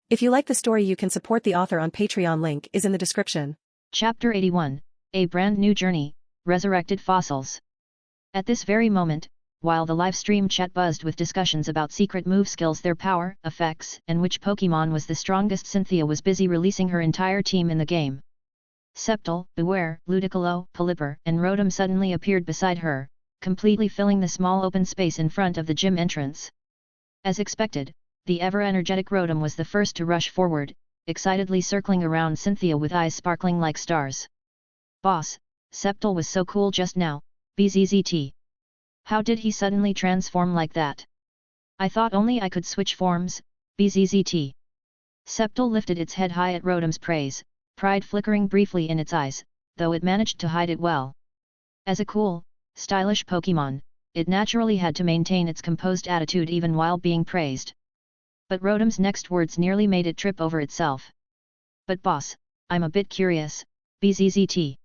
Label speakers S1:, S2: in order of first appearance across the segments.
S1: If you like the story, you can support the author on Patreon. Link is in the description.
S2: Chapter 81, A Brand New Journey, Resurrected Fossils. At this very moment, while the live stream chat buzzed with discussions about secret move skills, their power, effects, and which Pokémon was the strongest, Cynthia was busy releasing her entire team in the game. Sceptile, Beware, Ludicolo, Pelipper, and Rotom suddenly appeared beside her, completely filling the small open space in front of the gym entrance. As expected, the ever-energetic Rotom was the first to rush forward, excitedly circling around Cynthia with eyes sparkling like stars. "Boss, Sceptile was so cool just now, bzzzt. How did he suddenly transform like that? I thought only I could switch forms, bzzzt." Sceptile lifted its head high at Rotom's praise, pride flickering briefly in its eyes, though it managed to hide it well. As a cool, stylish Pokémon, it naturally had to maintain its composed attitude even while being praised. But Rotom's next words nearly made it trip over itself. "But boss, I'm a bit curious, bzzzt.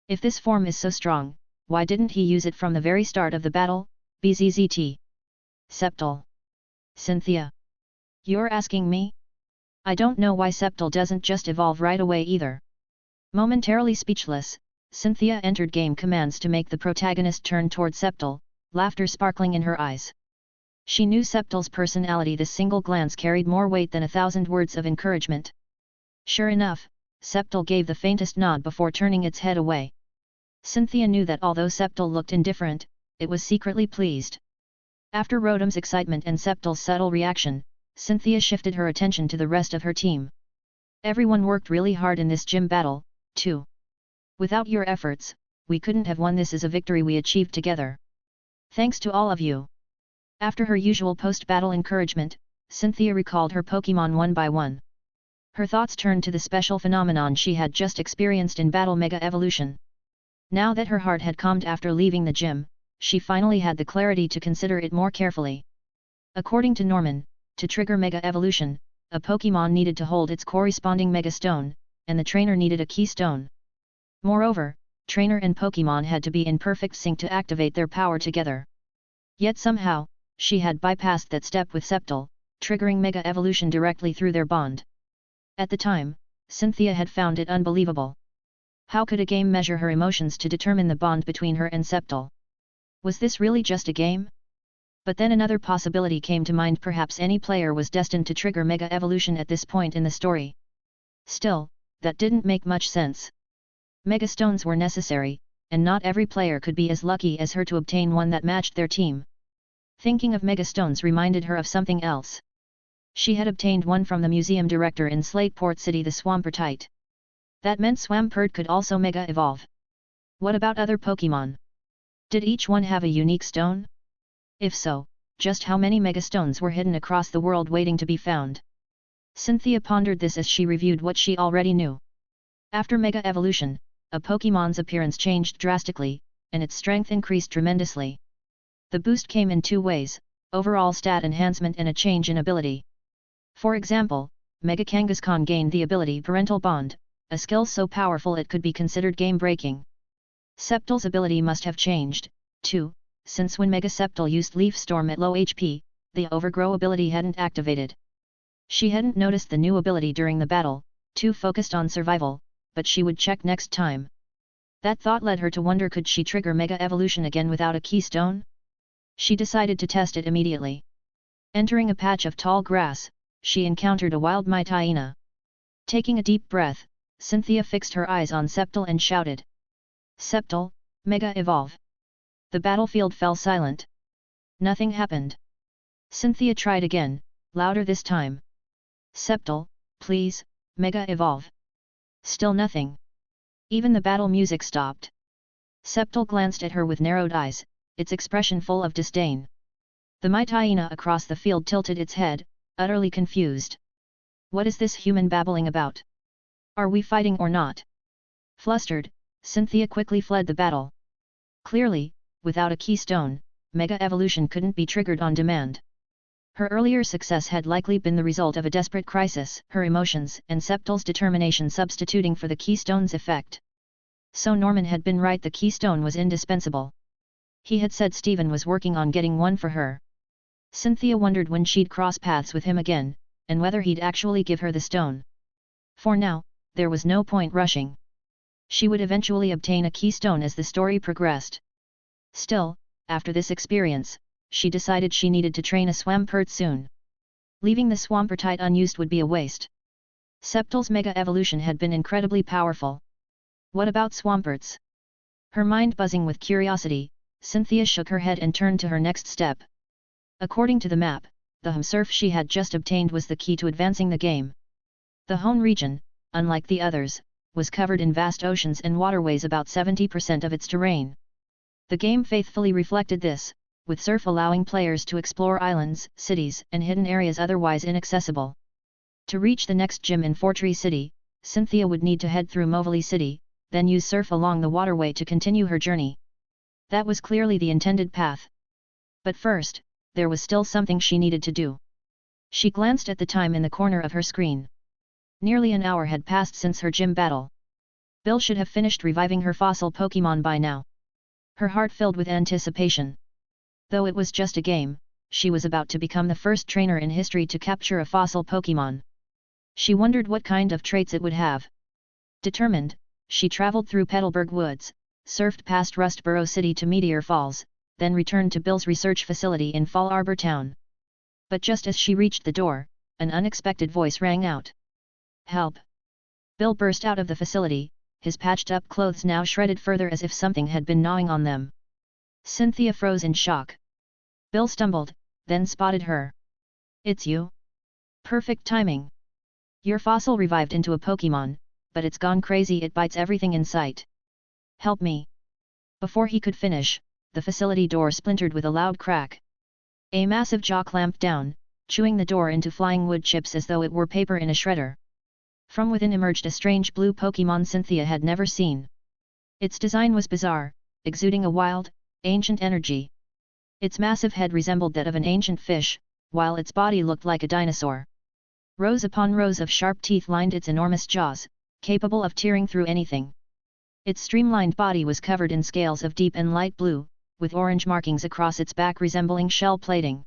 S2: If this form is so strong, why didn't he use it from the very start of the battle, bzzzt? Sceptile. Cynthia. You're asking me? I don't know why Sceptile doesn't just evolve right away either." Momentarily speechless, Cynthia entered game commands to make the protagonist turn toward Sceptile, laughter sparkling in her eyes. She knew Sceptile's personality. This single glance carried more weight than 1,000 words of encouragement. Sure enough, Sceptile gave the faintest nod before turning its head away. Cynthia knew that although Sceptile looked indifferent, it was secretly pleased. After Rotom's excitement and Sceptile's subtle reaction, Cynthia shifted her attention to the rest of her team. "Everyone worked really hard in this gym battle, too. Without your efforts, we couldn't have won. This is a victory we achieved together. Thanks to all of you." After her usual post-battle encouragement, Cynthia recalled her Pokémon one by one. Her thoughts turned to the special phenomenon she had just experienced in battle, Mega Evolution. Now that her heart had calmed after leaving the gym, she finally had the clarity to consider it more carefully. According to Norman, to trigger Mega Evolution, a Pokémon needed to hold its corresponding Mega Stone, and the trainer needed a Key Stone. Moreover, trainer and Pokémon had to be in perfect sync to activate their power together. Yet somehow, she had bypassed that step with Sceptile, triggering Mega Evolution directly through their bond. At the time, Cynthia had found it unbelievable. How could a game measure her emotions to determine the bond between her and Sceptile? Was this really just a game? But then another possibility came to mind. Perhaps any player was destined to trigger Mega Evolution at this point in the story. Still, that didn't make much sense. Mega Stones were necessary, and not every player could be as lucky as her to obtain one that matched their team. Thinking of Mega Stones reminded her of something else. She had obtained one from the museum director in Slateport City, the Swampert. That meant Swampert could also Mega Evolve. What about other Pokémon? Did each one have a unique stone? If so, just how many Mega Stones were hidden across the world waiting to be found? Cynthia pondered this as she reviewed what she already knew. After Mega Evolution, a Pokémon's appearance changed drastically, and its strength increased tremendously. The boost came in two ways: overall stat enhancement and a change in ability. For example, Mega Kangaskhan gained the ability Parental Bond, a skill so powerful it could be considered game-breaking. Sceptile's ability must have changed, too, since when Mega Sceptile used Leaf Storm at low HP, the Overgrow ability hadn't activated. She hadn't noticed the new ability during the battle, too focused on survival, but she would check next time. That thought led her to wonder, could she trigger Mega Evolution again without a keystone? She decided to test it immediately. Entering a patch of tall grass, she encountered a wild Mytyena. Taking a deep breath, Cynthia fixed her eyes on Sceptile and shouted, "Sceptile, Mega Evolve!" The battlefield fell silent. Nothing happened. Cynthia tried again, louder this time. "Sceptile, please, Mega Evolve!" Still nothing. Even the battle music stopped. Sceptile glanced at her with narrowed eyes, its expression full of disdain. The Mytyena across the field tilted its head, utterly confused. What is this human babbling about? Are we fighting or not? Flustered, Cynthia quickly fled the battle. Clearly, without a keystone, Mega Evolution couldn't be triggered on demand. Her earlier success had likely been the result of a desperate crisis, her emotions and Sceptile's determination substituting for the keystone's effect. So Norman had been right, the keystone was indispensable. He had said Stephen was working on getting one for her. Cynthia wondered when she'd cross paths with him again, and whether he'd actually give her the stone. For now, there was no point rushing. She would eventually obtain a keystone as the story progressed. Still, after this experience, she decided she needed to train a Swampert soon. Leaving the Swampertite unused would be a waste. Sceptle's Mega Evolution had been incredibly powerful. What about Swamperts? Her mind buzzing with curiosity, Cynthia shook her head and turned to her next step. According to the map, the home surf she had just obtained was the key to advancing the game. The home region, unlike the others, was covered in vast oceans and waterways, about 70% of its terrain. The game faithfully reflected this, with surf allowing players to explore islands, cities, and hidden areas otherwise inaccessible. To reach the next gym in Fortree City, Cynthia would need to head through Movili City, then use surf along the waterway to continue her journey. That was clearly the intended path. But first, there was still something she needed to do. She glanced at the time in the corner of her screen. Nearly an hour had passed since her gym battle. Bill should have finished reviving her fossil Pokémon by now. Her heart filled with anticipation. Though it was just a game, she was about to become the first trainer in history to capture a fossil Pokémon. She wondered what kind of traits it would have. Determined, she traveled through Petalburg Woods, surfed past Rustboro City to Meteor Falls, then returned to Bill's research facility in Fall Arbor Town. But just as she reached the door, an unexpected voice rang out. "Help!" Bill burst out of the facility, his patched-up clothes now shredded further as if something had been gnawing on them. Cynthia froze in shock. Bill stumbled, then spotted her. "It's you? Perfect timing. Your fossil revived into a Pokémon, but it's gone crazy. It bites everything in sight. Help me!" Before he could finish, the facility door splintered with a loud crack. A massive jaw clamped down, chewing the door into flying wood chips as though it were paper in a shredder. From within emerged a strange blue Pokémon Cynthia had never seen. Its design was bizarre, exuding a wild, ancient energy. Its massive head resembled that of an ancient fish, while its body looked like a dinosaur. Rows upon rows of sharp teeth lined its enormous jaws, capable of tearing through anything. Its streamlined body was covered in scales of deep and light blue, with orange markings across its back resembling shell plating.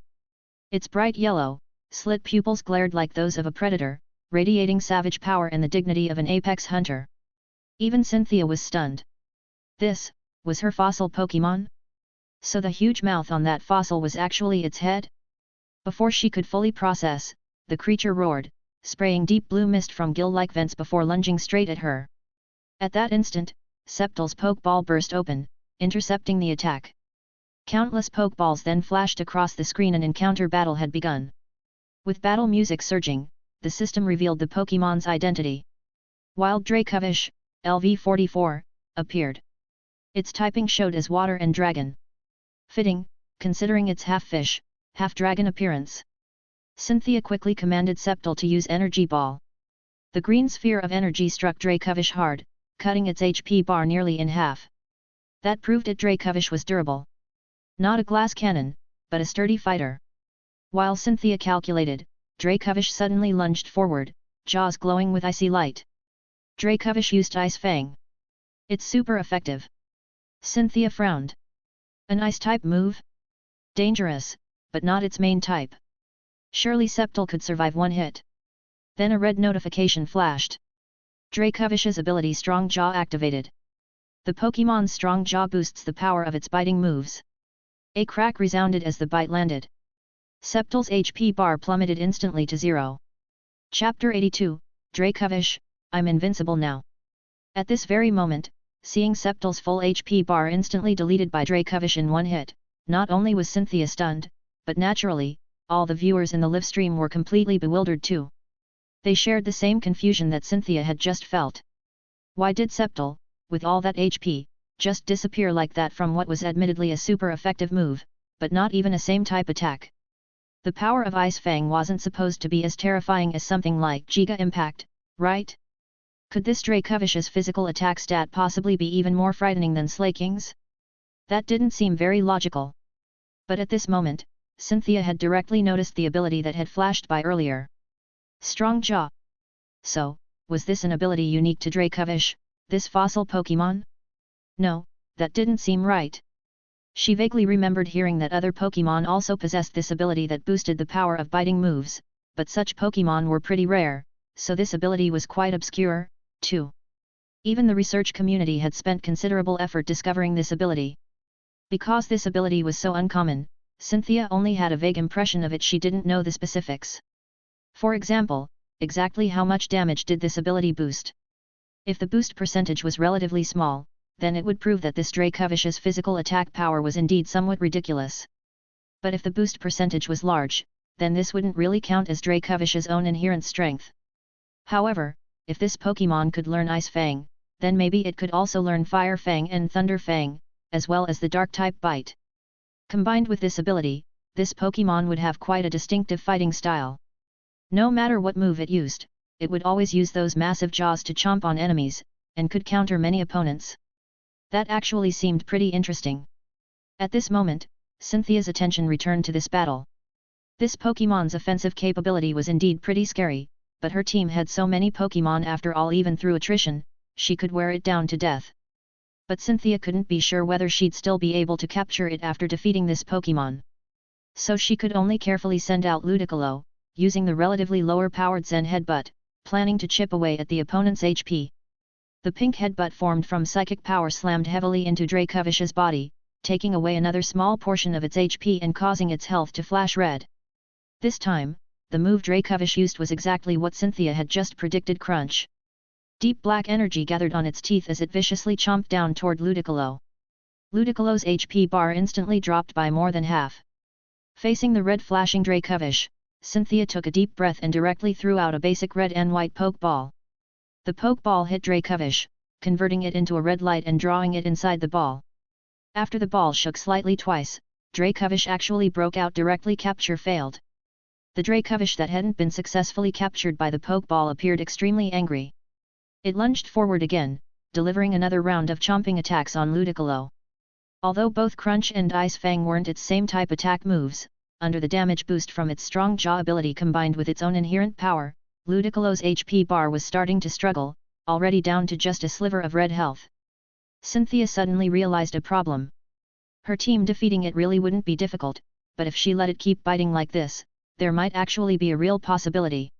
S2: Its bright yellow, slit pupils glared like those of a predator, radiating savage power and the dignity of an apex hunter. Even Cynthia was stunned. This was her fossil Pokémon? So the huge mouth on that fossil was actually its head? Before she could fully process, the creature roared, spraying deep blue mist from gill-like vents before lunging straight at her. At that instant, Sceptle's Pokeball burst open, intercepting the attack. Countless Pokeballs then flashed across the screen. An encounter battle had begun. With battle music surging, the system revealed the Pokémon's identity. Wild Dracovish, LV44, appeared. Its typing showed as water and dragon. Fitting, considering its half-fish, half-dragon appearance. Cynthia quickly commanded Sceptle to use Energy Ball. The green sphere of energy struck Dracovish hard, cutting its HP bar nearly in half. That proved it Dracovish was durable. Not a glass cannon, but a sturdy fighter. While Cynthia calculated, Dracovish suddenly lunged forward, jaws glowing with icy light. Dracovish used Ice Fang. It's super effective. Cynthia frowned. An ice-type move? Dangerous, but not its main type. Surely Sceptle could survive one hit. Then a red notification flashed. Dracovish's ability Strong Jaw activated. The Pokémon's Strong Jaw boosts the power of its biting moves. A crack resounded as the bite landed. Sceptle's HP bar plummeted instantly to 0. Chapter 82, Dracovish, I'm invincible now. At this very moment, seeing Sceptle's full HP bar instantly deleted by Dracovish in one hit, not only was Cynthia stunned, but naturally, all the viewers in the live stream were completely bewildered too. They shared the same confusion that Cynthia had just felt. Why did Sceptle, with all that HP, just disappear like that from what was admittedly a super effective move, but not even a same type attack? The power of Ice Fang wasn't supposed to be as terrifying as something like Giga Impact, right? Could this Dracovish's physical attack stat possibly be even more frightening than Slaking's? That didn't seem very logical. But at this moment, Cynthia had directly noticed the ability that had flashed by earlier. Strong Jaw. So, was this an ability unique to Dracovish, this fossil Pokémon? No, that didn't seem right. She vaguely remembered hearing that other Pokémon also possessed this ability that boosted the power of biting moves, but such Pokémon were pretty rare, so this ability was quite obscure, too. Even the research community had spent considerable effort discovering this ability. Because this ability was so uncommon, Cynthia only had a vague impression of it. She didn't know the specifics. For example, exactly how much damage did this ability boost? If the boost percentage was relatively small, then it would prove that this dracovish's physical attack power was indeed somewhat ridiculous. But if the boost percentage was large, then this wouldn't really count as dracovish's own inherent strength. However, if this Pokémon could learn Ice Fang, then maybe it could also learn Fire Fang and Thunder Fang, as well as the Dark-type Bite. Combined with this ability, this Pokémon would have quite a distinctive fighting style. No matter what move it used, it would always use those massive jaws to chomp on enemies, and could counter many opponents. That actually seemed pretty interesting. At this moment, Cynthia's attention returned to this battle. This Pokémon's offensive capability was indeed pretty scary, but her team had so many Pokémon after all. Even through attrition, she could wear it down to death. But Cynthia couldn't be sure whether she'd still be able to capture it after defeating this Pokémon. So she could only carefully send out Ludicolo, using the relatively lower-powered Zen Headbutt, planning to chip away at the opponent's HP. The pink headbutt formed from psychic power slammed heavily into Dracovish's body, taking away another small portion of its HP and causing its health to flash red. This time, the move Dracovish used was exactly what Cynthia had just predicted. Crunch. Deep black energy gathered on its teeth as it viciously chomped down toward Ludicolo. Ludicolo's HP bar instantly dropped by more than half. Facing the red flashing Dracovish, Cynthia took a deep breath and directly threw out a basic red and white Pokeball. The Pokeball hit Dracovish, converting it into a red light and drawing it inside the ball. After the ball shook slightly twice, Dracovish actually broke out. Directly capture failed. The Dracovish that hadn't been successfully captured by the Pokeball appeared extremely angry. It lunged forward again, delivering another round of chomping attacks on Ludicolo. Although both Crunch and Ice Fang weren't its same type attack moves, under the damage boost from its strong jaw ability combined with its own inherent power, Ludicolo's HP bar was starting to struggle, already down to just a sliver of red health. Cynthia suddenly realized a problem. Her team defeating it really wouldn't be difficult, but if she let it keep biting like this, there might actually be a real possibility.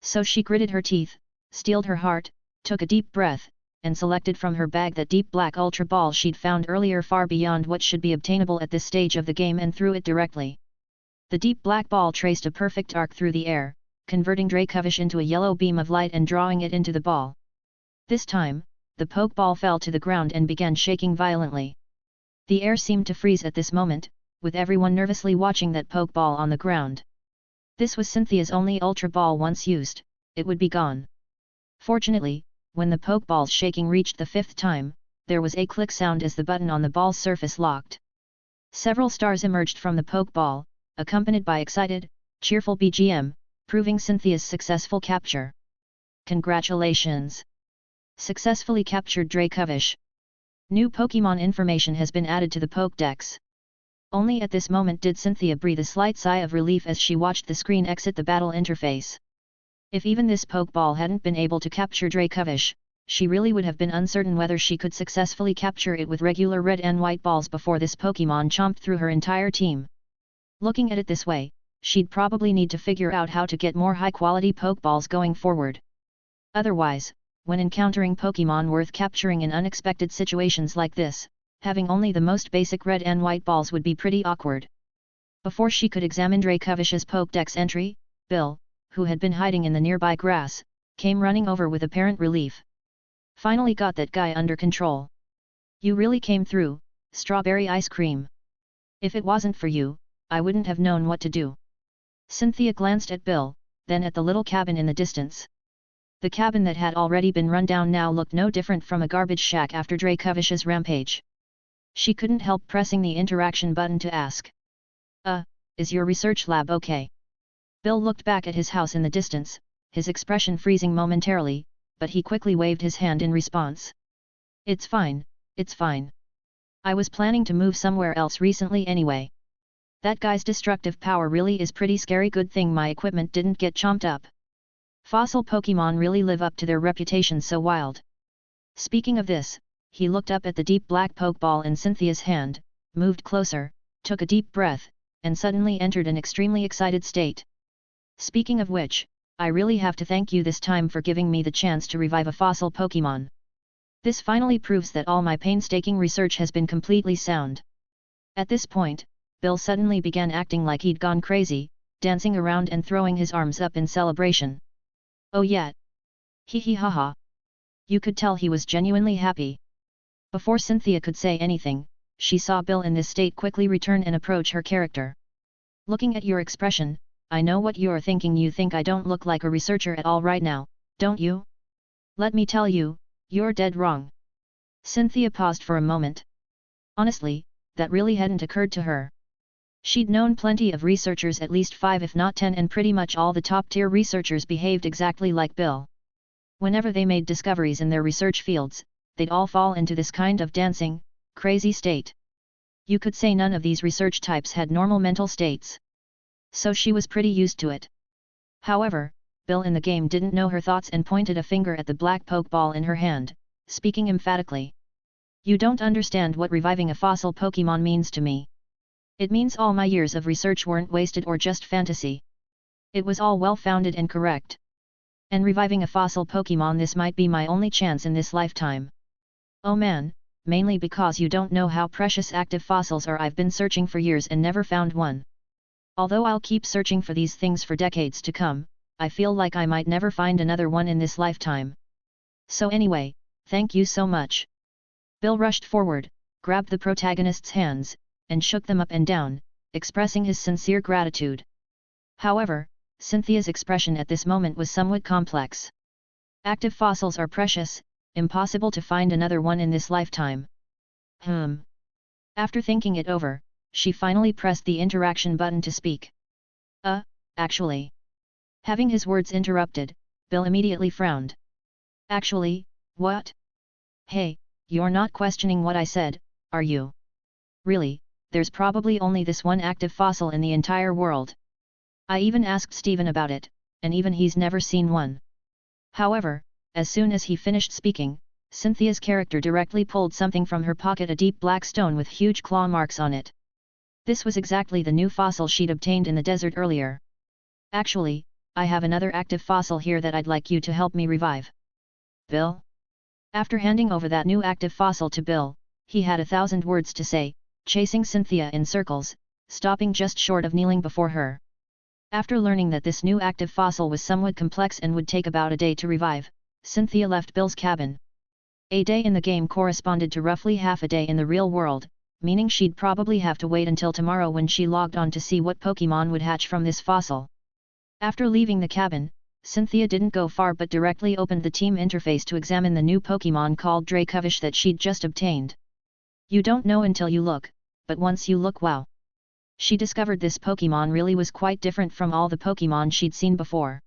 S2: So she gritted her teeth, steeled her heart, took a deep breath, and selected from her bag that deep black Ultra Ball she'd found earlier, far beyond what should be obtainable at this stage of the game, and threw it directly. The deep black ball traced a perfect arc through the air, converting Dracovish into a yellow beam of light and drawing it into the ball. This time, the Pokeball fell to the ground and began shaking violently. The air seemed to freeze at this moment, with everyone nervously watching that Pokeball on the ground. This was Cynthia's only Ultra Ball. Once used, it would be gone. Fortunately, when the Pokeball's shaking reached the fifth time, there was a click sound as the button on the ball's surface locked. Several stars emerged from the Pokeball, accompanied by excited, cheerful BGM, proving Cynthia's successful capture. Congratulations! Successfully captured Dracovish. New Pokémon information has been added to the Pokédex. Only at this moment did Cynthia breathe a slight sigh of relief as she watched the screen exit the battle interface. If even this Pokeball hadn't been able to capture Dracovish, she really would have been uncertain whether she could successfully capture it with regular red and white balls before this Pokémon chomped through her entire team. Looking at it this way, she'd probably need to figure out how to get more high-quality Pokeballs going forward. Otherwise, when encountering Pokémon worth capturing in unexpected situations like this, having only the most basic red and white balls would be pretty awkward. Before she could examine Dracovish's Pokédex entry, Bill, who had been hiding in the nearby grass, came running over with apparent relief. Finally got that guy under control. You really came through, strawberry ice cream. If it wasn't for you, I wouldn't have known what to do. Cynthia glanced at Bill, then at the little cabin in the distance. The cabin that had already been run down now looked no different from a garbage shack after Dracovish's rampage. She couldn't help pressing the interaction button to ask. Is your research lab okay? Bill looked back at his house in the distance, his expression freezing momentarily, but he quickly waved his hand in response. It's fine, it's fine. I was planning to move somewhere else recently anyway. That guy's destructive power really is pretty scary. Good thing my equipment didn't get chomped up. Fossil Pokémon really live up to their reputation so wild. Speaking of this, he looked up at the deep black Pokeball in Cynthia's hand, moved closer, took a deep breath, and suddenly entered an extremely excited state. Speaking of which, I really have to thank you this time for giving me the chance to revive a fossil Pokémon. This finally proves that all my painstaking research has been completely sound. At this point, Bill suddenly began acting like he'd gone crazy, dancing around and throwing his arms up in celebration. Oh yeah! Hee hee ha ha! You could tell he was genuinely happy. Before Cynthia could say anything, she saw Bill in this state quickly return and approach her character. Looking at your expression, I know what you're thinking. You think I don't look like a researcher at all right now, don't you? Let me tell you, you're dead wrong. Cynthia paused for a moment. Honestly, that really hadn't occurred to her. She'd known plenty of researchers, at least 5 if not 10, and pretty much all the top-tier researchers behaved exactly like Bill. Whenever they made discoveries in their research fields, they'd all fall into this kind of dancing, crazy state. You could say none of these research types had normal mental states. So she was pretty used to it. However, Bill in the game didn't know her thoughts and pointed a finger at the black Pokeball in her hand, speaking emphatically. You don't understand what reviving a fossil Pokemon means to me. It means all my years of research weren't wasted or just fantasy. It was all well-founded and correct. And reviving a fossil Pokemon, this might be my only chance in this lifetime. Oh man, mainly because you don't know how precious active fossils are. I've been searching for years and never found one. Although I'll keep searching for these things for decades to come, I feel like I might never find another one in this lifetime. So anyway, thank you so much. Bill rushed forward, grabbed the protagonist's hands, and shook them up and down, expressing his sincere gratitude. However, Cynthia's expression at this moment was somewhat complex. Active fossils are precious, impossible to find another one in this lifetime. After thinking it over, she finally pressed the interaction button to speak. Actually. Having his words interrupted, Bill immediately frowned. Actually, what? Hey, you're not questioning what I said, are you? Really, there's probably only this one active fossil in the entire world. I even asked Steven about it, and even he's never seen one. However, as soon as he finished speaking, Cynthia's character directly pulled something from her pocket, a deep black stone with huge claw marks on it. This was exactly the new fossil she'd obtained in the desert earlier. Actually, I have another active fossil here that I'd like you to help me revive. Bill? After handing over that new active fossil to Bill, he had 1,000 words to say, chasing Cynthia in circles, stopping just short of kneeling before her. After learning that this new active fossil was somewhat complex and would take about a day to revive, Cynthia left Bill's cabin. A day in the game corresponded to roughly half a day in the real world, meaning she'd probably have to wait until tomorrow when she logged on to see what Pokémon would hatch from this fossil. After leaving the cabin, Cynthia didn't go far but directly opened the team interface to examine the new Pokémon called Dracovish that she'd just obtained. You don't know until you look, but once you look, wow! She discovered this Pokémon really was quite different from all the Pokémon she'd seen before.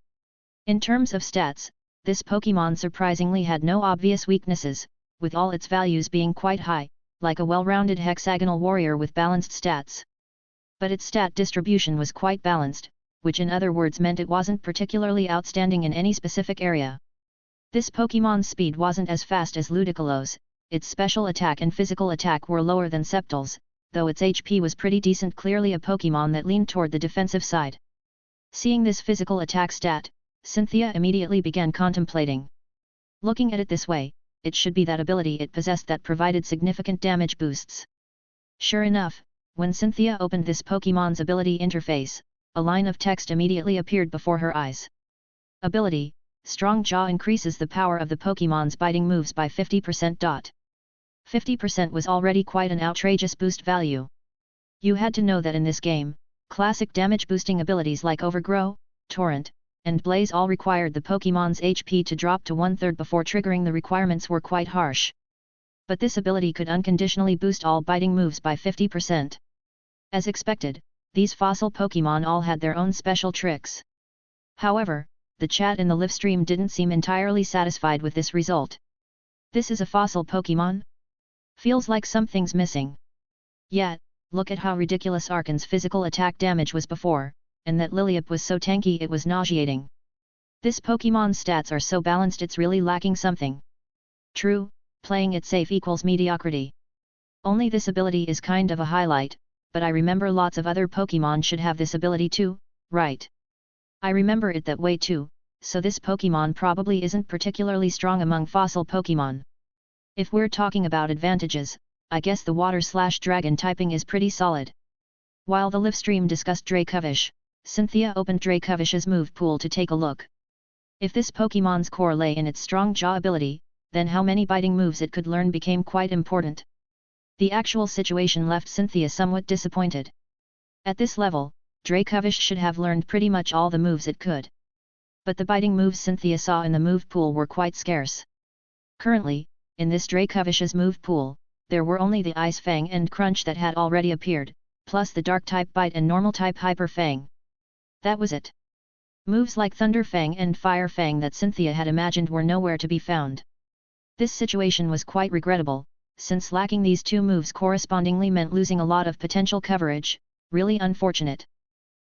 S2: In terms of stats, this Pokémon surprisingly had no obvious weaknesses, with all its values being quite high, like a well-rounded hexagonal warrior with balanced stats. But its stat distribution was quite balanced, which in other words meant it wasn't particularly outstanding in any specific area. This Pokémon's speed wasn't as fast as Ludicolo's, its special attack and physical attack were lower than Sceptle's, though its HP was pretty decent, clearly a Pokémon that leaned toward the defensive side. Seeing this physical attack stat, Cynthia immediately began contemplating. Looking at it this way, it should be that ability it possessed that provided significant damage boosts. Sure enough, when Cynthia opened this Pokémon's ability interface, a line of text immediately appeared before her eyes. Ability: Strong Jaw increases the power of the Pokémon's biting moves by 50%. 50% was already quite an outrageous boost value. You had to know that in this game, classic damage boosting abilities like Overgrow, Torrent, and Blaze all required the Pokémon's HP to drop to 1/3 before triggering. The requirements were quite harsh. But this ability could unconditionally boost all biting moves by 50%. As expected, these fossil Pokémon all had their own special tricks. However, the chat in the livestream didn't seem entirely satisfied with this result. This is a fossil Pokémon? Feels like something's missing. Yet, look at how ridiculous Archon's physical attack damage was before, and that Lillipup was so tanky it was nauseating. This Pokémon's stats are so balanced it's really lacking something. True, playing it safe equals mediocrity. Only this ability is kind of a highlight, but I remember lots of other Pokémon should have this ability too, right? I remember it that way too, so this Pokémon probably isn't particularly strong among fossil Pokémon. If we're talking about advantages, I guess the water/dragon typing is pretty solid. While the live stream discussed Dracovish, Cynthia opened Dracovish's move pool to take a look. If this Pokémon's core lay in its strong jaw ability, then how many biting moves it could learn became quite important. The actual situation left Cynthia somewhat disappointed. At this level, Dracovish should have learned pretty much all the moves it could. But the biting moves Cynthia saw in the move pool were quite scarce. Currently, in this Dracovish's move pool, there were only the Ice Fang and Crunch that had already appeared, plus the Dark-type Bite and Normal-type Hyper Fang. That was it. Moves like Thunder Fang and Fire Fang that Cynthia had imagined were nowhere to be found. This situation was quite regrettable, since lacking these two moves correspondingly meant losing a lot of potential coverage, really unfortunate.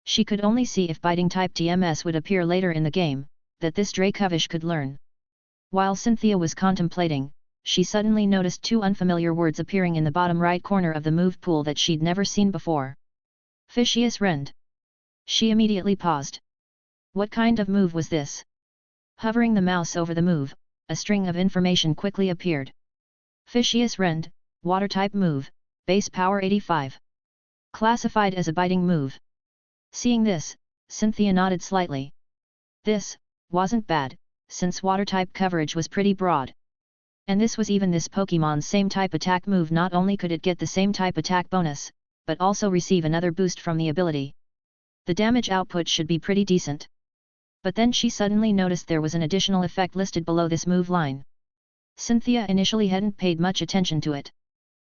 S2: She could only see if Biting-type TMS would appear later in the game, that this Dracovish could learn. While Cynthia was contemplating, she suddenly noticed two unfamiliar words appearing in the bottom right corner of the move pool that she'd never seen before. Fishious Rend. She immediately paused. What kind of move was this? Hovering the mouse over the move, a string of information quickly appeared. Fishious Rend, Water-type move, base power 85. Classified as a biting move. Seeing this, Cynthia nodded slightly. This wasn't bad, since Water-type coverage was pretty broad. And this was even this Pokémon's same type attack move. Not only could it get the same type attack bonus, but also receive another boost from the ability. The damage output should be pretty decent. But then she suddenly noticed there was an additional effect listed below this move line. Cynthia initially hadn't paid much attention to it.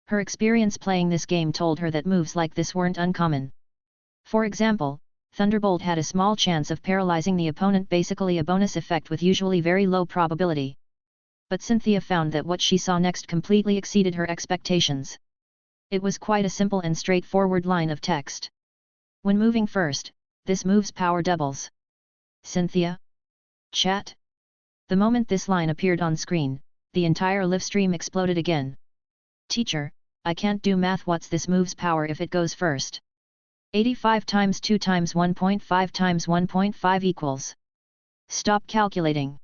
S2: Her experience playing this game told her that moves like this weren't uncommon. For example, Thunderbolt had a small chance of paralyzing the opponent, basically a bonus effect with usually very low probability. But Cynthia found that what she saw next completely exceeded her expectations. It was quite a simple and straightforward line of text. When moving first, this move's power doubles. Cynthia? Chat? The moment this line appeared on screen, the entire live stream exploded again. Teacher, I can't do math. What's this move's power if it goes first? 85 times 2 times 1.5 times 1.5 equals. Stop calculating.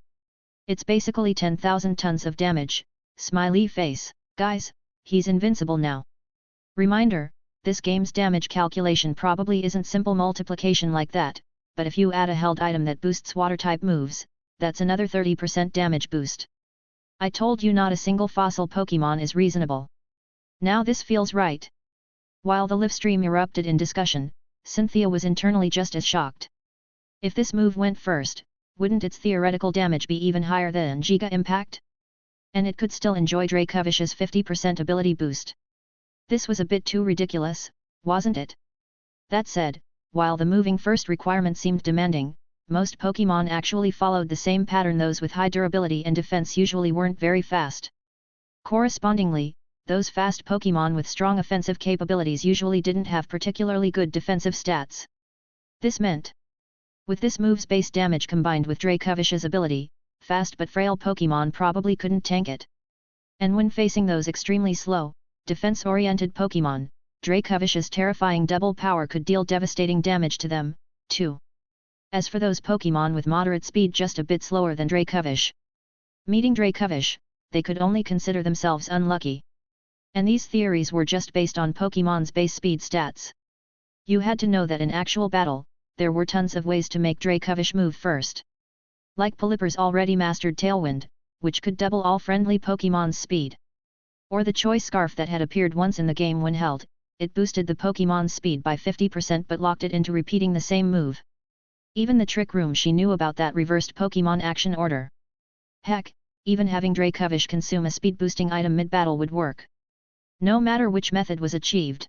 S2: It's basically 10,000 tons of damage, smiley face. Guys, he's invincible now. Reminder, this game's damage calculation probably isn't simple multiplication like that, but if you add a held item that boosts water-type moves, that's another 30% damage boost. I told you not a single fossil Pokémon is reasonable. Now this feels right. While the live stream erupted in discussion, Cynthia was internally just as shocked. If this move went first, wouldn't its theoretical damage be even higher than Giga Impact? And it could still enjoy Dracovish's 50% ability boost. This was a bit too ridiculous, wasn't it? That said, while the moving first requirement seemed demanding, most Pokémon actually followed the same pattern. Those with high durability and defense usually weren't very fast. Correspondingly, those fast Pokémon with strong offensive capabilities usually didn't have particularly good defensive stats. This meant, with this move's base damage combined with Dracovish's ability, fast but frail Pokémon probably couldn't tank it. And when facing those extremely slow, defense-oriented Pokémon, Dracovish's terrifying double power could deal devastating damage to them, too. As for those Pokémon with moderate speed just a bit slower than Dracovish, meeting Dracovish, they could only consider themselves unlucky. And these theories were just based on Pokémon's base speed stats. You had to know that in actual battle, there were tons of ways to make Dracovish move first. Like Pelipper's already mastered Tailwind, which could double all friendly Pokémon's speed. Or the Choice Scarf that had appeared once in the game. When held, it boosted the Pokémon's speed by 50% but locked it into repeating the same move. Even the Trick Room she knew about that reversed Pokémon action order. Heck, even having Dracovish consume a speed-boosting item mid-battle would work. No matter which method was achieved,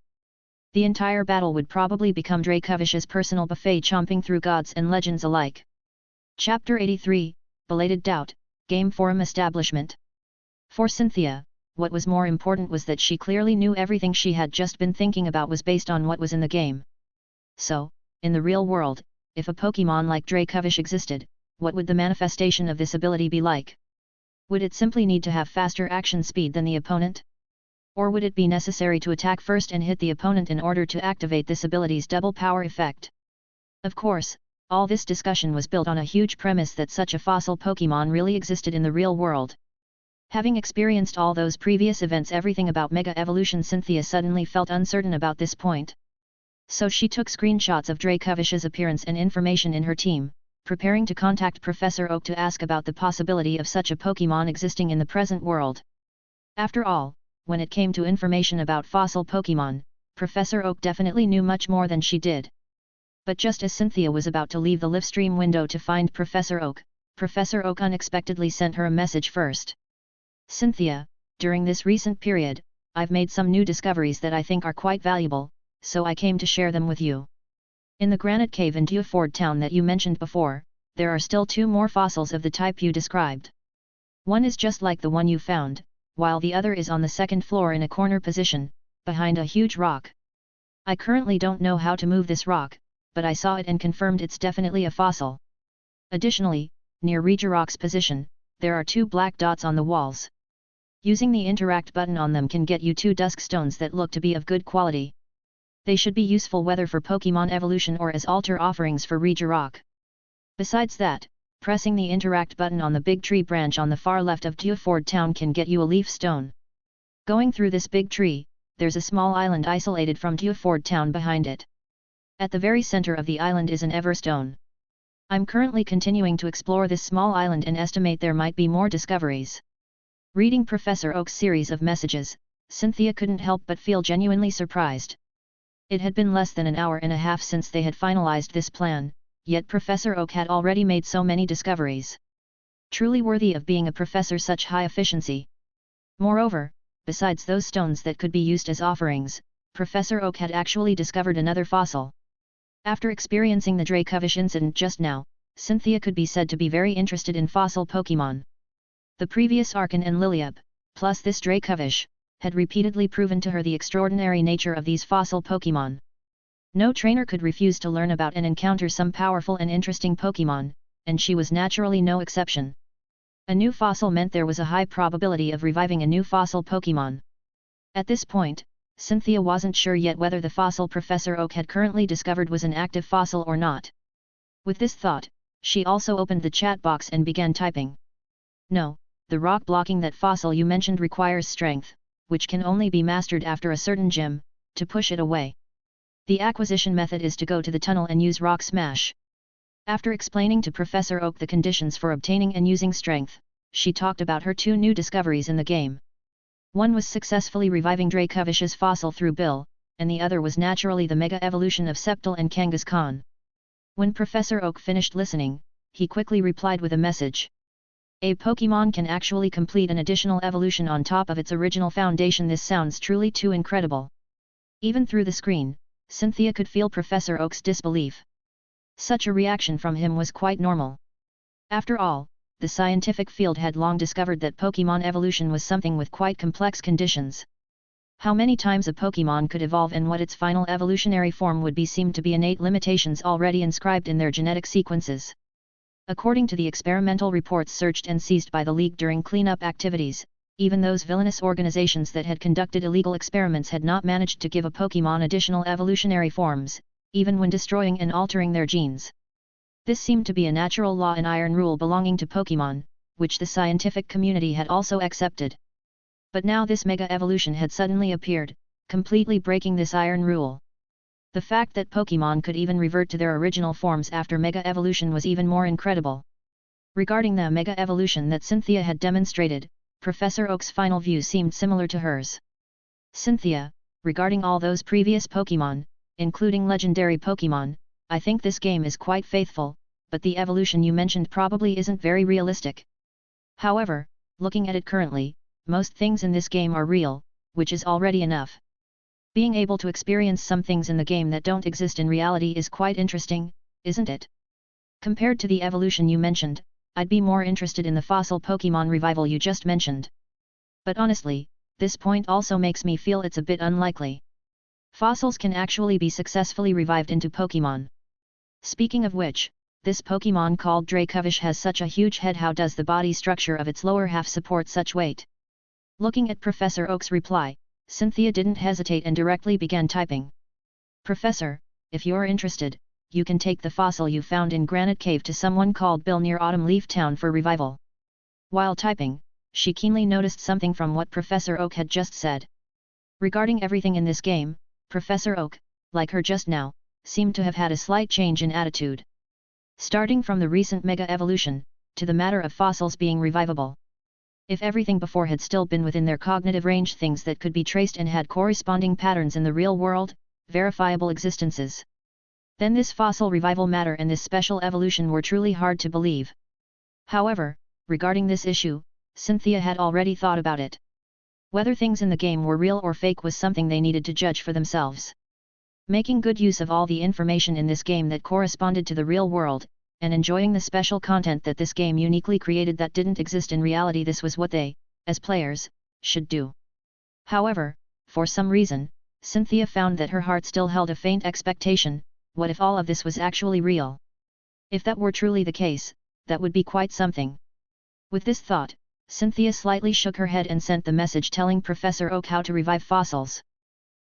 S2: the entire battle would probably become Dracovish's personal buffet, chomping through gods and legends alike. Chapter 83, Belated Doubt, Game Forum Establishment. For Cynthia, what was more important was that she clearly knew everything she had just been thinking about was based on what was in the game. So, in the real world, if a Pokémon like Dracovish existed, what would the manifestation of this ability be like? Would it simply need to have faster action speed than the opponent? Or would it be necessary to attack first and hit the opponent in order to activate this ability's double power effect? Of course, all this discussion was built on a huge premise that such a fossil Pokémon really existed in the real world. Having experienced all those previous events, everything about Mega Evolution, Cynthia suddenly felt uncertain about this point. So she took screenshots of Dracovish's appearance and information in her team, preparing to contact Professor Oak to ask about the possibility of such a Pokémon existing in the present world. After all, when it came to information about fossil Pokémon, Professor Oak definitely knew much more than she did. But just as Cynthia was about to leave the livestream window to find Professor Oak unexpectedly sent her a message first. Cynthia, during this recent period, I've made some new discoveries that I think are quite valuable, so I came to share them with you. In the granite cave in Dewford Town that you mentioned before, there are still 2 more fossils of the type you described. One is just like the one you found, while the other is on the 2nd floor in a corner position, behind a huge rock. I currently don't know how to move this rock, but I saw it and confirmed it's definitely a fossil. Additionally, near Regirock's position, there are 2 black dots on the walls. Using the interact button on them can get you 2 dusk stones that look to be of good quality. They should be useful whether for Pokémon evolution or as altar offerings for Regirock. Besides that, pressing the interact button on the big tree branch on the far left of Dewford Town can get you a leaf stone. Going through this big tree, there's a small island isolated from Dewford Town behind it. At the very center of the island is an Everstone. I'm currently continuing to explore this small island and estimate there might be more discoveries. Reading Professor Oak's series of messages, Cynthia couldn't help but feel genuinely surprised. It had been less than an hour and a half since they had finalized this plan, yet Professor Oak had already made so many discoveries. Truly worthy of being a professor, such high efficiency. Moreover, besides those stones that could be used as offerings, Professor Oak had actually discovered another fossil. After experiencing the Dracovish incident just now, Cynthia could be said to be very interested in fossil Pokémon. The previous Archon and Liliup, plus this Dracovish, had repeatedly proven to her the extraordinary nature of these fossil Pokémon. No trainer could refuse to learn about and encounter some powerful and interesting Pokémon, and she was naturally no exception. A new fossil meant there was a high probability of reviving a new fossil Pokémon. At this point, Cynthia wasn't sure yet whether the fossil Professor Oak had currently discovered was an active fossil or not. With this thought, she also opened the chat box and began typing. No, the rock blocking that fossil you mentioned requires strength, which can only be mastered after a certain gym, to push it away. The acquisition method is to go to the tunnel and use Rock Smash. After explaining to Professor Oak the conditions for obtaining and using strength, she talked about her 2 new discoveries in the game. One was successfully reviving Dracovish's fossil through Bill, and the other was naturally the mega evolution of Sceptile and Kangaskhan. When Professor Oak finished listening, he quickly replied with a message. A Pokémon can actually complete an additional evolution on top of its original foundation. This sounds truly too incredible. Even through the screen, Cynthia could feel Professor Oak's disbelief. Such a reaction from him was quite normal. After all, the scientific field had long discovered that Pokémon evolution was something with quite complex conditions. How many times a Pokémon could evolve and what its final evolutionary form would be seemed to be innate limitations already inscribed in their genetic sequences. According to the experimental reports searched and seized by the League during cleanup activities, even those villainous organizations that had conducted illegal experiments had not managed to give a Pokémon additional evolutionary forms, even when destroying and altering their genes. This seemed to be a natural law and iron rule belonging to Pokémon, which the scientific community had also accepted. But now this mega evolution had suddenly appeared, completely breaking this iron rule. The fact that Pokémon could even revert to their original forms after Mega Evolution was even more incredible. Regarding the Mega Evolution that Cynthia had demonstrated, Professor Oak's final view seemed similar to hers. Cynthia, regarding all those previous Pokémon, including legendary Pokémon, I think this game is quite faithful, but the evolution you mentioned probably isn't very realistic. However, looking at it currently, most things in this game are real, which is already enough. Being able to experience some things in the game that don't exist in reality is quite interesting, isn't it? Compared to the evolution you mentioned, I'd be more interested in the fossil Pokémon revival you just mentioned. But honestly, this point also makes me feel it's a bit unlikely. Fossils can actually be successfully revived into Pokémon. Speaking of which, this Pokémon called Dracovish has such a huge head. How does the body structure of its lower half support such weight? Looking at Professor Oak's reply, Cynthia didn't hesitate and directly began typing. Professor, if you're interested, you can take the fossil you found in Granite Cave to someone called Bill near Autumn Leaf Town for revival. While typing, she keenly noticed something from what Professor Oak had just said. Regarding everything in this game, Professor Oak, like her just now, seemed to have had a slight change in attitude. Starting from the recent mega evolution, to the matter of fossils being revivable. If everything before had still been within their cognitive range, things that could be traced and had corresponding patterns in the real world, verifiable existences, then this fossil revival matter and this special evolution were truly hard to believe. However, regarding this issue, Cynthia had already thought about it. Whether things in the game were real or fake was something they needed to judge for themselves. Making good use of all the information in this game that corresponded to the real world, and enjoying the special content that this game uniquely created that didn't exist in reality, this was what they, as players, should do. However, for some reason, Cynthia found that her heart still held a faint expectation. What if all of this was actually real? If that were truly the case, that would be quite something. With this thought, Cynthia slightly shook her head and sent the message telling Professor Oak how to revive fossils.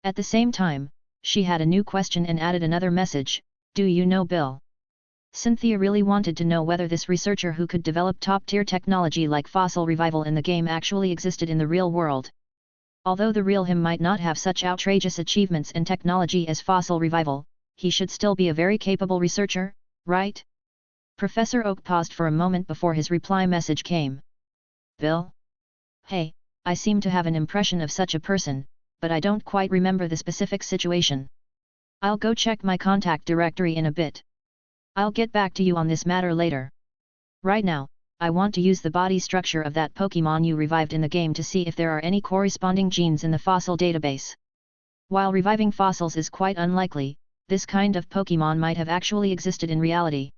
S2: At the same time, she had a new question and added another message: do you know Bill? Cynthia really wanted to know whether this researcher who could develop top-tier technology like fossil revival in the game actually existed in the real world. Although the real him might not have such outrageous achievements and technology as fossil revival, he should still be a very capable researcher, right? Professor Oak paused for a moment before his reply message came. Bill? Hey, I seem to have an impression of such a person, but I don't quite remember the specific situation. I'll go check my contact directory in a bit. I'll get back to you on this matter later. Right now, I want to use the body structure of that Pokémon you revived in the game to see if there are any corresponding genes in the fossil database. While reviving fossils is quite unlikely, this kind of Pokémon might have actually existed in reality.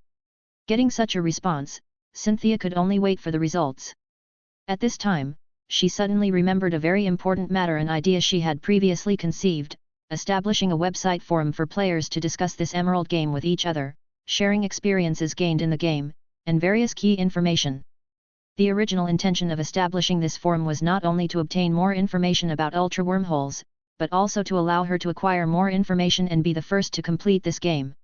S2: Getting such a response, Cynthia could only wait for the results. At this time, she suddenly remembered a very important matter, an idea she had previously conceived, establishing a website forum for players to discuss this Emerald game with each other, sharing experiences gained in the game, and various key information. The original intention of establishing this forum was not only to obtain more information about Ultra Wormholes, but also to allow her to acquire more information and be the first to complete this game.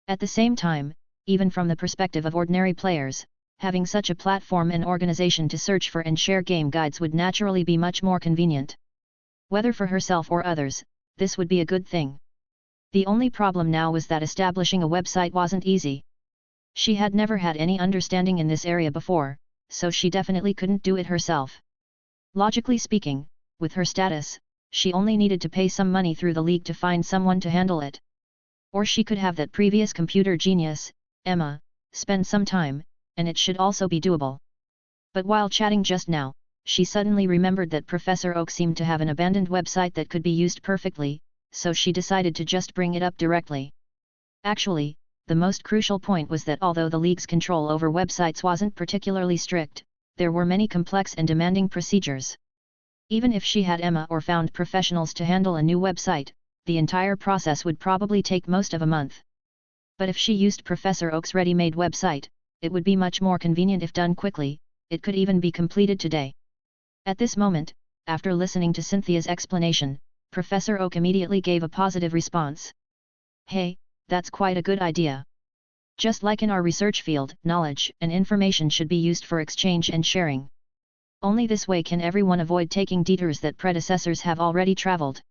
S2: At the same time, even from the perspective of ordinary players, having such a platform and organization to search for and share game guides would naturally be much more convenient. Whether for herself or others, this would be a good thing. The only problem now was that establishing a website wasn't easy. She had never had any understanding in this area before, so she definitely couldn't do it herself. Logically speaking, with her status, she only needed to pay some money through the league to find someone to handle it. Or she could have that previous computer genius, Emma, spend some time, and it should also be doable. But while chatting just now, she suddenly remembered that Professor Oak seemed to have an abandoned website that could be used perfectly, so she decided to just bring it up directly. Actually, the most crucial point was that although the League's control over websites wasn't particularly strict, there were many complex and demanding procedures. Even if she had Emma or found professionals to handle a new website, the entire process would probably take most of a month. But if she used Professor Oak's ready-made website, it would be much more convenient if done quickly. It could even be completed today. At this moment, after listening to Cynthia's explanation, Professor Oak immediately gave a positive response. Hey, that's quite a good idea. Just like in our research field, knowledge and information should be used for exchange and sharing. Only this way can everyone avoid taking detours that predecessors have already traveled.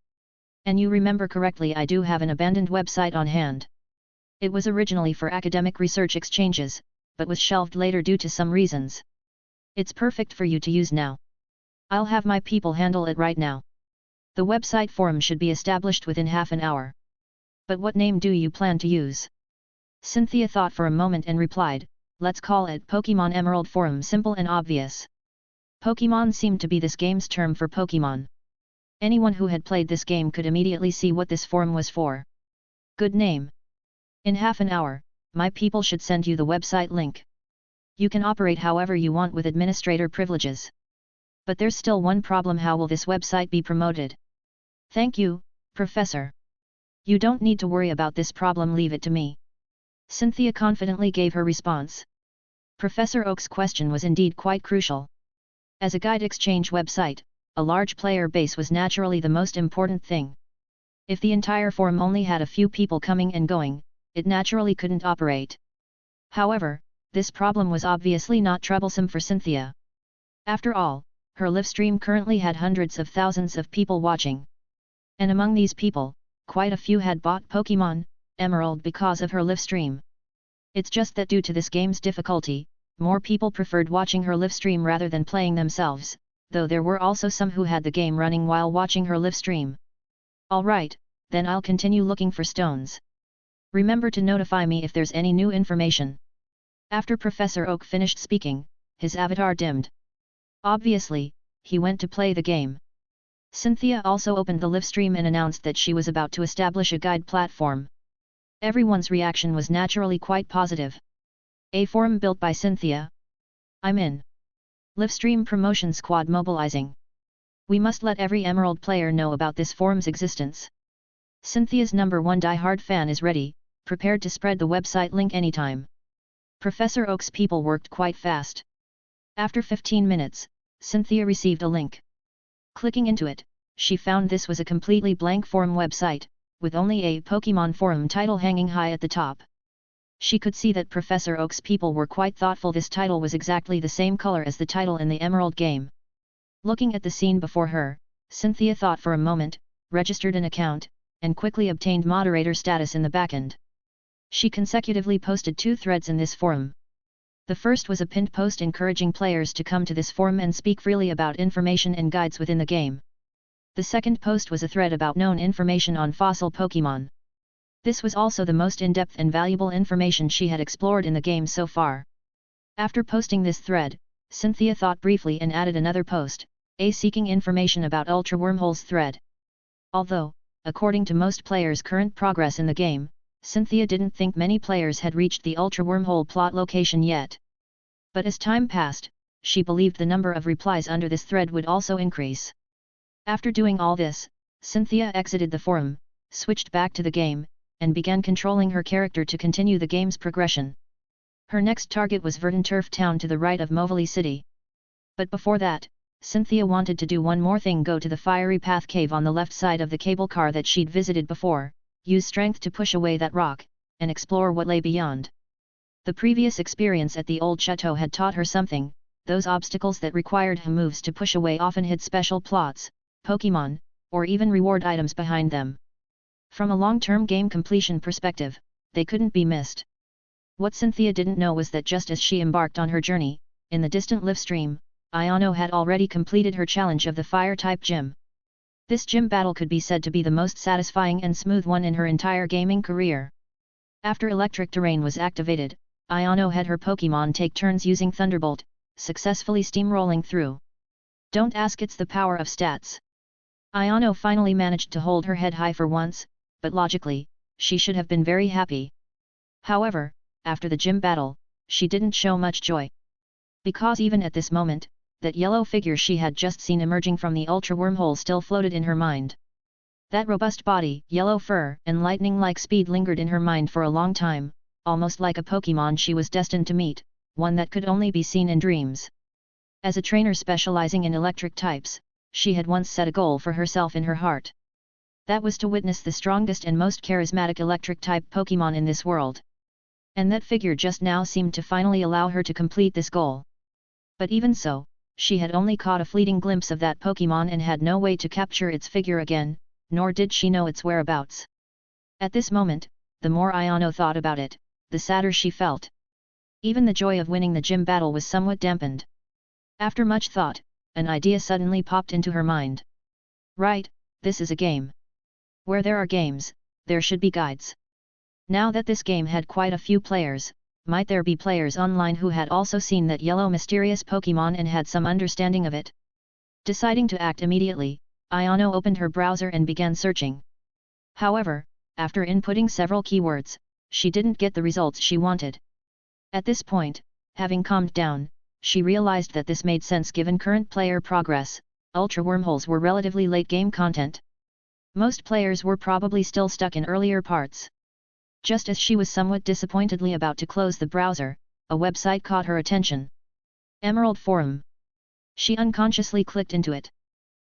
S2: And you remember correctly, I do have an abandoned website on hand. It was originally for academic research exchanges, but was shelved later due to some reasons. It's perfect for you to use now. I'll have my people handle it right now. The website forum should be established within half an hour. But what name do you plan to use? Cynthia thought for a moment and replied, let's call it Pokémon Emerald Forum, simple and obvious. Pokémon seemed to be this game's term for Pokémon. Anyone who had played this game could immediately see what this forum was for. Good name. In half an hour, my people should send you the website link. You can operate however you want with administrator privileges. But there's still one problem: how will this website be promoted? Thank you, Professor. You don't need to worry about this problem, leave it to me. Cynthia confidently gave her response. Professor Oak's question was indeed quite crucial. As a guide exchange website, a large player base was naturally the most important thing. If the entire forum only had a few people coming and going, it naturally couldn't operate. However, this problem was obviously not troublesome for Cynthia. After all, her live stream currently had hundreds of thousands of people watching. And among these people, quite a few had bought Pokémon Emerald because of her live stream. It's just that due to this game's difficulty, more people preferred watching her live stream rather than playing themselves, though there were also some who had the game running while watching her live stream. Alright, then I'll continue looking for stones. Remember to notify me if there's any new information. After Professor Oak finished speaking, his avatar dimmed. Obviously, he went to play the game. Cynthia also opened the live stream and announced that she was about to establish a guide platform. Everyone's reaction was naturally quite positive. A forum built by Cynthia? I'm in. Live stream promotion squad mobilizing. We must let every Emerald player know about this forum's existence. Cynthia's #1 die-hard fan is ready, prepared to spread the website link anytime. Professor Oak's people worked quite fast. After 15 minutes, Cynthia received a link. Clicking into it, she found this was a completely blank forum website, with only a Pokémon forum title hanging high at the top. She could see that Professor Oak's people were quite thoughtful. This title was exactly the same color as the title in the Emerald game. Looking at the scene before her, Cynthia thought for a moment, registered an account, and quickly obtained moderator status in the backend. She consecutively posted 2 threads in this forum. The first was a pinned post encouraging players to come to this forum and speak freely about information and guides within the game. The second post was a thread about known information on fossil Pokémon. This was also the most in-depth and valuable information she had explored in the game so far. After posting this thread, Cynthia thought briefly and added another post, a seeking information about Ultra Wormholes thread. Although, according to most players' current progress in the game, Cynthia didn't think many players had reached the Ultra Wormhole plot location yet. But as time passed, she believed the number of replies under this thread would also increase. After doing all this, Cynthia exited the forum, switched back to the game, and began controlling her character to continue the game's progression. Her next target was Verdanturf town to the right of Movili City. But before that, Cynthia wanted to do one more thing: go to the Fiery Path cave on the left side of the cable car that she'd visited before, use strength to push away that rock, and explore what lay beyond. The previous experience at the old chateau had taught her something: those obstacles that required moves to push away often hid special plots, Pokémon, or even reward items behind them. From a long-term game completion perspective, they couldn't be missed. What Cynthia didn't know was that just as she embarked on her journey, in the distant live stream, Ayano had already completed her challenge of the Fire-type gym. This gym battle could be said to be the most satisfying and smooth one in her entire gaming career. After electric terrain was activated, Ayano had her Pokémon take turns using Thunderbolt, successfully steamrolling through. Don't ask, it's the power of stats. Ayano finally managed to hold her head high for once, but logically, she should have been very happy. However, after the gym battle, she didn't show much joy. Because even at this moment, that yellow figure she had just seen emerging from the Ultra Wormhole still floated in her mind. That robust body, yellow fur, and lightning-like speed lingered in her mind for a long time, almost like a Pokémon she was destined to meet, one that could only be seen in dreams. As a trainer specializing in electric types, she had once set a goal for herself in her heart. That was to witness the strongest and most charismatic electric-type Pokémon in this world. And that figure just now seemed to finally allow her to complete this goal. But even so, she had only caught a fleeting glimpse of that Pokémon and had no way to capture its figure again, nor did she know its whereabouts. At this moment, the more Ayano thought about it, the sadder she felt. Even the joy of winning the gym battle was somewhat dampened. After much thought, an idea suddenly popped into her mind. Right, this is a game. Where there are games, there should be guides. Now that this game had quite a few players, might there be players online who had also seen that yellow mysterious Pokémon and had some understanding of it? Deciding to act immediately, Ayano opened her browser and began searching. However, after inputting several keywords, she didn't get the results she wanted. At this point, having calmed down, she realized that this made sense given current player progress. Ultra Wormholes were relatively late game content. Most players were probably still stuck in earlier parts. Just as she was somewhat disappointedly about to close the browser, a website caught her attention. Emerald Forum. She unconsciously clicked into it.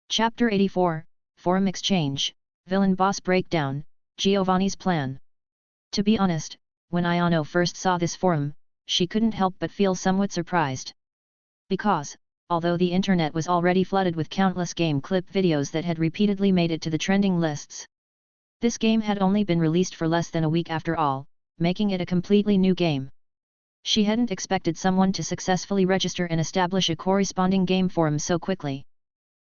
S2: Chapter 84, Forum Exchange, Villain Boss Breakdown, Giovanni's Plan. To be honest, when Ayano first saw this forum, she couldn't help but feel somewhat surprised. Because, although the internet was already flooded with countless game clip videos that had repeatedly made it to the trending lists, this game had only been released for less than a week after all, making it a completely new game. She hadn't expected someone to successfully register and establish a corresponding game forum so quickly.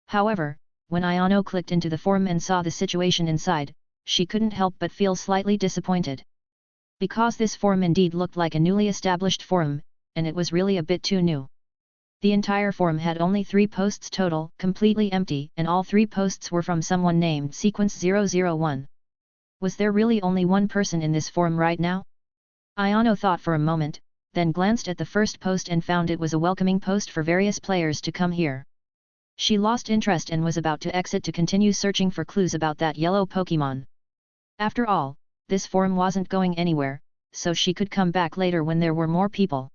S2: However, when Ayano clicked into the forum and saw the situation inside, she couldn't help but feel slightly disappointed. Because this forum indeed looked like a newly established forum, and it was really a bit too new. The entire forum had only 3 posts total, completely empty, and all 3 posts were from someone named Sequence001. Was there really only one person in this forum right now? Ayano thought for a moment, then glanced at the first post and found it was a welcoming post for various players to come here. She lost interest and was about to exit to continue searching for clues about that yellow Pokémon. After all, this forum wasn't going anywhere, so she could come back later when there were more people.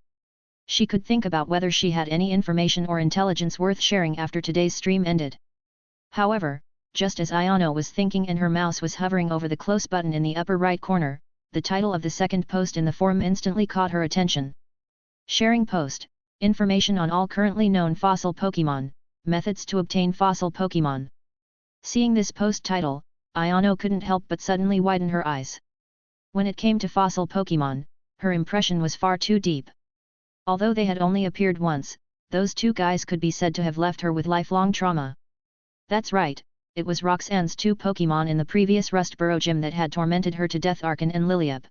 S2: She could think about whether she had any information or intelligence worth sharing after today's stream ended. However, just as Ayano was thinking and her mouse was hovering over the close button in the upper right corner, the title of the second post in the forum instantly caught her attention. Sharing post, information on all currently known fossil Pokémon, methods to obtain fossil Pokémon. Seeing this post title, Ayano couldn't help but suddenly widen her eyes. When it came to fossil Pokémon, her impression was far too deep. Although they had only appeared once, those 2 guys could be said to have left her with lifelong trauma. That's right, it was Roxanne's 2 Pokémon in the previous Rustboro gym that had tormented her to death, Archon and Litwick.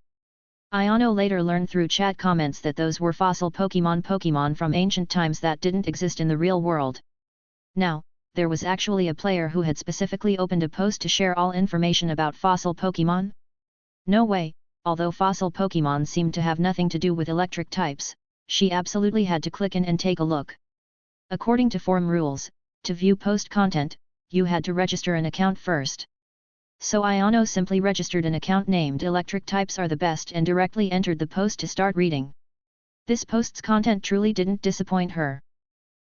S2: Ayano later learned through chat comments that those were fossil Pokémon from ancient times that didn't exist in the real world. Now, there was actually a player who had specifically opened a post to share all information about fossil Pokémon? No way, although fossil Pokémon seemed to have nothing to do with electric types, she absolutely had to click in and take a look. According to forum rules, to view post content, you had to register an account first. So Ayano simply registered an account named Electric Types Are the Best and directly entered the post to start reading. This post's content truly didn't disappoint her.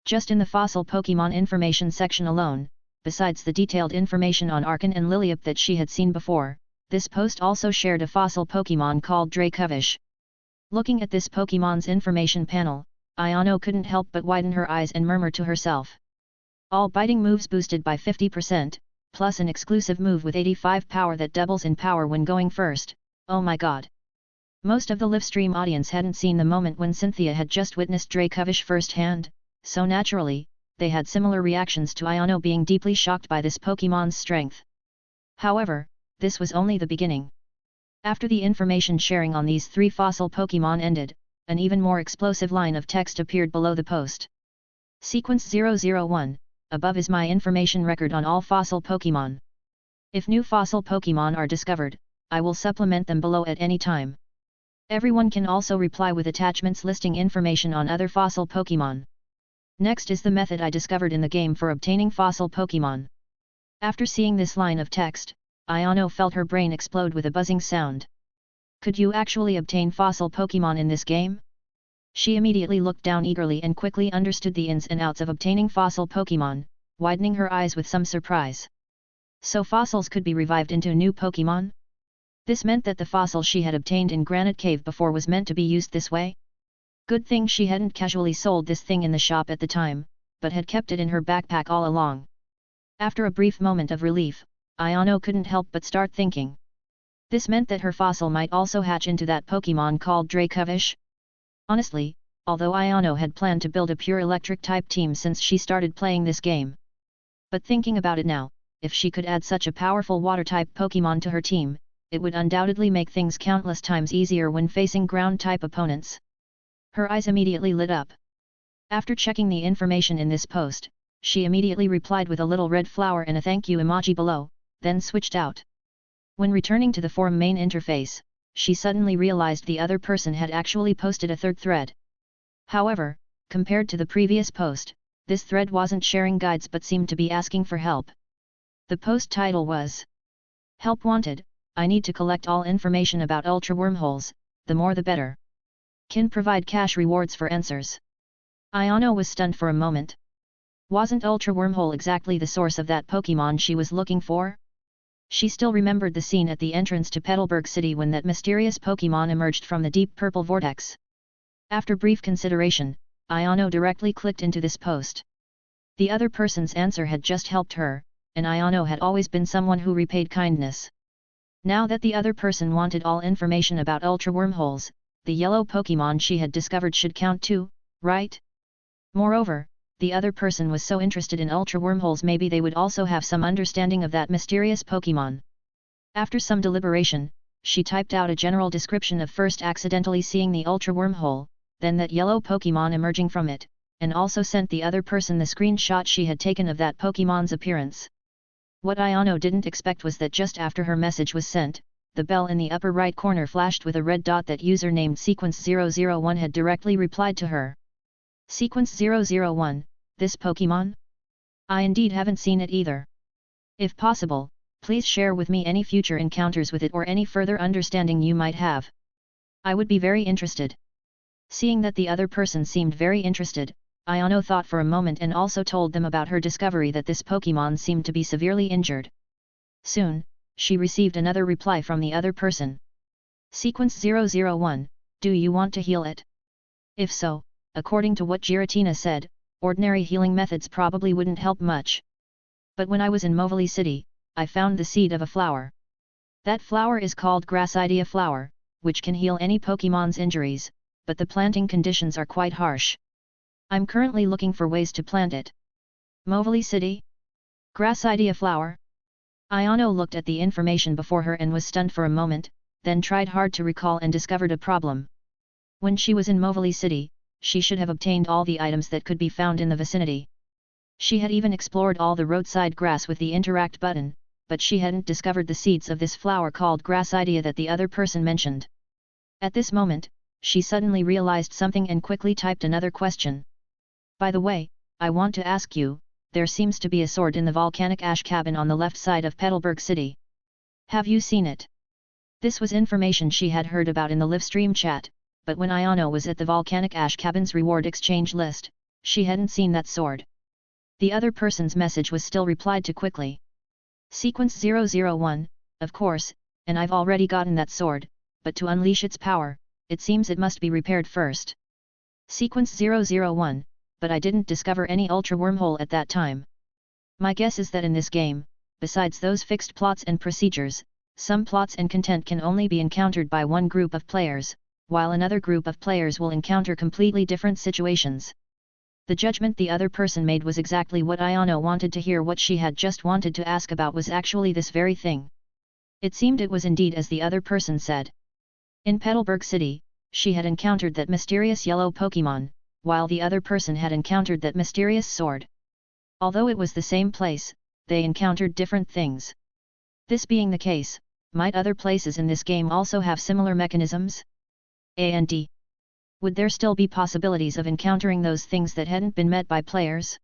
S2: Just in the fossil Pokémon information section alone, besides the detailed information on Archon and Litwick that she had seen before, this post also shared a fossil Pokémon called dracovish. Looking at this Pokémon's information panel, Ayano couldn't help but widen her eyes and murmur to herself. All biting moves boosted by 50%, plus an exclusive move with 85 power that doubles in power when going first, oh my god. Most of the livestream audience hadn't seen the moment when Cynthia had just witnessed dracovish firsthand, so naturally, they had similar reactions to Ayano being deeply shocked by this Pokémon's strength. However, this was only the beginning. After the information sharing on these 3 fossil Pokémon ended, an even more explosive line of text appeared below the post. Sequence 001, above is my information record on all fossil Pokémon. If new fossil Pokémon are discovered, I will supplement them below at any time. Everyone can also reply with attachments listing information on other fossil Pokémon. Next is the method I discovered in the game for obtaining fossil Pokémon. After seeing this line of text, Ayano felt her brain explode with a buzzing sound. Could you actually obtain fossil Pokémon in this game? She immediately looked down eagerly and quickly understood the ins and outs of obtaining fossil Pokémon, widening her eyes with some surprise. So fossils could be revived into new Pokémon? This meant that the fossil she had obtained in Granite Cave before was meant to be used this way? Good thing she hadn't casually sold this thing in the shop at the time, but had kept it in her backpack all along. After a brief moment of relief, Ayano couldn't help but start thinking. This meant that her fossil might also hatch into that Pokémon called dracovish? Honestly, although Ayano had planned to build a pure electric type team since she started playing this game. But thinking about it now, if she could add such a powerful water type Pokémon to her team, it would undoubtedly make things countless times easier when facing ground type opponents. Her eyes immediately lit up. After checking the information in this post, she immediately replied with a little red flower and a thank you emoji below, then switched out. When returning to the forum main interface, she suddenly realized the other person had actually posted a third thread. However, compared to the previous post, this thread wasn't sharing guides but seemed to be asking for help. The post title was Help Wanted, I need to collect all information about ultra wormholes, the more the better. Can provide cash rewards for answers. Ayano was stunned for a moment. Wasn't Ultra Wormhole exactly the source of that Pokémon she was looking for? She still remembered the scene at the entrance to Petalburg City when that mysterious Pokémon emerged from the deep purple vortex. After brief consideration, Ayano directly clicked into this post. The other person's answer had just helped her, and Ayano had always been someone who repaid kindness. Now that the other person wanted all information about Ultra Wormholes, the yellow Pokémon she had discovered should count too, right? Moreover, the other person was so interested in Ultra Wormholes, maybe they would also have some understanding of that mysterious Pokémon. After some deliberation, she typed out a general description of first accidentally seeing the Ultra Wormhole, then that yellow Pokémon emerging from it, and also sent the other person the screenshot she had taken of that Pokémon's appearance. What Ayano didn't expect was that just after her message was sent, the bell in the upper right corner flashed with a red dot that user named Sequence001 had directly replied to her. Sequence001, this Pokémon? I indeed haven't seen it either. If possible, please share with me any future encounters with it or any further understanding you might have. I would be very interested. Seeing that the other person seemed very interested, Ayano thought for a moment and also told them about her discovery that this Pokémon seemed to be severely injured. Soon, she received another reply from the other person. Sequence001, do you want to heal it? If so, according to what Giratina said, ordinary healing methods probably wouldn't help much. But when I was in Movili City, I found the seed of a flower. That flower is called Grassidea flower, which can heal any Pokémon's injuries, but the planting conditions are quite harsh. I'm currently looking for ways to plant it. Movili City? Grassidea flower? Ayano looked at the information before her and was stunned for a moment, then tried hard to recall and discovered a problem. When she was in Movili City, she should have obtained all the items that could be found in the vicinity. She had even explored all the roadside grass with the interact button, but she hadn't discovered the seeds of this flower called Grassidea that the other person mentioned. At this moment, she suddenly realized something and quickly typed another question. By the way, I want to ask you, there seems to be a sword in the volcanic ash cabin on the left side of Petalburg City. Have you seen it? This was information she had heard about in the livestream chat, but when Ayano was at the volcanic ash cabin's reward exchange list, she hadn't seen that sword. The other person's message was still replied to quickly. Sequence001, of course, and I've already gotten that sword, but to unleash its power, it seems it must be repaired first. Sequence001, but I didn't discover any Ultra Wormhole at that time. My guess is that in this game, besides those fixed plots and procedures, some plots and content can only be encountered by one group of players, while another group of players will encounter completely different situations. The judgment the other person made was exactly what Ayano wanted to hear. What she had just wanted to ask about was actually this very thing. It seemed it was indeed as the other person said. In Petalburg City, she had encountered that mysterious yellow Pokémon, while the other person had encountered that mysterious sword. Although it was the same place, they encountered different things. This being the case, might other places in this game also have similar mechanisms? And would there still be possibilities of encountering those things that hadn't been met by players?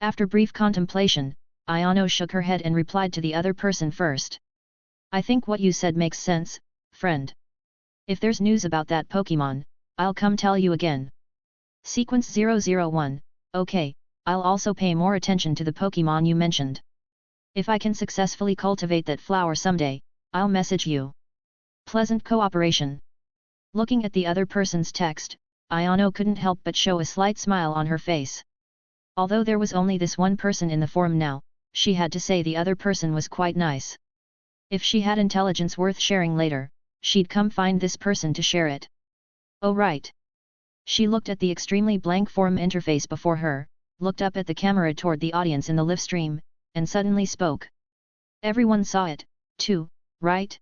S2: After brief contemplation, Ayano shook her head and replied to the other person first. I think what you said makes sense, friend. If there's news about that Pokémon, I'll come tell you again. Sequence001, okay, I'll also pay more attention to the Pokémon you mentioned. If I can successfully cultivate that flower someday, I'll message you. Pleasant cooperation. Looking at the other person's text, Ayano couldn't help but show a slight smile on her face. Although there was only this one person in the forum now, she had to say the other person was quite nice. If she had intelligence worth sharing later, she'd come find this person to share it. Oh right. She looked at the extremely blank forum interface before her, looked up at the camera toward the audience in the live stream, and suddenly spoke. Everyone saw it, too, right?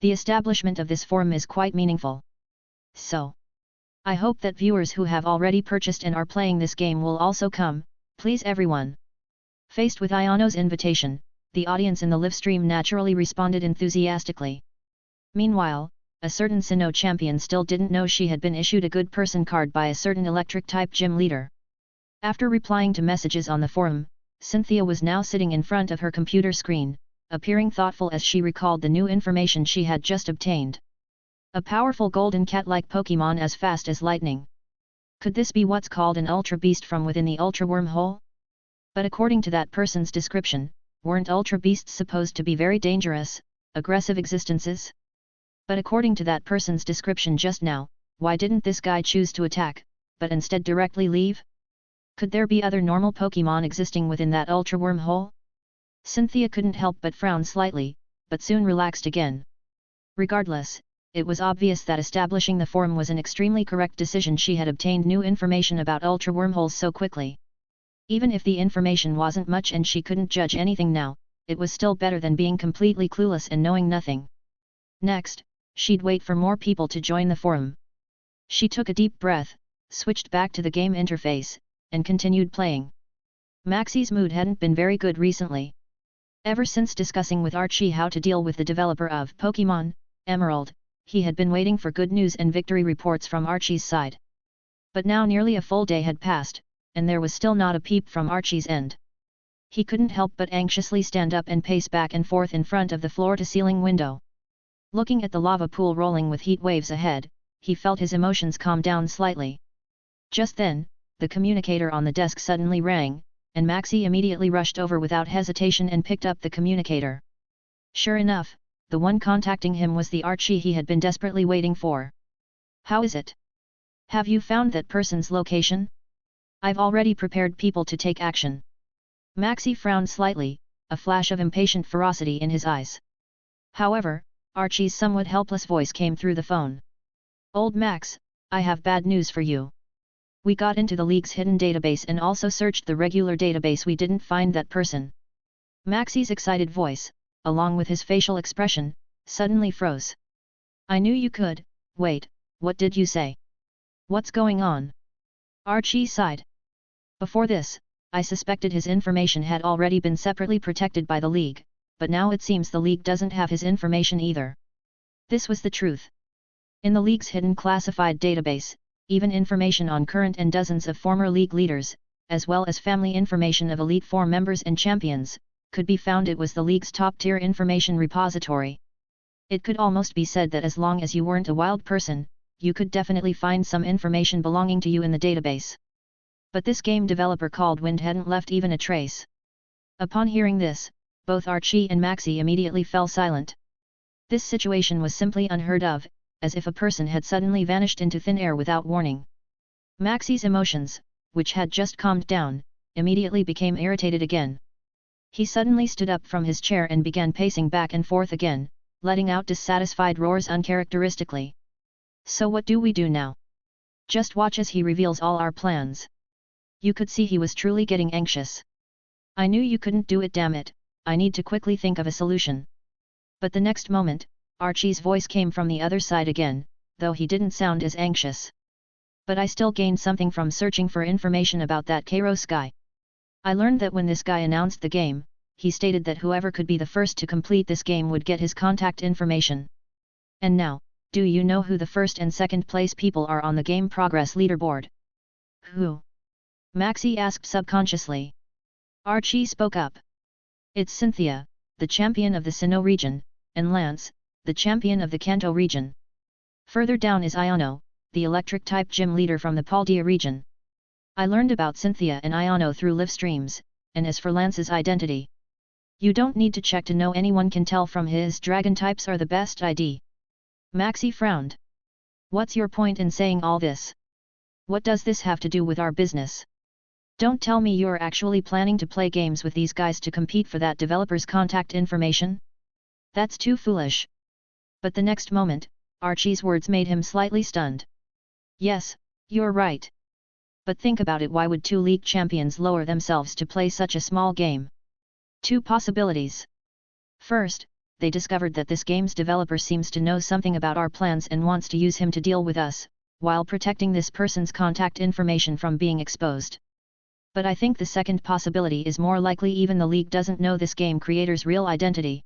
S2: The establishment of this forum is quite meaningful. So, I hope that viewers who have already purchased and are playing this game will also come, please everyone. Faced with Ayano's invitation, the audience in the live stream naturally responded enthusiastically. Meanwhile, a certain Sinnoh champion still didn't know she had been issued a good person card by a certain electric-type gym leader. After replying to messages on the forum, Cynthia was now sitting in front of her computer screen, appearing thoughtful as she recalled the new information she had just obtained. A powerful golden cat-like Pokémon as fast as lightning. Could this be what's called an Ultra Beast from within the Ultra Wormhole? But according to that person's description, weren't Ultra Beasts supposed to be very dangerous, aggressive existences? But according to that person's description just now, why didn't this guy choose to attack, but instead directly leave? Could there be other normal Pokémon existing within that Ultra wormhole? Cynthia couldn't help but frown slightly, but soon relaxed again. Regardless, it was obvious that establishing the forum was an extremely correct decision. She had obtained new information about Ultra wormholes so quickly. Even if the information wasn't much and she couldn't judge anything now, it was still better than being completely clueless and knowing nothing. Next, she'd wait for more people to join the forum. She took a deep breath, switched back to the game interface, and continued playing. Maxi's mood hadn't been very good recently. Ever since discussing with Archie how to deal with the developer of Pokémon Emerald, he had been waiting for good news and victory reports from Archie's side. But now nearly a full day had passed, and there was still not a peep from Archie's end. He couldn't help but anxiously stand up and pace back and forth in front of the floor-to-ceiling window. Looking at the lava pool rolling with heat waves ahead, he felt his emotions calm down slightly. Just then, the communicator on the desk suddenly rang, and Maxi immediately rushed over without hesitation and picked up the communicator. Sure enough, the one contacting him was the Archie he had been desperately waiting for. "How is it? Have you found that person's location? I've already prepared people to take action." Maxi frowned slightly, a flash of impatient ferocity in his eyes. However, Archie's somewhat helpless voice came through the phone. "Old Max, I have bad news for you. We got into the League's hidden database and also searched the regular database. We didn't find that person." Maxi's excited voice, along with his facial expression, suddenly froze. "I knew you could. Wait, what did you say? What's going on?" Archie sighed. "Before this, I suspected his information had already been separately protected by the League, but now it seems the League doesn't have his information either." This was the truth. In the League's hidden classified database, even information on current and dozens of former League leaders, as well as family information of Elite Four members and champions, could be found. It was the League's top-tier information repository. It could almost be said that as long as you weren't a wild person, you could definitely find some information belonging to you in the database. But this game developer called Wind hadn't left even a trace. Upon hearing this, both Archie and Maxi immediately fell silent. This situation was simply unheard of, as if a person had suddenly vanished into thin air without warning. Maxi's emotions, which had just calmed down, immediately became irritated again. He suddenly stood up from his chair and began pacing back and forth again, letting out dissatisfied roars uncharacteristically. "So what do we do now? Just watch as he reveals all our plans." You could see he was truly getting anxious. "I knew you couldn't do it, damn it, I need to quickly think of a solution." But the next moment, Archie's voice came from the other side again, though he didn't sound as anxious. "But I still gained something from searching for information about that Kairos guy. I learned that when this guy announced the game, he stated that whoever could be the first to complete this game would get his contact information. And now, do you know who the first and second place people are on the game progress leaderboard?" "Who?" Maxi asked subconsciously. Archie spoke up. "It's Cynthia, the champion of the Sinnoh region, and Lance, the champion of the Kanto region. Further down is Ayano, the electric-type gym leader from the Paldea region. I learned about Cynthia and Ayano through live streams, and as for Lance's identity, you don't need to check to know. Anyone can tell from his dragon types are the best ID." Maxi frowned. "What's your point in saying all this? What does this have to do with our business? Don't tell me you're actually planning to play games with these guys to compete for that developer's contact information? That's too foolish." But the next moment, Archie's words made him slightly stunned. "Yes, you're right. But think about it, why would two League champions lower themselves to play such a small game? Two possibilities. First, they discovered that this game's developer seems to know something about our plans and wants to use him to deal with us, while protecting this person's contact information from being exposed. But I think the second possibility is more likely. Even the League doesn't know this game creator's real identity.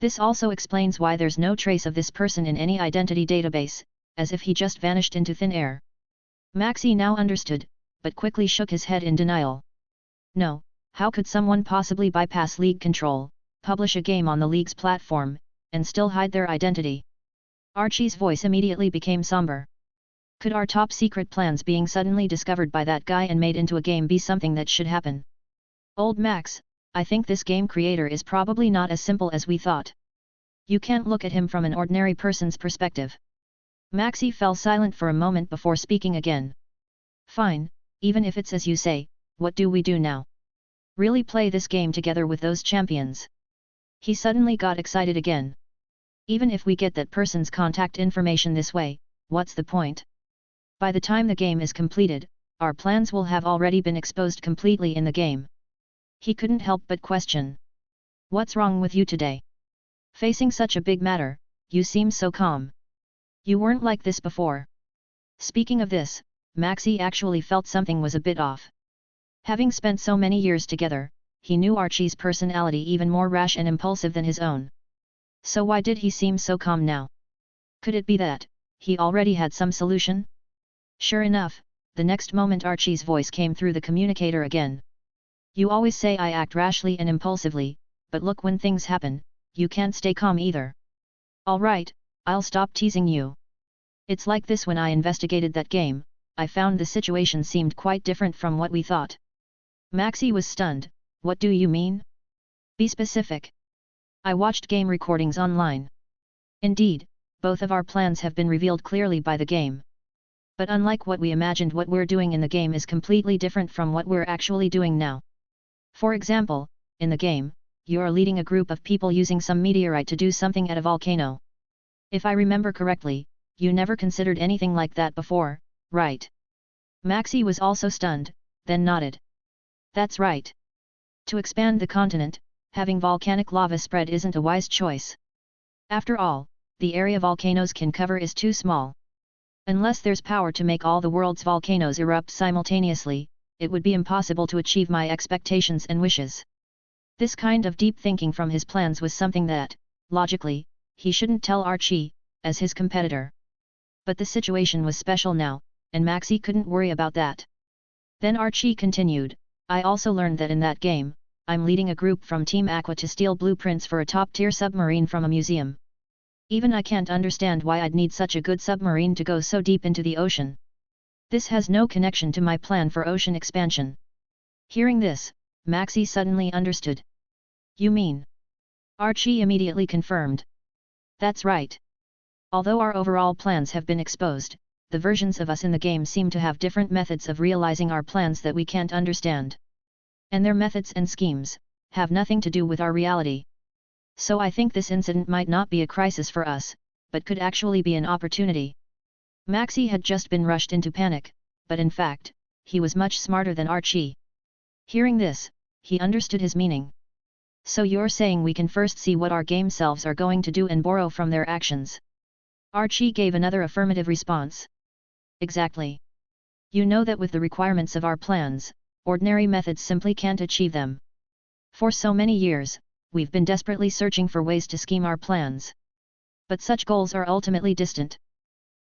S2: This also explains why there's no trace of this person in any identity database, as if he just vanished into thin air." Maxi now understood, but quickly shook his head in denial. "No, how could someone possibly bypass League control, publish a game on the League's platform, and still hide their identity?" Archie's voice immediately became somber. "Could our top secret plans being suddenly discovered by that guy and made into a game be something that should happen? Old Max, I think this game creator is probably not as simple as we thought. You can't look at him from an ordinary person's perspective. Maxi fell silent for a moment before speaking again. Fine, even if it's as you say, what do we do now? Really play this game together with those champions? He suddenly got excited again. Even if we get that person's contact information this way, what's the point? By the time the game is completed, our plans will have already been exposed completely in the game. He couldn't help but question. What's wrong with you today? Facing such a big matter, you seem so calm. You weren't like this before. Speaking of this, Maxi actually felt something was a bit off. Having spent so many years together, he knew Archie's personality even more rash and impulsive than his own. So why did he seem so calm now? Could it be that he already had some solution? Sure enough, the next moment Archie's voice came through the communicator again. You always say I act rashly and impulsively, but look, when things happen, you can't stay calm either. Alright, I'll stop teasing you. It's like this: when I investigated that game, I found the situation seemed quite different from what we thought. Maxi was stunned. What do you mean? Be specific. I watched game recordings online. Indeed, both of our plans have been revealed clearly by the game. But unlike what we imagined, what we're doing in the game is completely different from what we're actually doing now. For example, in the game, you're leading a group of people using some meteorite to do something at a volcano. If I remember correctly, you never considered anything like that before, right? Maxi was also stunned, then nodded. That's right. To expand the continent, having volcanic lava spread isn't a wise choice. After all, the area volcanoes can cover is too small. Unless there's power to make all the world's volcanoes erupt simultaneously, it would be impossible to achieve my expectations and wishes. This kind of deep thinking from his plans was something that, logically, he shouldn't tell Archie, as his competitor. But the situation was special now, and Maxi couldn't worry about that. Then Archie continued, I also learned that in that game, I'm leading a group from Team Aqua to steal blueprints for a top-tier submarine from a museum. Even I can't understand why I'd need such a good submarine to go so deep into the ocean. This has no connection to my plan for ocean expansion. Hearing this, Maxi suddenly understood. You mean? Archie immediately confirmed. That's right. Although our overall plans have been exposed, the versions of us in the game seem to have different methods of realizing our plans that we can't understand. And their methods and schemes have nothing to do with our reality. So I think this incident might not be a crisis for us, but could actually be an opportunity. Maxi had just been rushed into panic, but in fact, he was much smarter than Archie. Hearing this, he understood his meaning. So you're saying we can first see what our game selves are going to do and borrow from their actions? Archie gave another affirmative response. Exactly. You know that with the requirements of our plans, ordinary methods simply can't achieve them. For so many years, we've been desperately searching for ways to scheme our plans. But such goals are ultimately distant.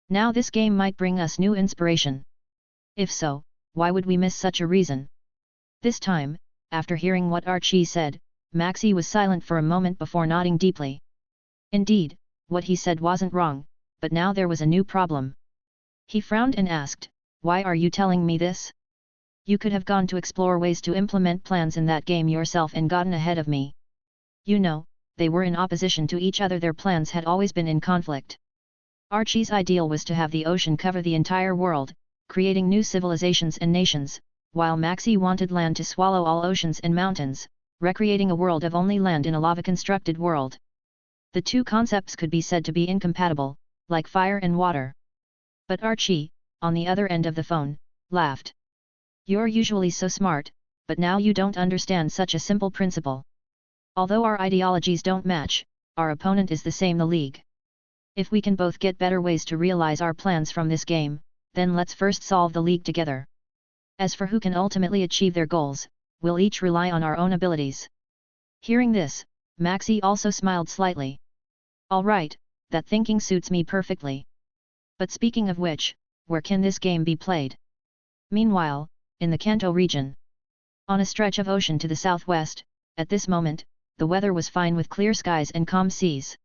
S2: Now this game might bring us new inspiration. If so, why would we miss such a reason? This time, after hearing what Archie said, Maxi was silent for a moment before nodding deeply. Indeed, what he said wasn't wrong, but now there was a new problem. He frowned and asked, why are you telling me this? You could have gone to explore ways to implement plans in that game yourself and gotten ahead of me. You know, they were in opposition to each other, their plans had always been in conflict. Archie's ideal was to have the ocean cover the entire world, creating new civilizations and nations, while Maxi wanted land to swallow all oceans and mountains, recreating a world of only land in a lava-constructed world. The two concepts could be said to be incompatible, like fire and water. But Archie, on the other end of the phone, laughed. You're usually so smart, but now you don't understand such a simple principle. Although our ideologies don't match, our opponent is the same, the League. If we can both get better ways to realize our plans from this game, then let's first solve the League together. As for who can ultimately achieve their goals, we'll each rely on our own abilities. Hearing this, Maxi also smiled slightly. All right, that thinking suits me perfectly. But speaking of which, where can this game be played? Meanwhile, in the Kanto region. On a stretch of ocean to the southwest, at this moment, the weather was fine with clear skies and calm seas.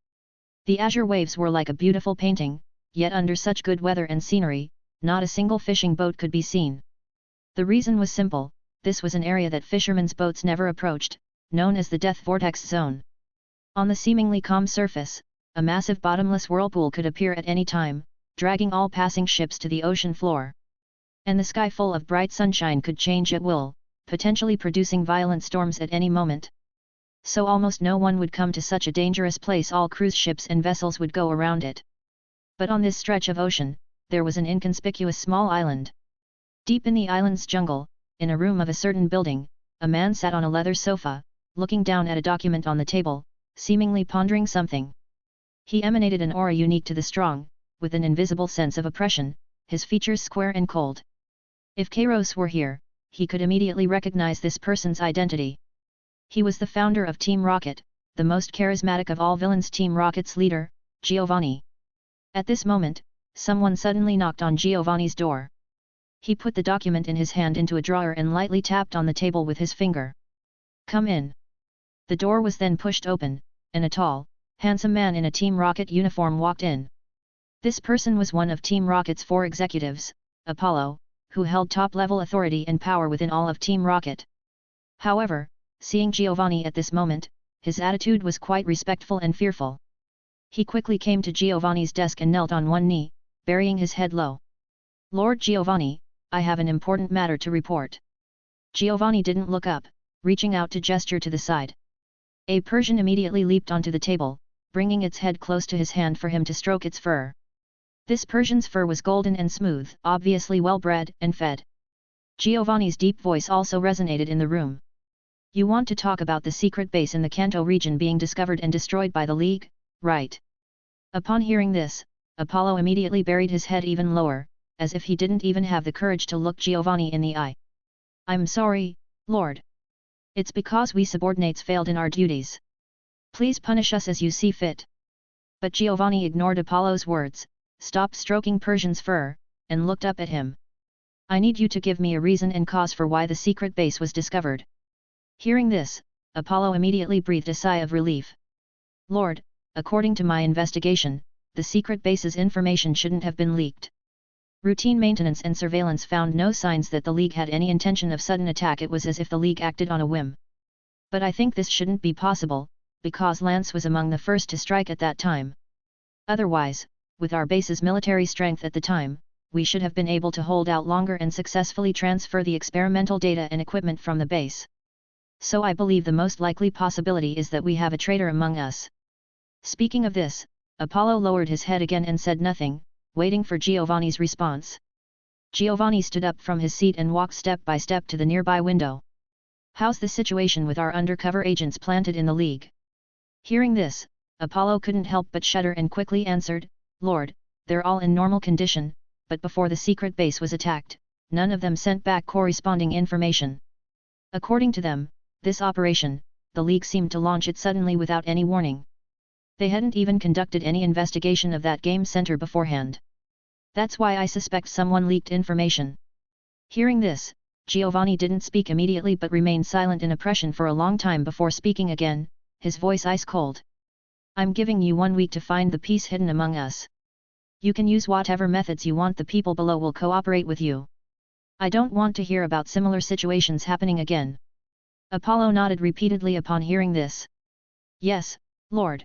S2: The azure waves were like a beautiful painting, yet under such good weather and scenery, not a single fishing boat could be seen. The reason was simple, this was an area that fishermen's boats never approached, known as the Death Vortex Zone. On the seemingly calm surface, a massive bottomless whirlpool could appear at any time, dragging all passing ships to the ocean floor. And the sky full of bright sunshine could change at will, potentially producing violent storms at any moment. So almost no one would come to such a dangerous place. All cruise ships and vessels would go around it. But on this stretch of ocean, there was an inconspicuous small island. Deep in the island's jungle, in a room of a certain building, a man sat on a leather sofa, looking down at a document on the table, seemingly pondering something. He emanated an aura unique to the strong, with an invisible sense of oppression, his features square and cold. If Kairos were here, he could immediately recognize this person's identity. He was the founder of Team Rocket, the most charismatic of all villains. Team Rocket's leader, Giovanni. At this moment, someone suddenly knocked on Giovanni's door. He put the document in his hand into a drawer and lightly tapped on the table with his finger. "Come in." The door was then pushed open, and a tall, handsome man in a Team Rocket uniform walked in. This person was one of Team Rocket's 4 executives, Apollo, who held top-level authority and power within all of Team Rocket. However, seeing Giovanni at this moment, his attitude was quite respectful and fearful. He quickly came to Giovanni's desk and knelt on one knee, burying his head low. "Lord Giovanni, I have an important matter to report." Giovanni didn't look up, reaching out to gesture to the side. A Persian immediately leaped onto the table, bringing its head close to his hand for him to stroke its fur. This Persian's fur was golden and smooth, obviously well-bred and fed. Giovanni's deep voice also resonated in the room. "You want to talk about the secret base in the Kanto region being discovered and destroyed by the League, right?" Upon hearing this, Apollo immediately buried his head even lower, as if he didn't even have the courage to look Giovanni in the eye. "I'm sorry, Lord. It's because we subordinates failed in our duties. Please punish us as you see fit." But Giovanni ignored Apollo's words, stopped stroking Persian's fur, and looked up at him. "I need you to give me a reason and cause for why the secret base was discovered." Hearing this, Apollo immediately breathed a sigh of relief. "Lord, according to my investigation, the secret base's information shouldn't have been leaked. Routine maintenance and surveillance found no signs that the League had any intention of sudden attack. It was as if the League acted on a whim. But I think this shouldn't be possible, because Lance was among the first to strike at that time. Otherwise, with our base's military strength at the time, we should have been able to hold out longer and successfully transfer the experimental data and equipment from the base. So I believe the most likely possibility is that we have a traitor among us." Speaking of this, Apollo lowered his head again and said nothing, waiting for Giovanni's response. Giovanni stood up from his seat and walked step by step to the nearby window. "How's the situation with our undercover agents planted in the League?" Hearing this, Apollo couldn't help but shudder and quickly answered, "Lord, they're all in normal condition, but before the secret base was attacked, none of them sent back corresponding information. According to them, this operation, the League seemed to launch it suddenly without any warning. They hadn't even conducted any investigation of that game center beforehand. That's why I suspect someone leaked information." Hearing this, Giovanni didn't speak immediately but remained silent in oppression for a long time before speaking again, his voice ice cold. "I'm giving you 1 week to find the piece hidden among us. You can use whatever methods you want. The people below will cooperate with you. I don't want to hear about similar situations happening again." Apollo nodded repeatedly upon hearing this. "Yes, Lord.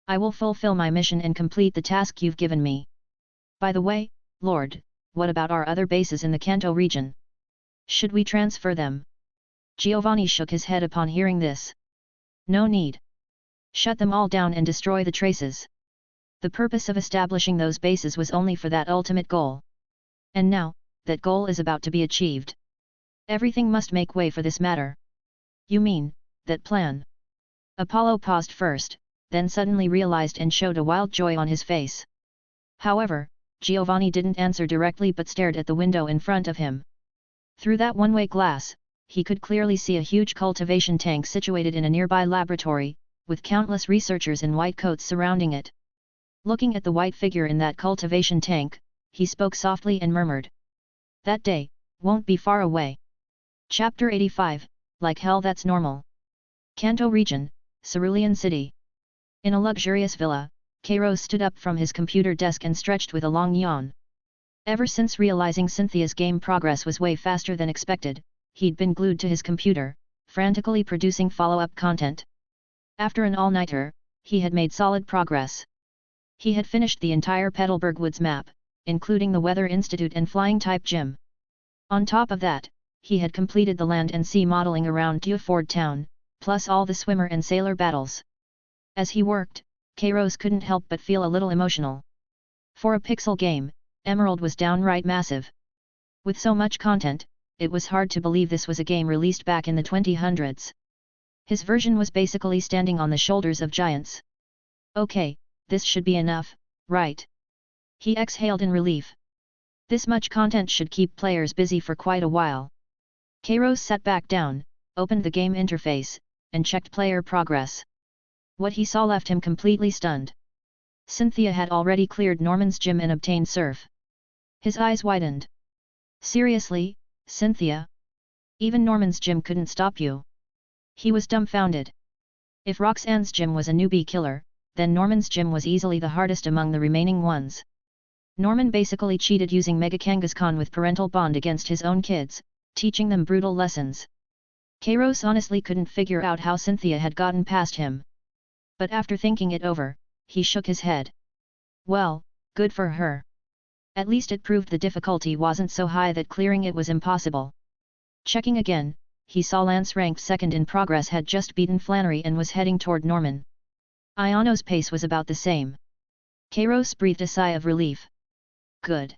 S2: I will fulfill my mission and complete the task you've given me. By the way, Lord, what about our other bases in the Kanto region? Should we transfer them?" Giovanni shook his head upon hearing this. "No need. Shut them all down and destroy the traces. The purpose of establishing those bases was only for that ultimate goal. And now, that goal is about to be achieved. Everything must make way for this matter." "You mean, that plan?" Apollo paused first, then suddenly realized and showed a wild joy on his face. However, Giovanni didn't answer directly but stared at the window in front of him. Through that one-way glass, he could clearly see a huge cultivation tank situated in a nearby laboratory, with countless researchers in white coats surrounding it. Looking at the white figure in that cultivation tank, he spoke softly and murmured, "That day won't be far away." Chapter 85, Like Hell That's Normal. Kanto Region, Cerulean City. In a luxurious villa, Kairos stood up from his computer desk and stretched with a long yawn. Ever since realizing Cynthia's game progress was way faster than expected, he'd been glued to his computer, frantically producing follow-up content. After an all-nighter, he had made solid progress. He had finished the entire Petalburg Woods map, including the Weather Institute and Flying-type gym. On top of that, he had completed the land and sea modeling around Dewford Town, plus all the swimmer and sailor battles. As he worked, Kairos couldn't help but feel a little emotional. For a pixel game, Emerald was downright massive. With so much content, it was hard to believe this was a game released back in the 2000s. His version was basically standing on the shoulders of giants. Okay, this should be enough, right? He exhaled in relief. This much content should keep players busy for quite a while. Kairos sat back down, opened the game interface, and checked player progress. What he saw left him completely stunned. Cynthia had already cleared Norman's gym and obtained surf. His eyes widened. Seriously, Cynthia? Even Norman's gym couldn't stop you? He was dumbfounded. If Roxanne's gym was a newbie killer, then Norman's gym was easily the hardest among the remaining ones. Norman basically cheated using Mega Kangaskhan with parental bond against his own kids, teaching them brutal lessons. Kairos honestly couldn't figure out how Cynthia had gotten past him. But after thinking it over, he shook his head. Well, good for her. At least it proved the difficulty wasn't so high that clearing it was impossible. Checking again, he saw Lance, ranked second in progress, had just beaten Flannery and was heading toward Norman. Ayano's pace was about the same. Kairos breathed a sigh of relief. Good.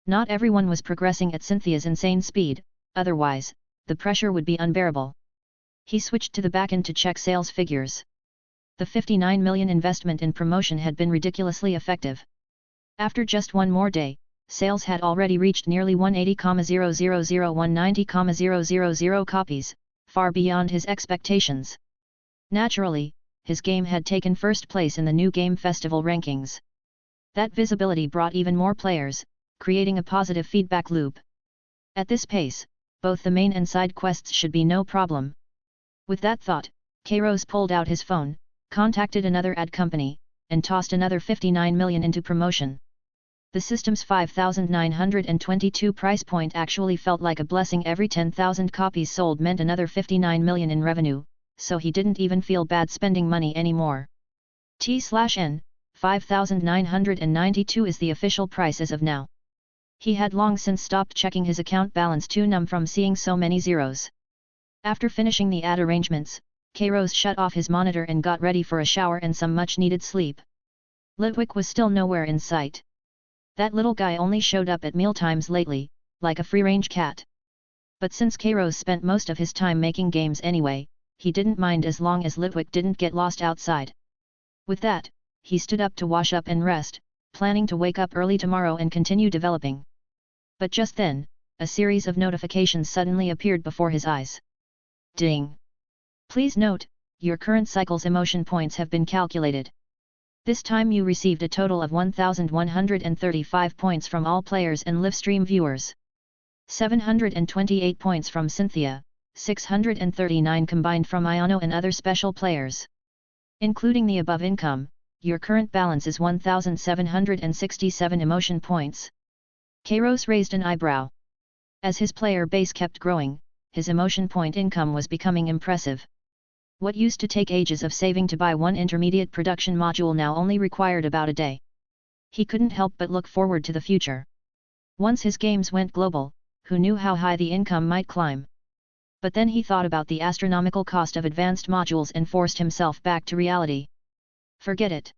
S2: Not everyone was progressing at Cynthia's insane speed, otherwise, the pressure would be unbearable. He switched to the backend to check sales figures. The 59 million investment in promotion had been ridiculously effective. After just one more day, sales had already reached nearly 180,000,190,000 copies, far beyond his expectations. Naturally, his game had taken first place in the New Game Festival rankings. That visibility brought even more players, creating a positive feedback loop. At this pace, both the main and side quests should be no problem. With that thought, Kairos pulled out his phone, contacted another ad company, and tossed another 59 million into promotion. The system's 5,922 price point actually felt like a blessing. Every 10,000 copies sold meant another 59 million in revenue, so he didn't even feel bad spending money anymore. T/N, 5,992 is the official price as of now. He had long since stopped checking his account balance, too numb from seeing so many zeros. After finishing the ad arrangements, Kairos shut off his monitor and got ready for a shower and some much-needed sleep. Litwick was still nowhere in sight. That little guy only showed up at mealtimes lately, like a free-range cat. But since Kairos spent most of his time making games anyway, he didn't mind as long as Litwick didn't get lost outside. With that, he stood up to wash up and rest, planning to wake up early tomorrow and continue developing. But just then, a series of notifications suddenly appeared before his eyes. Ding! Please note, your current cycle's emotion points have been calculated. This time you received a total of 1,135 points from all players and livestream viewers. 728 points from Cynthia, 639 combined from Ayano and other special players. Including the above income, your current balance is 1,767 emotion points. Kairos raised an eyebrow. As his player base kept growing, his emotion point income was becoming impressive. What used to take ages of saving to buy one intermediate production module now only required about a day. He couldn't help but look forward to the future. Once his games went global, who knew how high the income might climb? But then he thought about the astronomical cost of advanced modules and forced himself back to reality. Forget it.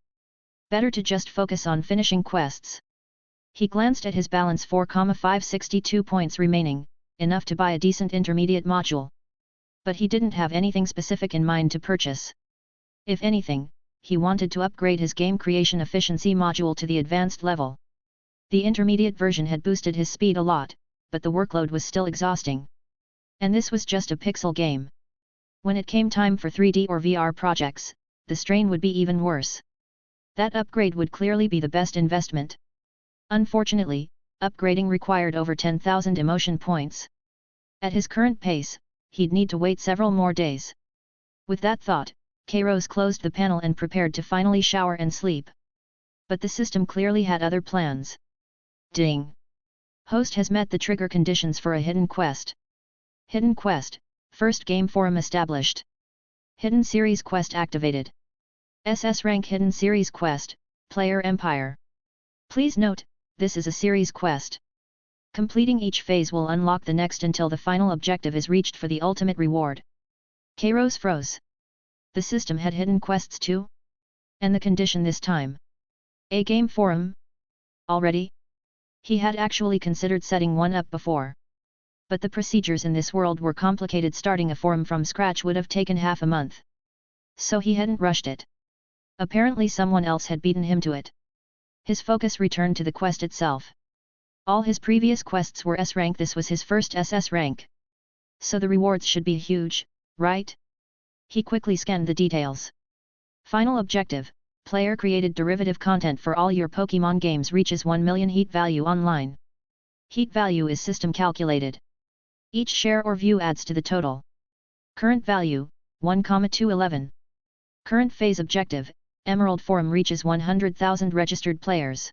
S2: Better to just focus on finishing quests. He glanced at his balance, 4,562 points remaining, enough to buy a decent intermediate module. But he didn't have anything specific in mind to purchase. If anything, he wanted to upgrade his game creation efficiency module to the advanced level. The intermediate version had boosted his speed a lot, but the workload was still exhausting. And this was just a pixel game. When it came time for 3D or VR projects, the strain would be even worse. That upgrade would clearly be the best investment. Unfortunately, upgrading required over 10,000 emotion points. At his current pace, he'd need to wait several more days. With that thought, Kairos closed the panel and prepared to finally shower and sleep. But the system clearly had other plans. Ding! Host has met the trigger conditions for a hidden quest. Hidden quest, first game forum established. Hidden series quest activated. SS rank hidden series quest, player empire. Please note, this is a series quest. Completing each phase will unlock the next until the final objective is reached for the ultimate reward. Kairos froze. The system had hidden quests too? And the condition this time? A game forum? Already? He had actually considered setting one up before. But the procedures in this world were complicated. Starting a forum from scratch would have taken half a month. So he hadn't rushed it. Apparently someone else had beaten him to it. His focus returned to the quest itself. All his previous quests were S rank, this was his first SS rank. So the rewards should be huge, right? He quickly scanned the details. Final objective, player created derivative content for all your Pokémon games reaches 1 million heat value online. Heat value is system calculated. Each share or view adds to the total. Current value, 1,211. Current phase objective, Emerald Forum reaches 100,000 registered players.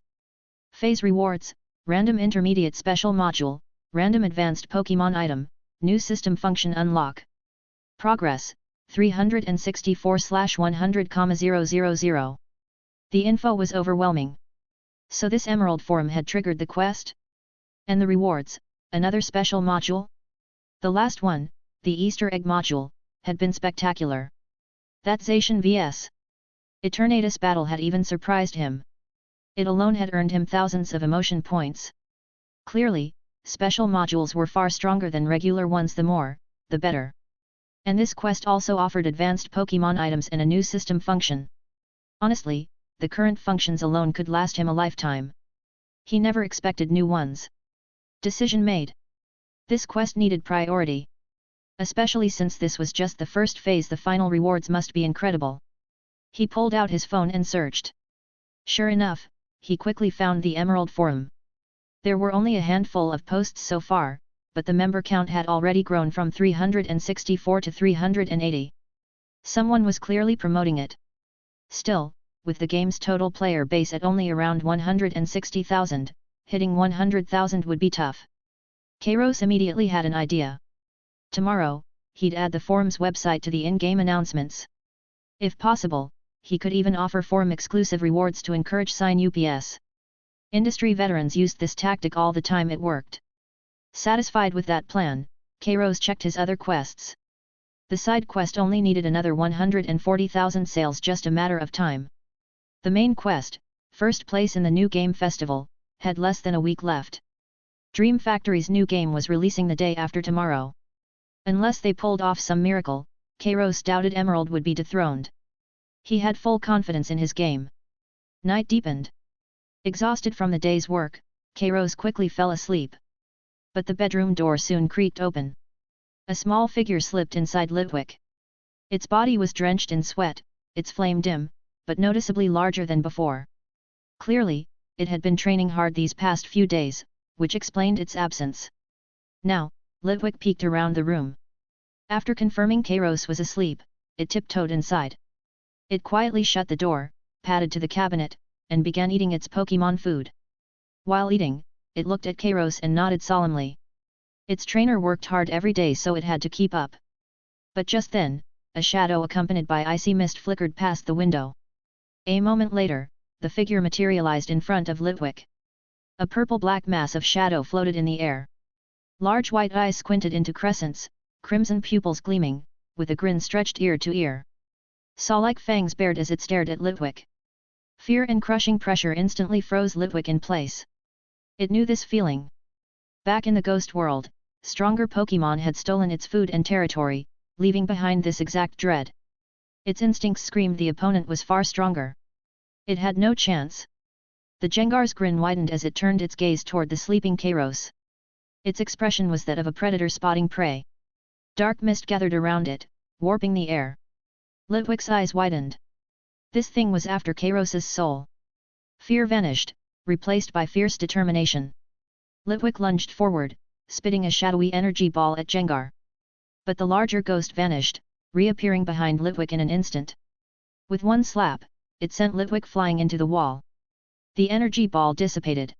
S2: Phase rewards, Random Intermediate Special Module, Random Advanced Pokémon Item, New System Function Unlock. Progress, 364/100,000. The info was overwhelming. So this Emerald Forum had triggered the quest? And the rewards, another special module? The last one, the Easter Egg module, had been spectacular. That Zacian vs. Eternatus battle had even surprised him. It alone had earned him thousands of emotion points. Clearly, special modules were far stronger than regular ones, the more, the better. And this quest also offered advanced Pokémon items and a new system function. Honestly, the current functions alone could last him a lifetime. He never expected new ones. Decision made. This quest needed priority. Especially since this was just the first phase, the final rewards must be incredible. He pulled out his phone and searched. Sure enough, he quickly found the Emerald Forum. There were only a handful of posts so far, but the member count had already grown from 364 to 380. Someone was clearly promoting it. Still, with the game's total player base at only around 160,000, hitting 100,000 would be tough. Kairos immediately had an idea. Tomorrow, he'd add the forum's website to the in-game announcements. If possible, he could even offer forum-exclusive rewards to encourage sign-ups. Industry veterans used this tactic all the time. It worked. Satisfied with that plan, Kairos checked his other quests. The side quest only needed another 140,000 sales, just a matter of time. The main quest, first place in the New Game Festival, had less than a week left. Dream Factory's new game was releasing the day after tomorrow. Unless they pulled off some miracle, Kairos doubted Emerald would be dethroned. He had full confidence in his game. Night deepened. Exhausted from the day's work, Kairos quickly fell asleep. But the bedroom door soon creaked open. A small figure slipped inside Litwick. Its body was drenched in sweat, its flame dim, but noticeably larger than before. Clearly, it had been training hard these past few days, which explained its absence. Now, Litwick peeked around the room. After confirming Kairos was asleep, it tiptoed inside. It quietly shut the door, padded to the cabinet, and began eating its Pokémon food. While eating, it looked at Kairos and nodded solemnly. Its trainer worked hard every day, so it had to keep up. But just then, a shadow accompanied by icy mist flickered past the window. A moment later, the figure materialized in front of Litwick. A purple-black mass of shadow floated in the air. Large white eyes squinted into crescents, crimson pupils gleaming, with a grin stretched ear to ear. Saw-like fangs bared as it stared at Litwick. Fear and crushing pressure instantly froze Litwick in place. It knew this feeling. Back in the ghost world, stronger Pokémon had stolen its food and territory, leaving behind this exact dread. Its instincts screamed the opponent was far stronger. It had no chance. The gengar's grin widened as it turned its gaze toward the sleeping Kairos. Its expression was that of a predator spotting prey. Dark mist gathered around it, warping the air. Litwick's eyes widened. This thing was after Kairos's soul. Fear vanished, replaced by fierce determination. Litwick lunged forward, spitting a shadowy energy ball at Gengar. But the larger ghost vanished, reappearing behind Litwick in an instant. With one slap, it sent Litwick flying into the wall. The energy ball dissipated.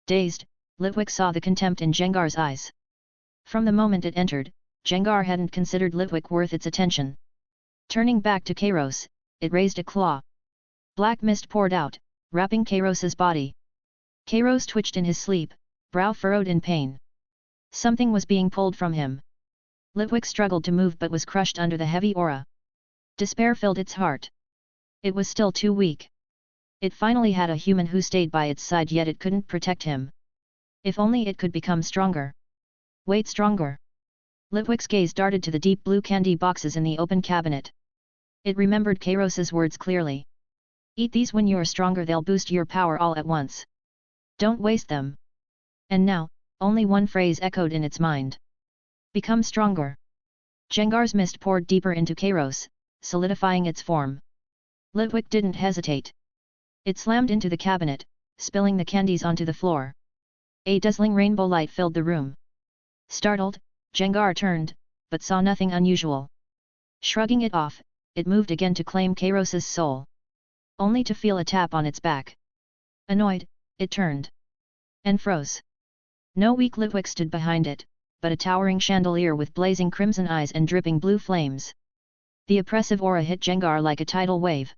S2: Dazed, Litwick saw the contempt in Gengar's eyes. From the moment it entered, gengar hadn't considered Litwick worth its attention. Turning back to Kairos, it raised a claw. Black mist poured out, wrapping Kairos's body. Kairos twitched in his sleep, brow furrowed in pain. Something was being pulled from him. Litwick struggled to move but was crushed under the heavy aura. Despair filled its heart. It was still too weak. It finally had a human who stayed by its side, yet it couldn't protect him. If only it could become stronger. Wait, stronger. Litwick's gaze darted to the deep blue candy boxes in the open cabinet. It remembered Kairos's words clearly. Eat these when you're stronger, they'll boost your power all at once. Don't waste them. And now, only one phrase echoed in its mind. Become stronger. Gengar's mist poured deeper into Kairos, solidifying its form. Litwick didn't hesitate. It slammed into the cabinet, spilling the candies onto the floor. A dazzling rainbow light filled the room. Startled, Gengar turned, but saw nothing unusual. Shrugging it off, it moved again to claim Kairos's soul. Only to feel a tap on its back. Annoyed, it turned. And froze. No weak Litwick stood behind it, but a towering chandelier with blazing crimson eyes and dripping blue flames. The oppressive aura hit Gengar like a tidal wave.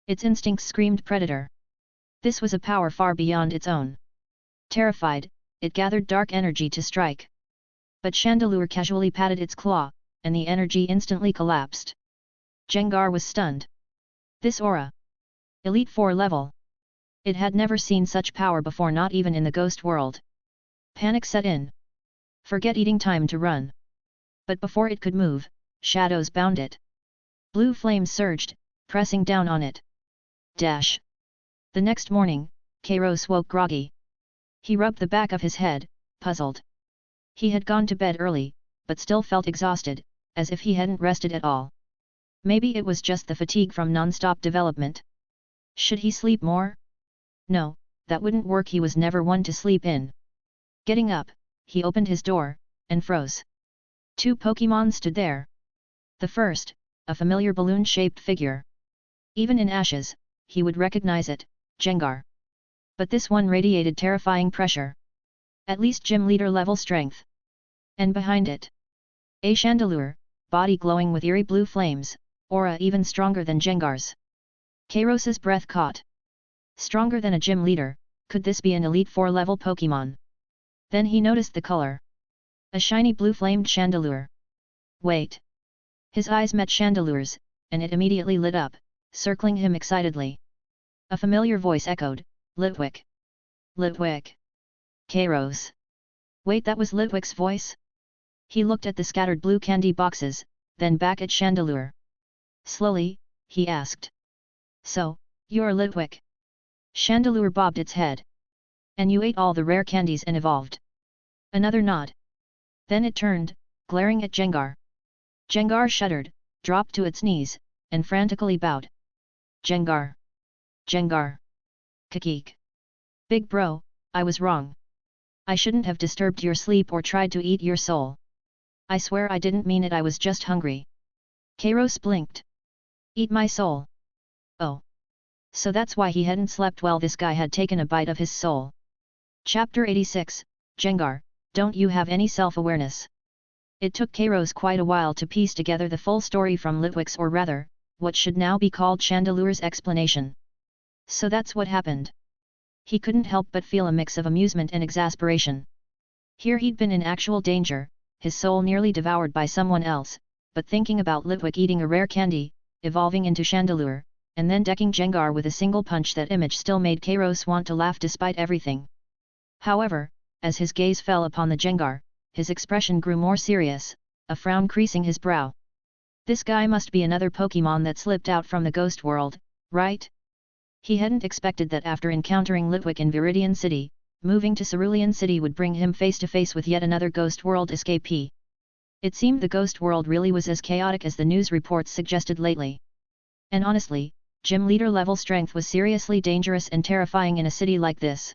S2: Its instincts screamed predator. This was a power far beyond its own. Terrified, it gathered dark energy to strike. But Chandelure casually patted its claw, and the energy instantly collapsed. Gengar was stunned. This aura! Elite 4 level! It had never seen such power before, not even in the ghost world. Panic set in. Forget eating, time to run. But before it could move, shadows bound it. Blue flames surged, pressing down on it. Dash! The next morning, Kairos woke groggy. He rubbed the back of his head, puzzled. He had gone to bed early, but still felt exhausted, as if he hadn't rested at all. Maybe it was just the fatigue from non-stop development. Should he sleep more? No, that wouldn't work, he was never one to sleep in. Getting up, he opened his door, and froze. 2 Pokémon stood there. The first, a familiar balloon-shaped figure. Even in ashes, he would recognize it, Gengar. But this one radiated terrifying pressure. At least gym leader level strength. And behind it, a Chandelure, body glowing with eerie blue flames, aura even stronger than Gengar's. Kairos's breath caught. Stronger than a gym leader, could this be an Elite 4 level Pokémon? Then he noticed the color. A shiny blue flamed Chandelure. Wait! His eyes met Chandelure's, and it immediately lit up, circling him excitedly. A familiar voice echoed, Litwick. Litwick. Kairos. Wait, that was Litwick's voice? He looked at the scattered blue candy boxes, then back at Chandelure. Slowly, he asked. So, you're Litwick? Chandelure bobbed its head. And you ate all the rare candies and evolved? Another nod. Then it turned, glaring at Gengar. Gengar shuddered, dropped to its knees, and frantically bowed. Gengar. Gengar. Kakik. Big bro, I was wrong. I shouldn't have disturbed your sleep or tried to eat your soul. I swear I didn't mean it, I was just hungry. Kairos blinked. Eat my soul. Oh. So that's why he hadn't slept well, this guy had taken a bite of his soul. Chapter 86, Gengar, don't you have any self-awareness? It took Kairos quite a while to piece together the full story from Litwick's, or rather, what should now be called Chandelure's explanation. So that's what happened. He couldn't help but feel a mix of amusement and exasperation. Here he'd been in actual danger, his soul nearly devoured by someone else, but thinking about Litwick eating a rare candy, evolving into Chandelure, and then decking Gengar with a single punch, that image still made Kairos want to laugh despite everything. However, as his gaze fell upon the Gengar, his expression grew more serious, a frown creasing his brow. This guy must be another Pokémon that slipped out from the ghost world, right? He hadn't expected that after encountering Litwick in Viridian City, moving to Cerulean City would bring him face to face with yet another ghost world escapee. It seemed the ghost world really was as chaotic as the news reports suggested lately. And honestly, gym leader level strength was seriously dangerous and terrifying in a city like this.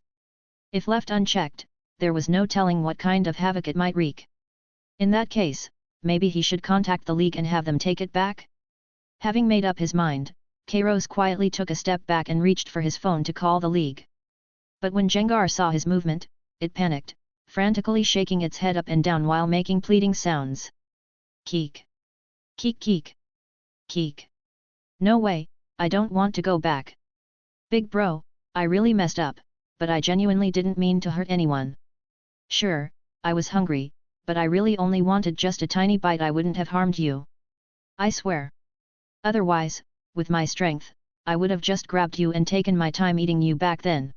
S2: If left unchecked, there was no telling what kind of havoc it might wreak. In that case, maybe he should contact the League and have them take it back? Having made up his mind, Kairos quietly took a step back and reached for his phone to call the League. But when Gengar saw his movement, it panicked, frantically shaking its head up and down while making pleading sounds. Keek. Keek keek. Keek. No way, I don't want to go back. Big bro, I really messed up, but I genuinely didn't mean to hurt anyone. Sure, I was hungry, but I really only wanted just a tiny bite. I wouldn't have harmed you. I swear. Otherwise, with my strength, I would have just grabbed you and taken my time eating you back then.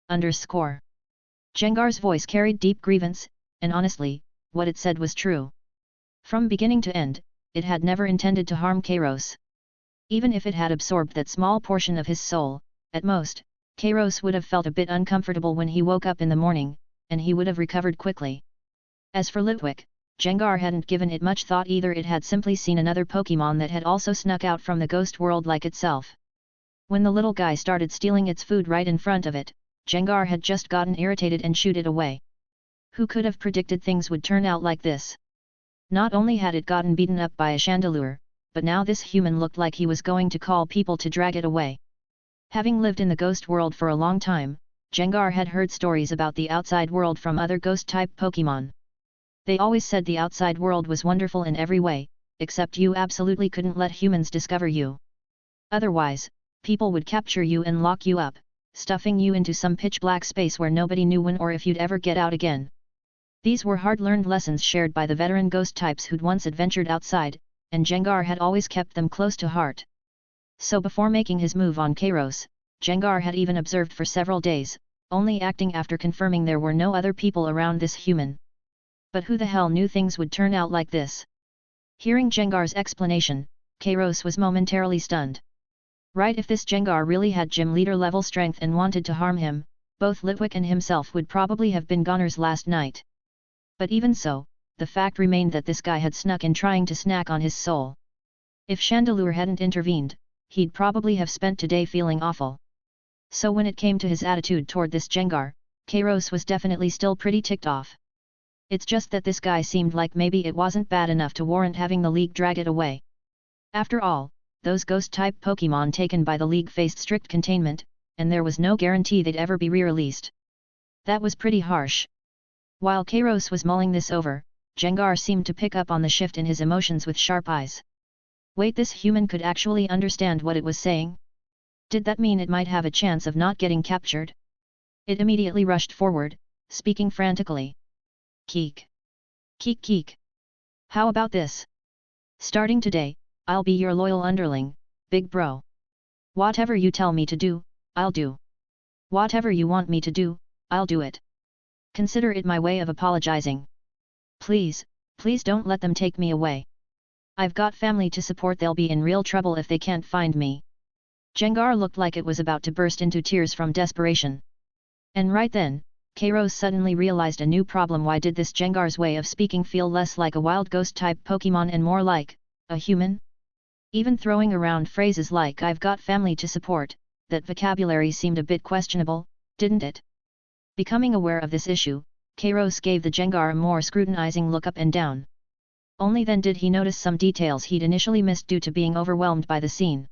S2: Underscore. Gengar's voice carried deep grievance, and honestly, what it said was true. From beginning to end, it had never intended to harm Kairos. Even if it had absorbed that small portion of his soul, at most, Kairos would have felt a bit uncomfortable when he woke up in the morning, and he would have recovered quickly. As for Litwick, Gengar hadn't given it much thought either. It had simply seen another Pokémon that had also snuck out from the ghost world like itself. When the little guy started stealing its food right in front of it, Gengar had just gotten irritated and shooed it away. Who could have predicted things would turn out like this? Not only had it gotten beaten up by a chandelure, but now this human looked like he was going to call people to drag it away. Having lived in the ghost world for a long time, Gengar had heard stories about the outside world from other ghost-type Pokémon. They always said the outside world was wonderful in every way, except you absolutely couldn't let humans discover you. Otherwise, people would capture you and lock you up, stuffing you into some pitch-black space where nobody knew when or if you'd ever get out again. These were hard-learned lessons shared by the veteran ghost types who'd once adventured outside, and Gengar had always kept them close to heart. So before making his move on Kairos, Gengar had even observed for several days, only acting after confirming there were no other people around this human. But who the hell knew things would turn out like this? Hearing Gengar's explanation, Kairos was momentarily stunned. Right, if this Gengar really had gym leader level strength and wanted to harm him, both Litwick and himself would probably have been goners last night. But even so, the fact remained that this guy had snuck in trying to snack on his soul. If Chandelure hadn't intervened, he'd probably have spent today feeling awful. So when it came to his attitude toward this Gengar, Kairos was definitely still pretty ticked off. It's just that this guy seemed like maybe it wasn't bad enough to warrant having the League drag it away. After all, those ghost-type Pokémon taken by the League faced strict containment, and there was no guarantee they'd ever be re-released. That was pretty harsh. While Kairos was mulling this over, Gengar seemed to pick up on the shift in his emotions with sharp eyes. Wait, this human could actually understand what it was saying? Did that mean it might have a chance of not getting captured? It immediately rushed forward, speaking frantically. Keek. Keek keek. How about this? Starting today, I'll be your loyal underling, big bro. Whatever you tell me to do, I'll do. Whatever you want me to do, I'll do it. Consider it my way of apologizing. Please, please don't let them take me away. I've got family to support. They'll be in real trouble if they can't find me. Gengar looked like it was about to burst into tears from desperation. And right then, Kairos suddenly realized a new problem. Why did this Gengar's way of speaking feel less like a wild ghost-type Pokémon and more like a human? Even throwing around phrases like "I've got family to support," that vocabulary seemed a bit questionable, didn't it? Becoming aware of this issue, Kairos gave the Gengar a more scrutinizing look up and down. Only then did he notice some details he'd initially missed due to being overwhelmed by the scene.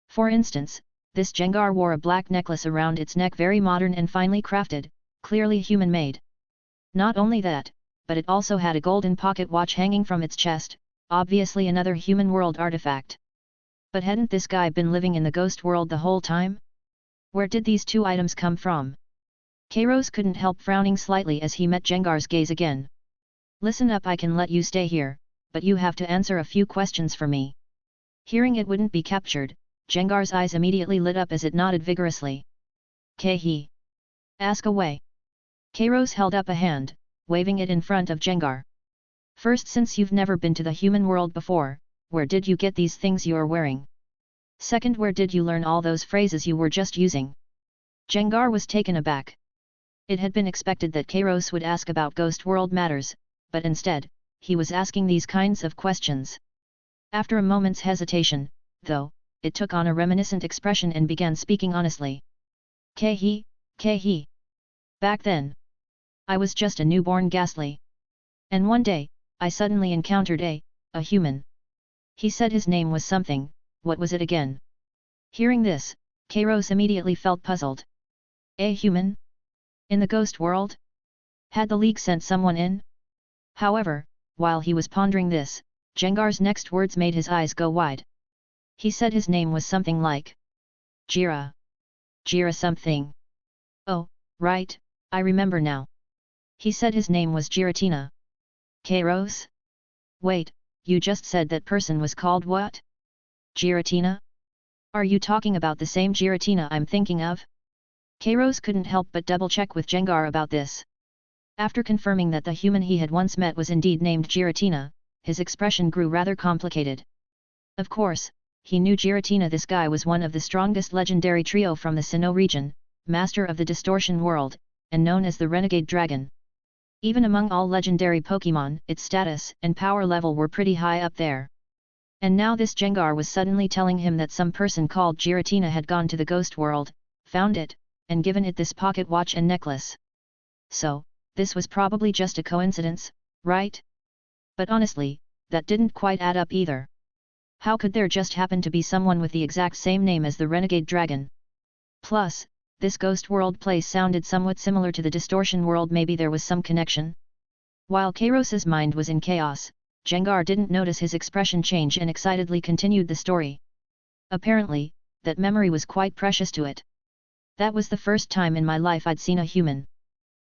S2: For instance, this Gengar wore a black necklace around its neck, very modern and finely crafted, clearly human-made. Not only that, but it also had a golden pocket watch hanging from its chest, obviously another human world artifact. But hadn't this guy been living in the ghost world the whole time? Where did these two items come from? Kairos couldn't help frowning slightly as he met Gengar's gaze again. Listen up, I can let you stay here, but you have to answer a few questions for me. Hearing it wouldn't be captured, Gengar's eyes immediately lit up as it nodded vigorously. He. Ask away. Kairos held up a hand, waving it in front of Gengar. First, since you've never been to the human world before, where did you get these things you're wearing? Second, where did you learn all those phrases you were just using? Gengar was taken aback. It had been expected that Kairos would ask about ghost world matters, but instead, he was asking these kinds of questions. After a moment's hesitation, though, it took on a reminiscent expression and began speaking honestly. He. Back then, I was just a newborn ghastly. And one day, I suddenly encountered a human. He said his name was something, what was it again? Hearing this, Kairos immediately felt puzzled. A human? In the ghost world? Had the League sent someone in? However, while he was pondering this, Gengar's next words made his eyes go wide. He said his name was something like Jira. Jira something. Oh, right, I remember now. He said his name was Giratina. Kairos? Wait, you just said that person was called what? Giratina? Are you talking about the same Giratina I'm thinking of? Kairos couldn't help but double-check with Gengar about this. After confirming that the human he had once met was indeed named Giratina, his expression grew rather complicated. Of course, he knew Giratina. This guy was one of the strongest legendary trio from the Sinnoh region, master of the distortion world, and known as the Renegade Dragon. Even among all legendary Pokémon, its status and power level were pretty high up there. And now this Gengar was suddenly telling him that some person called Giratina had gone to the ghost world, found it, and given it this pocket watch and necklace. So, this was probably just a coincidence, right? But honestly, that didn't quite add up either. How could there just happen to be someone with the exact same name as the Renegade Dragon? Plus, this ghost world place sounded somewhat similar to the distortion world. Maybe there was some connection? While Kairos's mind was in chaos, Gengar didn't notice his expression change and excitedly continued the story. Apparently, that memory was quite precious to it. That was the first time in my life I'd seen a human.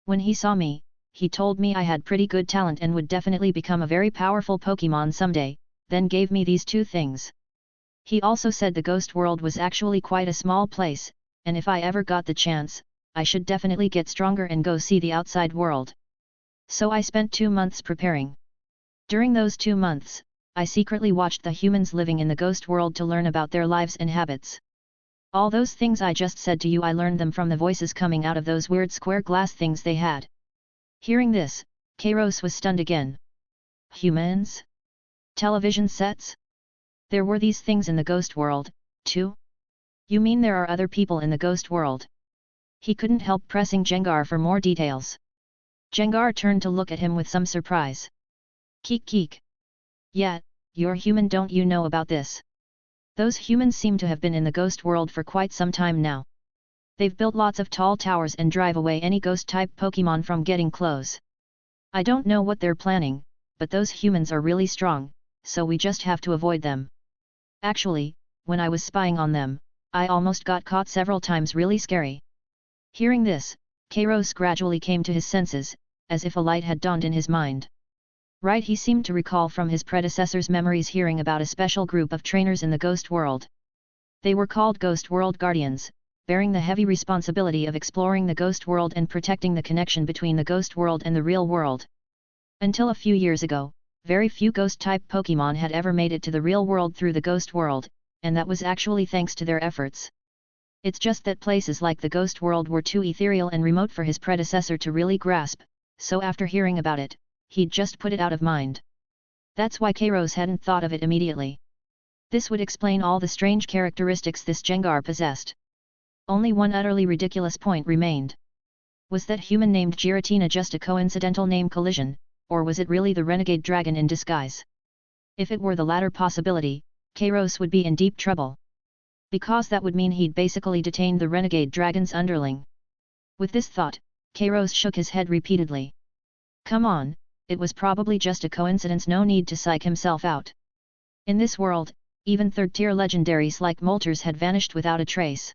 S2: When he saw me, he told me I had pretty good talent and would definitely become a very powerful Pokémon someday, then gave me these two things. He also said the ghost world was actually quite a small place, and if I ever got the chance, I should definitely get stronger and go see the outside world. So I spent 2 months preparing. During those 2 months, I secretly watched the humans living in the ghost world to learn about their lives and habits. All those things I just said to you, I learned them from the voices coming out of those weird square glass things they had. Hearing this, Kairos was stunned again. Humans? Television sets? There were these things in the ghost world, too? You mean there are other people in the ghost world? He couldn't help pressing Gengar for more details. Gengar turned to look at him with some surprise. Keek keek. Yeah, you're human, don't you know about this? Those humans seem to have been in the ghost world for quite some time now. They've built lots of tall towers and drive away any ghost-type Pokémon from getting close. I don't know what they're planning, but those humans are really strong, so we just have to avoid them. Actually, when I was spying on them, I almost got caught several times. Really scary. Hearing this, Kairos gradually came to his senses, as if a light had dawned in his mind. Right, he seemed to recall from his predecessor's memories hearing about a special group of trainers in the ghost world. They were called Ghost World Guardians, bearing the heavy responsibility of exploring the ghost world and protecting the connection between the ghost world and the real world. Until a few years ago, very few ghost-type Pokémon had ever made it to the real world through the ghost world, and that was actually thanks to their efforts. It's just that places like the ghost world were too ethereal and remote for his predecessor to really grasp, so after hearing about it, he'd just put it out of mind. That's why Kairos hadn't thought of it immediately. This would explain all the strange characteristics this Gengar possessed. Only one utterly ridiculous point remained. Was that human named Giratina just a coincidental name collision, or was it really the Renegade Dragon in disguise? If it were the latter possibility, Kairos would be in deep trouble. Because that would mean he'd basically detained the Renegade Dragon's underling. With this thought, Kairos shook his head repeatedly. Come on, it was probably just a coincidence, no need to psych himself out. In this world, even third-tier legendaries like Moltres had vanished without a trace.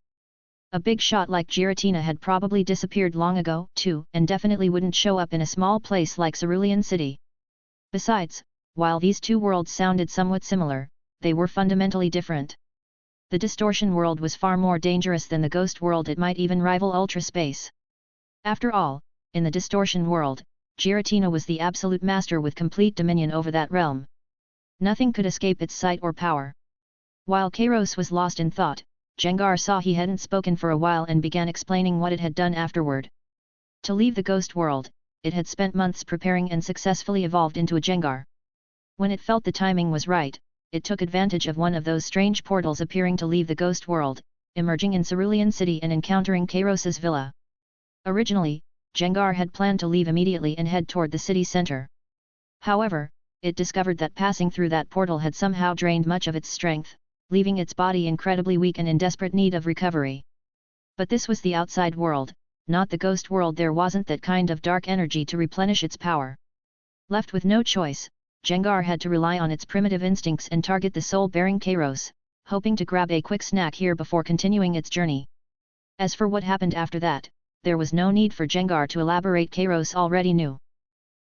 S2: A big shot like Giratina had probably disappeared long ago, too, and definitely wouldn't show up in a small place like Cerulean City. Besides, while these two worlds sounded somewhat similar, they were fundamentally different. The distortion world was far more dangerous than the ghost world, it might even rival Ultra Space. After all, in the distortion world, Giratina was the absolute master with complete dominion over that realm. Nothing could escape its sight or power. While Kairos was lost in thought, Gengar saw he hadn't spoken for a while and began explaining what it had done afterward. To leave the ghost world, it had spent months preparing and successfully evolved into a Gengar. When it felt the timing was right, it took advantage of one of those strange portals appearing to leave the ghost world, emerging in Cerulean City and encountering Kairos's villa. Originally, Gengar had planned to leave immediately and head toward the city center. However, it discovered that passing through that portal had somehow drained much of its strength, leaving its body incredibly weak and in desperate need of recovery. But this was the outside world, not the ghost world. There wasn't that kind of dark energy to replenish its power. Left with no choice, gengar had to rely on its primitive instincts and target the soul-bearing Kairos, hoping to grab a quick snack here before continuing its journey. As for what happened after that, there was no need for gengar to elaborate. Kairos already knew.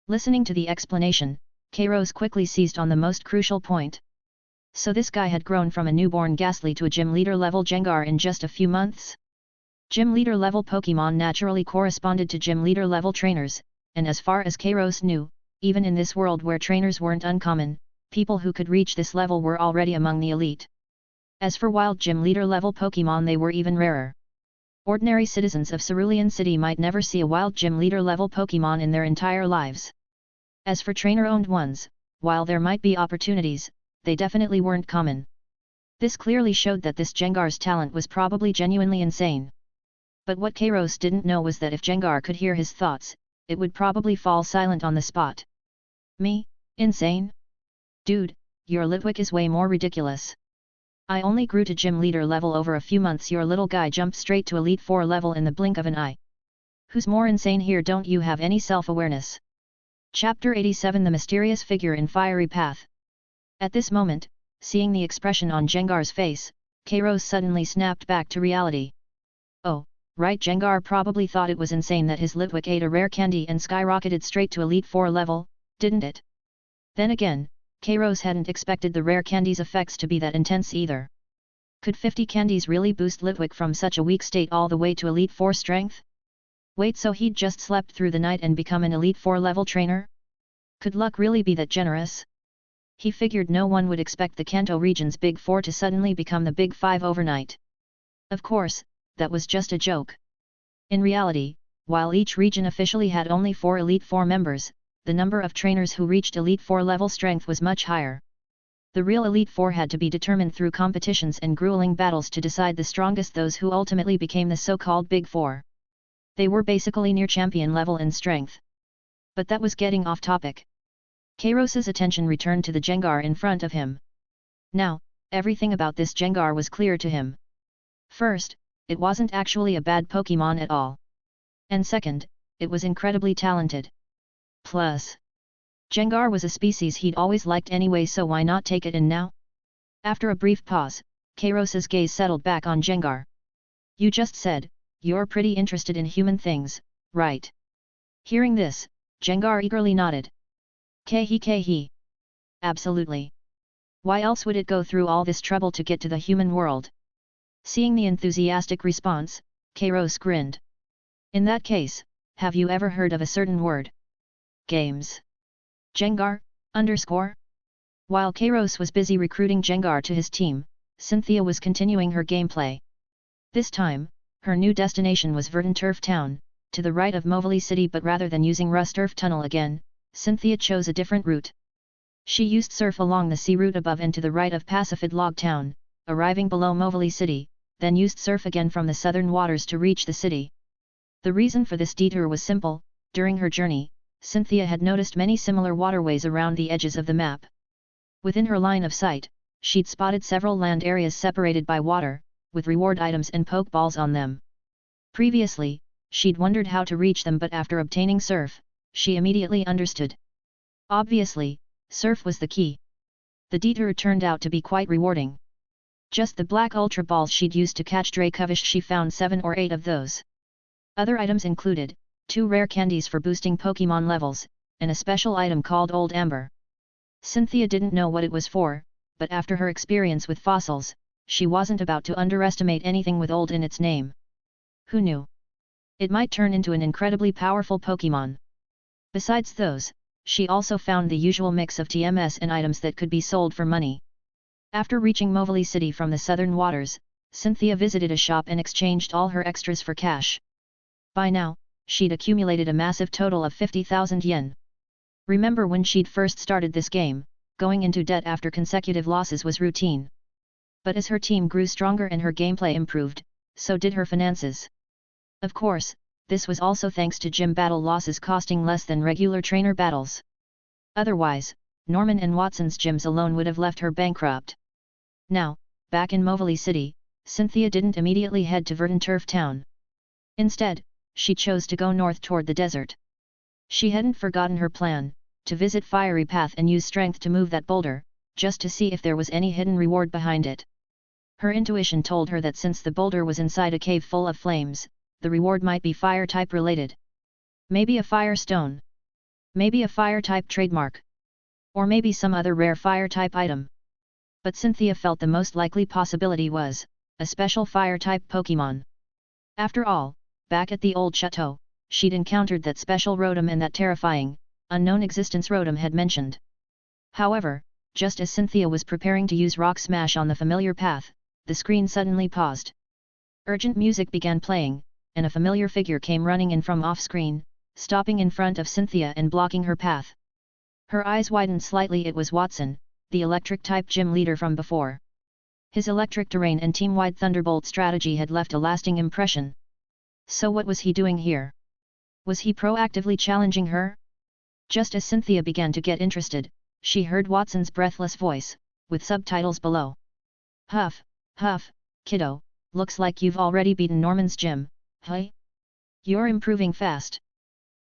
S2: Listening to the explanation, Kairos quickly seized on the most crucial point. So this guy had grown from a newborn Ghastly to a gym leader level gengar in just a few months? Gym leader level Pokémon naturally corresponded to gym leader level trainers, and as far as Kairos knew, even in this world where trainers weren't uncommon, people who could reach this level were already among the elite. As for wild gym leader level Pokémon, they were even rarer. Ordinary citizens of Cerulean City might never see a wild gym leader level Pokémon in their entire lives. As for trainer-owned ones, while there might be opportunities, they definitely weren't common. This clearly showed that this gengar's talent was probably genuinely insane. But what Kairos didn't know was that if gengar could hear his thoughts, it would probably fall silent on the spot. Me? Insane? Dude, your Litwick is way more ridiculous. I only grew to gym leader level over a few months. Your little guy jumped straight to Elite 4 level in the blink of an eye. Who's more insane here? Don't you have any self-awareness? Chapter 87 The Mysterious Figure in Fiery Path. At this moment, seeing the expression on Gengar's face, Kairos suddenly snapped back to reality. Oh, right, Gengar probably thought it was insane that his Litwick ate a rare candy and skyrocketed straight to Elite 4 level, didn't it? Then again, Kairos hadn't expected the rare candy's effects to be that intense either. Could 50 candies really boost Litwick from such a weak state all the way to Elite 4 strength? Wait, so he'd just slept through the night and become an Elite 4 level trainer? Could luck really be that generous? He figured no one would expect the Kanto region's Big 4 to suddenly become the Big 5 overnight. Of course, that was just a joke. In reality, while each region officially had only 4 Elite 4 members, the number of trainers who reached Elite 4 level strength was much higher. The real Elite 4 had to be determined through competitions and grueling battles to decide the strongest, those who ultimately became the so-called Big 4. They were basically near champion level in strength. But that was getting off topic. Kairos's attention returned to the Gengar in front of him. Now, everything about this Gengar was clear to him. First, it wasn't actually a bad Pokémon at all. And second, it was incredibly talented. Plus, Gengar was a species he'd always liked anyway, so why not take it in now? After a brief pause, Kairos's gaze settled back on Gengar. You just said, you're pretty interested in human things, right? Hearing this, Gengar eagerly nodded. Kehi. Absolutely. Why else would it go through all this trouble to get to the human world? Seeing the enthusiastic response, Kairos grinned. In that case, have you ever heard of a certain word? Games. Gengar, _. While Kairos was busy recruiting Gengar to his team, Cynthia was continuing her gameplay. This time, her new destination was Verdanturf Town, to the right of Movili City, but rather than using Rusturf Tunnel again, Cynthia chose a different route. She used Surf along the sea route above and to the right of Pacifid Log Town, arriving below Movili City, then used Surf again from the southern waters to reach the city. The reason for this detour was simple. During her journey, Cynthia had noticed many similar waterways around the edges of the map. Within her line of sight, she'd spotted several land areas separated by water, with reward items and Pokeballs on them. Previously, she'd wondered how to reach them, but after obtaining Surf, she immediately understood. Obviously, Surf was the key. The detour turned out to be quite rewarding. Just the black Ultra Balls she'd used to catch dracovish, she found 7 or 8 of those. Other items included 2 rare candies for boosting Pokémon levels, and a special item called Old Amber. Cynthia didn't know what it was for, but after her experience with fossils, she wasn't about to underestimate anything with old in its name. Who knew? It might turn into an incredibly powerful Pokémon. Besides those, she also found the usual mix of TMS and items that could be sold for money. After reaching Movili City from the southern waters, Cynthia visited a shop and exchanged all her extras for cash. By now, she'd accumulated a massive total of 50,000 yen. Remember when she'd first started this game, going into debt after consecutive losses was routine. But as her team grew stronger and her gameplay improved, so did her finances. Of course, this was also thanks to gym battle losses costing less than regular trainer battles. Otherwise, Norman and Watson's gyms alone would have left her bankrupt. Now, back in Movili City, Cynthia didn't immediately head to Verdanturf Town. Instead, she chose to go north toward the desert. She hadn't forgotten her plan, to visit Fiery Path and use strength to move that boulder, just to see if there was any hidden reward behind it. Her intuition told her that since the boulder was inside a cave full of flames, the reward might be fire-type related. Maybe a fire stone. Maybe a fire-type trademark. Or maybe some other rare fire-type item. But Cynthia felt the most likely possibility was a special fire-type Pokémon. After all, back at the old chateau, she'd encountered that special Rotom and that terrifying, unknown existence Rotom had mentioned. However, just as Cynthia was preparing to use Rock Smash on the familiar path, the screen suddenly paused. Urgent music began playing, and a familiar figure came running in from off-screen, stopping in front of Cynthia and blocking her path. Her eyes widened slightly. It was Watson, the electric-type gym leader from before. His electric terrain and team-wide Thunderbolt strategy had left a lasting impression. So what was he doing here? Was he proactively challenging her? Just as Cynthia began to get interested, she heard Watson's breathless voice, with subtitles below. Huff, huff, kiddo, looks like you've already beaten Norman's gym, hey? You're improving fast.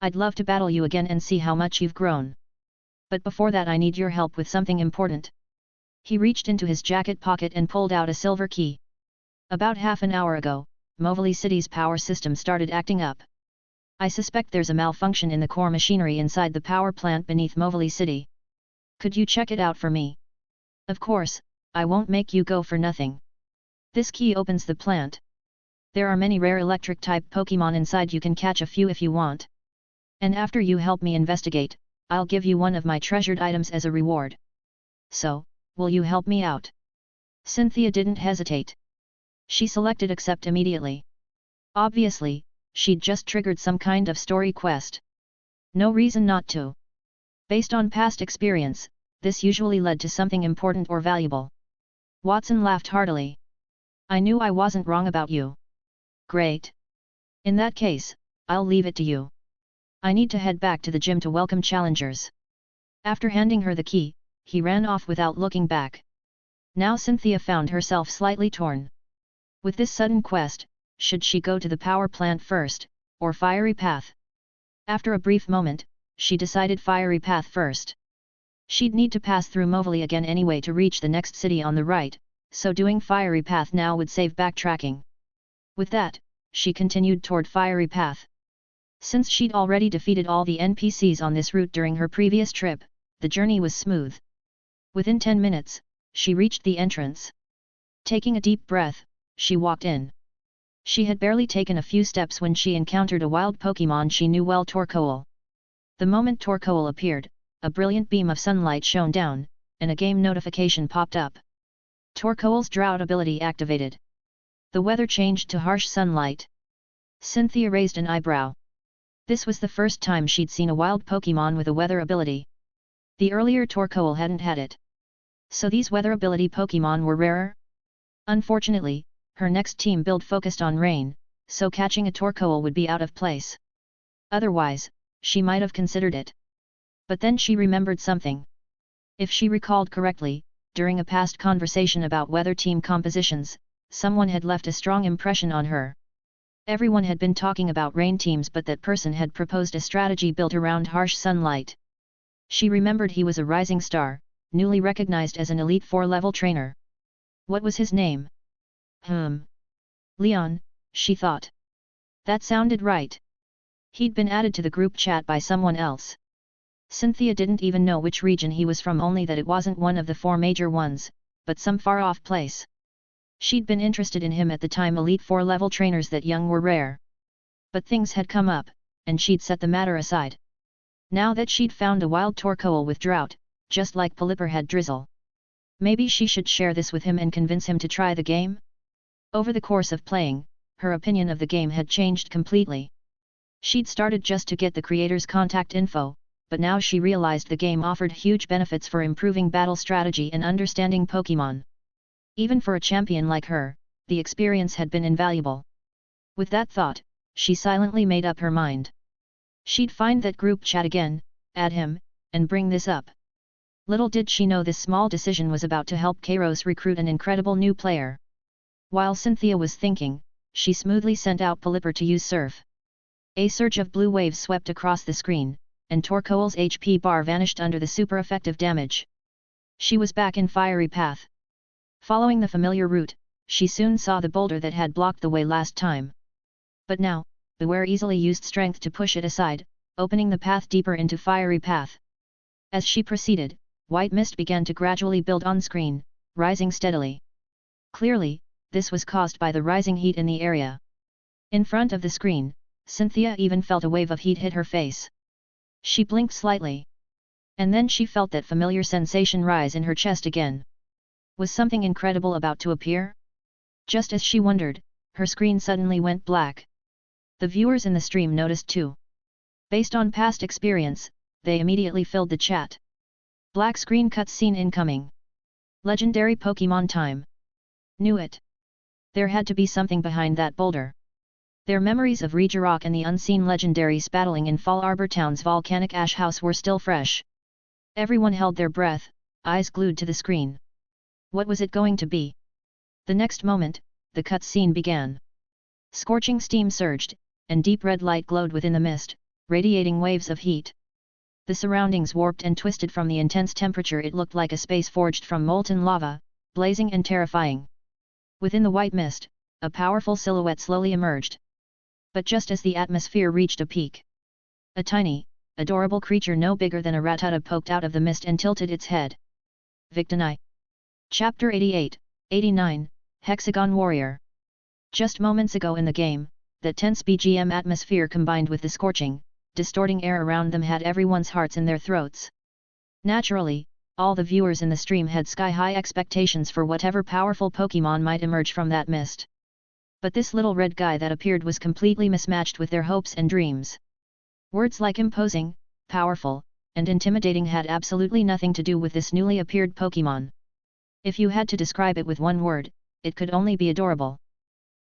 S2: I'd love to battle you again and see how much you've grown. But before that I need your help with something important. He reached into his jacket pocket and pulled out a silver key. About half an hour ago, Movili City's power system started acting up. I suspect there's a malfunction in the core machinery inside the power plant beneath Movili City. Could you check it out for me? Of course, I won't make you go for nothing. This key opens the plant. There are many rare electric-type Pokémon inside. You can catch a few if you want. And after you help me investigate, I'll give you one of my treasured items as a reward. So, will you help me out? Cynthia didn't hesitate. She selected accept immediately. Obviously, she'd just triggered some kind of story quest. No reason not to. Based on past experience, this usually led to something important or valuable. Watson laughed heartily. I knew I wasn't wrong about you. Great. In that case, I'll leave it to you. I need to head back to the gym to welcome challengers. After handing her the key, he ran off without looking back. Now Cynthia found herself slightly torn. With this sudden quest, should she go to the power plant first, or Fiery Path? After a brief moment, she decided Fiery Path first. She'd need to pass through Movili again anyway to reach the next city on the right, so doing Fiery Path now would save backtracking. With that, she continued toward Fiery Path. Since she'd already defeated all the NPCs on this route during her previous trip, the journey was smooth. Within 10 minutes, she reached the entrance. Taking a deep breath, she walked in. She had barely taken a few steps when she encountered a wild Pokémon she knew well, Torkoal. The moment Torkoal appeared, a brilliant beam of sunlight shone down, and a game notification popped up. Torkoal's drought ability activated. The weather changed to harsh sunlight. Cynthia raised an eyebrow. This was the first time she'd seen a wild Pokémon with a weather ability. The earlier Torkoal hadn't had it. So these weather ability Pokémon were rarer? Unfortunately, her next team build focused on rain, so catching a Torkoal would be out of place. Otherwise, she might have considered it. But then she remembered something. If she recalled correctly, during a past conversation about weather team compositions, someone had left a strong impression on her. Everyone had been talking about rain teams, but that person had proposed a strategy built around harsh sunlight. She remembered he was a rising star, newly recognized as an Elite 4 level trainer. What was his name? Leon, she thought. That sounded right. He'd been added to the group chat by someone else. Cynthia didn't even know which region he was from, only that it wasn't one of the 4 major ones, but some far-off place. She'd been interested in him at the time. Elite 4 level trainers that young were rare. But things had come up, and she'd set the matter aside. Now that she'd found a wild Torkoal with drought, just like Pelipper had drizzle. Maybe she should share this with him and convince him to try the game? Over the course of playing, her opinion of the game had changed completely. She'd started just to get the creator's contact info, but now she realized the game offered huge benefits for improving battle strategy and understanding Pokémon. Even for a champion like her, the experience had been invaluable. With that thought, she silently made up her mind. She'd find that group chat again, add him, and bring this up. Little did she know this small decision was about to help Kairos recruit an incredible new player. While Cynthia was thinking, she smoothly sent out Pelipper to use Surf. A surge of blue waves swept across the screen, and Torkoal's HP bar vanished under the super effective damage. She was back in fiery path. Following the familiar route, she soon saw the boulder that had blocked the way last time. But now, Beware easily used strength to push it aside, opening the path deeper into fiery path. As she proceeded, white mist began to gradually build on screen, rising steadily. Clearly, this was caused by the rising heat in the area. In front of the screen, Cynthia even felt a wave of heat hit her face. She blinked slightly. And then she felt that familiar sensation rise in her chest again. Was something incredible about to appear? Just as she wondered, her screen suddenly went black. The viewers in the stream noticed too. Based on past experience, they immediately filled the chat. Black screen cutscene incoming. Legendary Pokémon time. Knew it. There had to be something behind that boulder. Their memories of Regirock and the unseen legendaries battling in Fall Arbor Town's volcanic ash house were still fresh. Everyone held their breath, eyes glued to the screen. What was it going to be? The next moment, the cutscene began. Scorching steam surged, and deep red light glowed within the mist, radiating waves of heat. The surroundings warped and twisted from the intense temperature. It looked like a space forged from molten lava, blazing and terrifying. Within the white mist, a powerful silhouette slowly emerged. But just as the atmosphere reached a peak, a tiny, adorable creature no bigger than a Rattata poked out of the mist and tilted its head. Victini. Chapter 88, 89, Hexagon Warrior. Just moments ago in the game, that tense BGM atmosphere combined with the scorching, distorting air around them had everyone's hearts in their throats. Naturally, all the viewers in the stream had sky-high expectations for whatever powerful Pokémon might emerge from that mist. But this little red guy that appeared was completely mismatched with their hopes and dreams. Words like imposing, powerful, and intimidating had absolutely nothing to do with this newly appeared Pokémon. If you had to describe it with one word, it could only be adorable.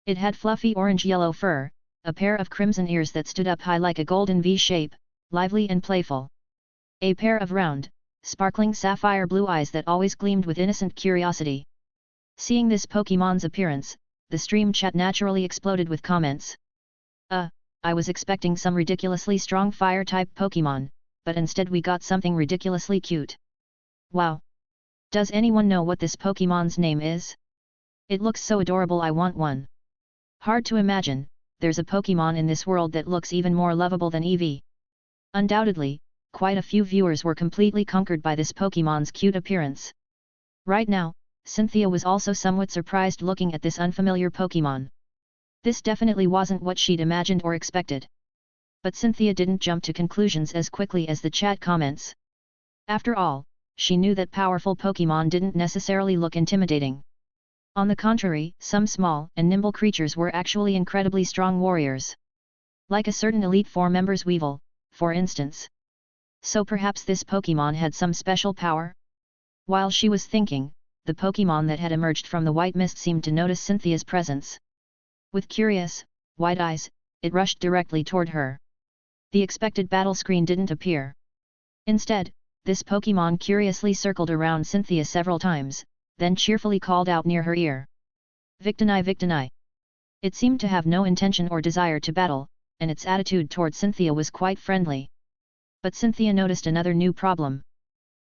S2: It had fluffy orange-yellow fur, a pair of crimson ears that stood up high like a golden V-shape, lively and playful. A pair of round, sparkling sapphire blue eyes that always gleamed with innocent curiosity. Seeing this Pokémon's appearance, the stream chat naturally exploded with comments. I was expecting some ridiculously strong fire-type Pokémon, but instead we got something ridiculously cute. Wow! Does anyone know what this Pokémon's name is? It looks so adorable, I want one. Hard to imagine, there's a Pokémon in this world that looks even more lovable than Eevee. Undoubtedly, quite a few viewers were completely conquered by this Pokémon's cute appearance. Right now, Cynthia was also somewhat surprised looking at this unfamiliar Pokémon. This definitely wasn't what she'd imagined or expected. But Cynthia didn't jump to conclusions as quickly as the chat comments. After all, she knew that powerful Pokémon didn't necessarily look intimidating. On the contrary, some small and nimble creatures were actually incredibly strong warriors. Like a certain Elite Four member's Weevil, for instance. So perhaps this Pokémon had some special power? While she was thinking, the Pokémon that had emerged from the white mist seemed to notice Cynthia's presence. With curious, wide eyes, it rushed directly toward her. The expected battle screen didn't appear. Instead, this Pokémon curiously circled around Cynthia several times, then cheerfully called out near her ear. Victini, Victini. It seemed to have no intention or desire to battle, and its attitude toward Cynthia was quite friendly. But Cynthia noticed another new problem.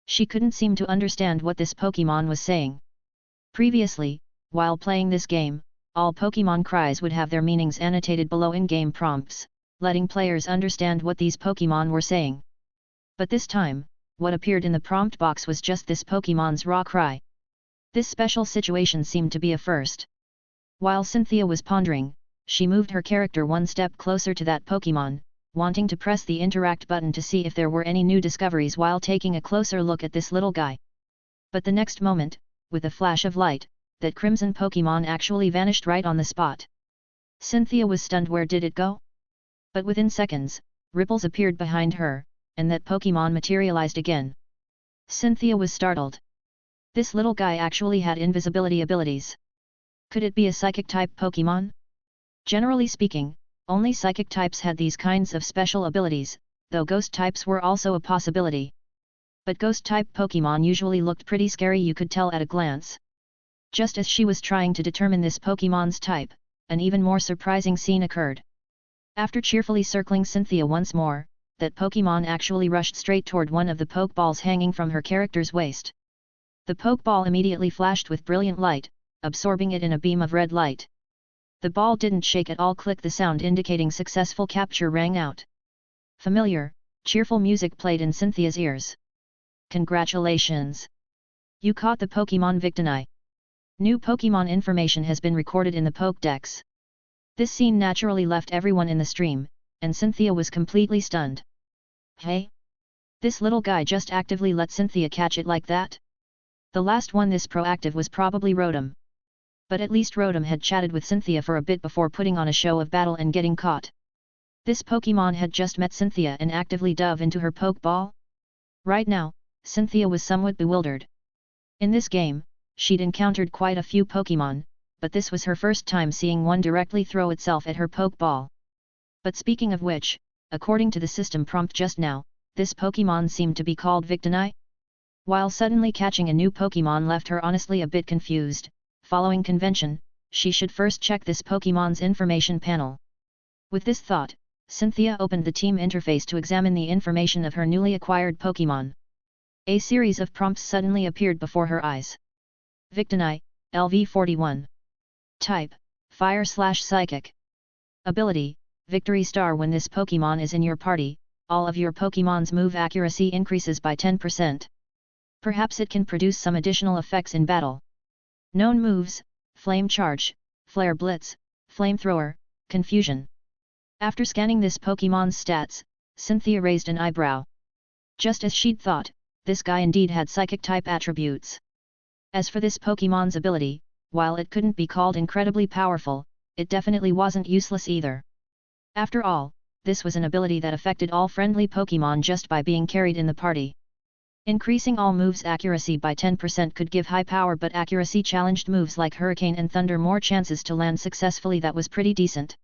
S2: She couldn't seem to understand what this Pokémon was saying. Previously, while playing this game, all Pokémon cries would have their meanings annotated below in-game prompts, letting players understand what these Pokémon were saying. But this time, what appeared in the prompt box was just this Pokémon's raw cry. This special situation seemed to be a first. While Cynthia was pondering, she moved her character one step closer to that Pokémon, wanting to press the interact button to see if there were any new discoveries while taking a closer look at this little guy. But the next moment, with a flash of light, that crimson Pokémon actually vanished right on the spot. Cynthia was stunned. Where did it go? But within seconds, ripples appeared behind her, and that Pokémon materialized again. Cynthia was startled. This little guy actually had invisibility abilities. Could it be a psychic-type Pokémon? Generally speaking, only psychic types had these kinds of special abilities, though ghost types were also a possibility. But ghost-type Pokémon usually looked pretty scary, you could tell at a glance. Just as she was trying to determine this Pokémon's type, an even more surprising scene occurred. After cheerfully circling Cynthia once more, that Pokémon actually rushed straight toward one of the Pokeballs hanging from her character's waist. The Pokeball immediately flashed with brilliant light, absorbing it in a beam of red light. The ball didn't shake at all. Click, the sound indicating successful capture rang out. Familiar, cheerful music played in Cynthia's ears. Congratulations! You caught the Pokémon victini. New Pokémon information has been recorded in the Pokédex. This scene naturally left everyone in the stream, and Cynthia was completely stunned. Hey? This little guy just actively let Cynthia catch it like that? The last one this proactive was probably Rotom. But at least Rotom had chatted with Cynthia for a bit before putting on a show of battle and getting caught. This Pokémon had just met Cynthia and actively dove into her Pokeball? Right now, Cynthia was somewhat bewildered. In this game, she'd encountered quite a few Pokémon, but this was her first time seeing one directly throw itself at her Pokeball. But speaking of which, according to the system prompt just now, this Pokémon seemed to be called victini? While suddenly catching a new Pokémon left her honestly a bit confused, following convention, she should first check this Pokémon's information panel. With this thought, Cynthia opened the team interface to examine the information of her newly acquired Pokémon. A series of prompts suddenly appeared before her eyes. Victini, LV41. Type, Fire/Psychic. Ability, Victory Star. When this Pokémon is in your party, all of your Pokémon's move accuracy increases by 10%. Perhaps it can produce some additional effects in battle. Known moves: Flame Charge, Flare Blitz, Flamethrower, Confusion. After scanning this Pokémon's stats, Cynthia raised an eyebrow. Just as she'd thought, this guy indeed had Psychic-type attributes. As for this Pokémon's ability, while it couldn't be called incredibly powerful, it definitely wasn't useless either. After all, this was an ability that affected all friendly Pokémon just by being carried in the party. Increasing all moves' accuracy by 10% could give high power, but accuracy-challenged moves like Hurricane and Thunder more chances to land successfully. That was pretty decent.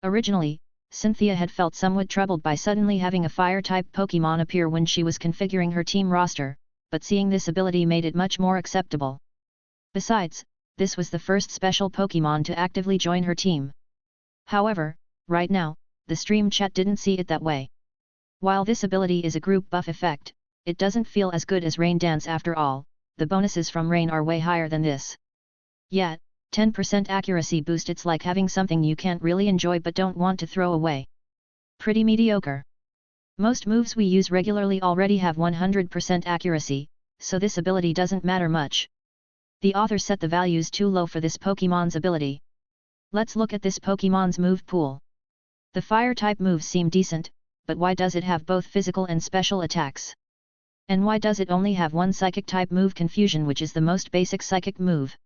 S2: Originally, Cynthia had felt somewhat troubled by suddenly having a Fire-type Pokémon appear when she was configuring her team roster, but seeing this ability made it much more acceptable. Besides, this was the first special Pokémon to actively join her team. However, right now, the stream chat didn't see it that way. While this ability is a group buff effect, it doesn't feel as good as Rain Dance. After all, the bonuses from Rain are way higher than this. Yet, 10% accuracy boost, it's like having something you can't really enjoy but don't want to throw away. Pretty mediocre. Most moves we use regularly already have 100% accuracy, so this ability doesn't matter much. The author set the values too low for this Pokémon's ability. Let's look at this Pokémon's move pool. The Fire-type moves seem decent, but why does it have both physical and special attacks? And why does it only have one Psychic-type move, Confusion, which is the most basic Psychic move?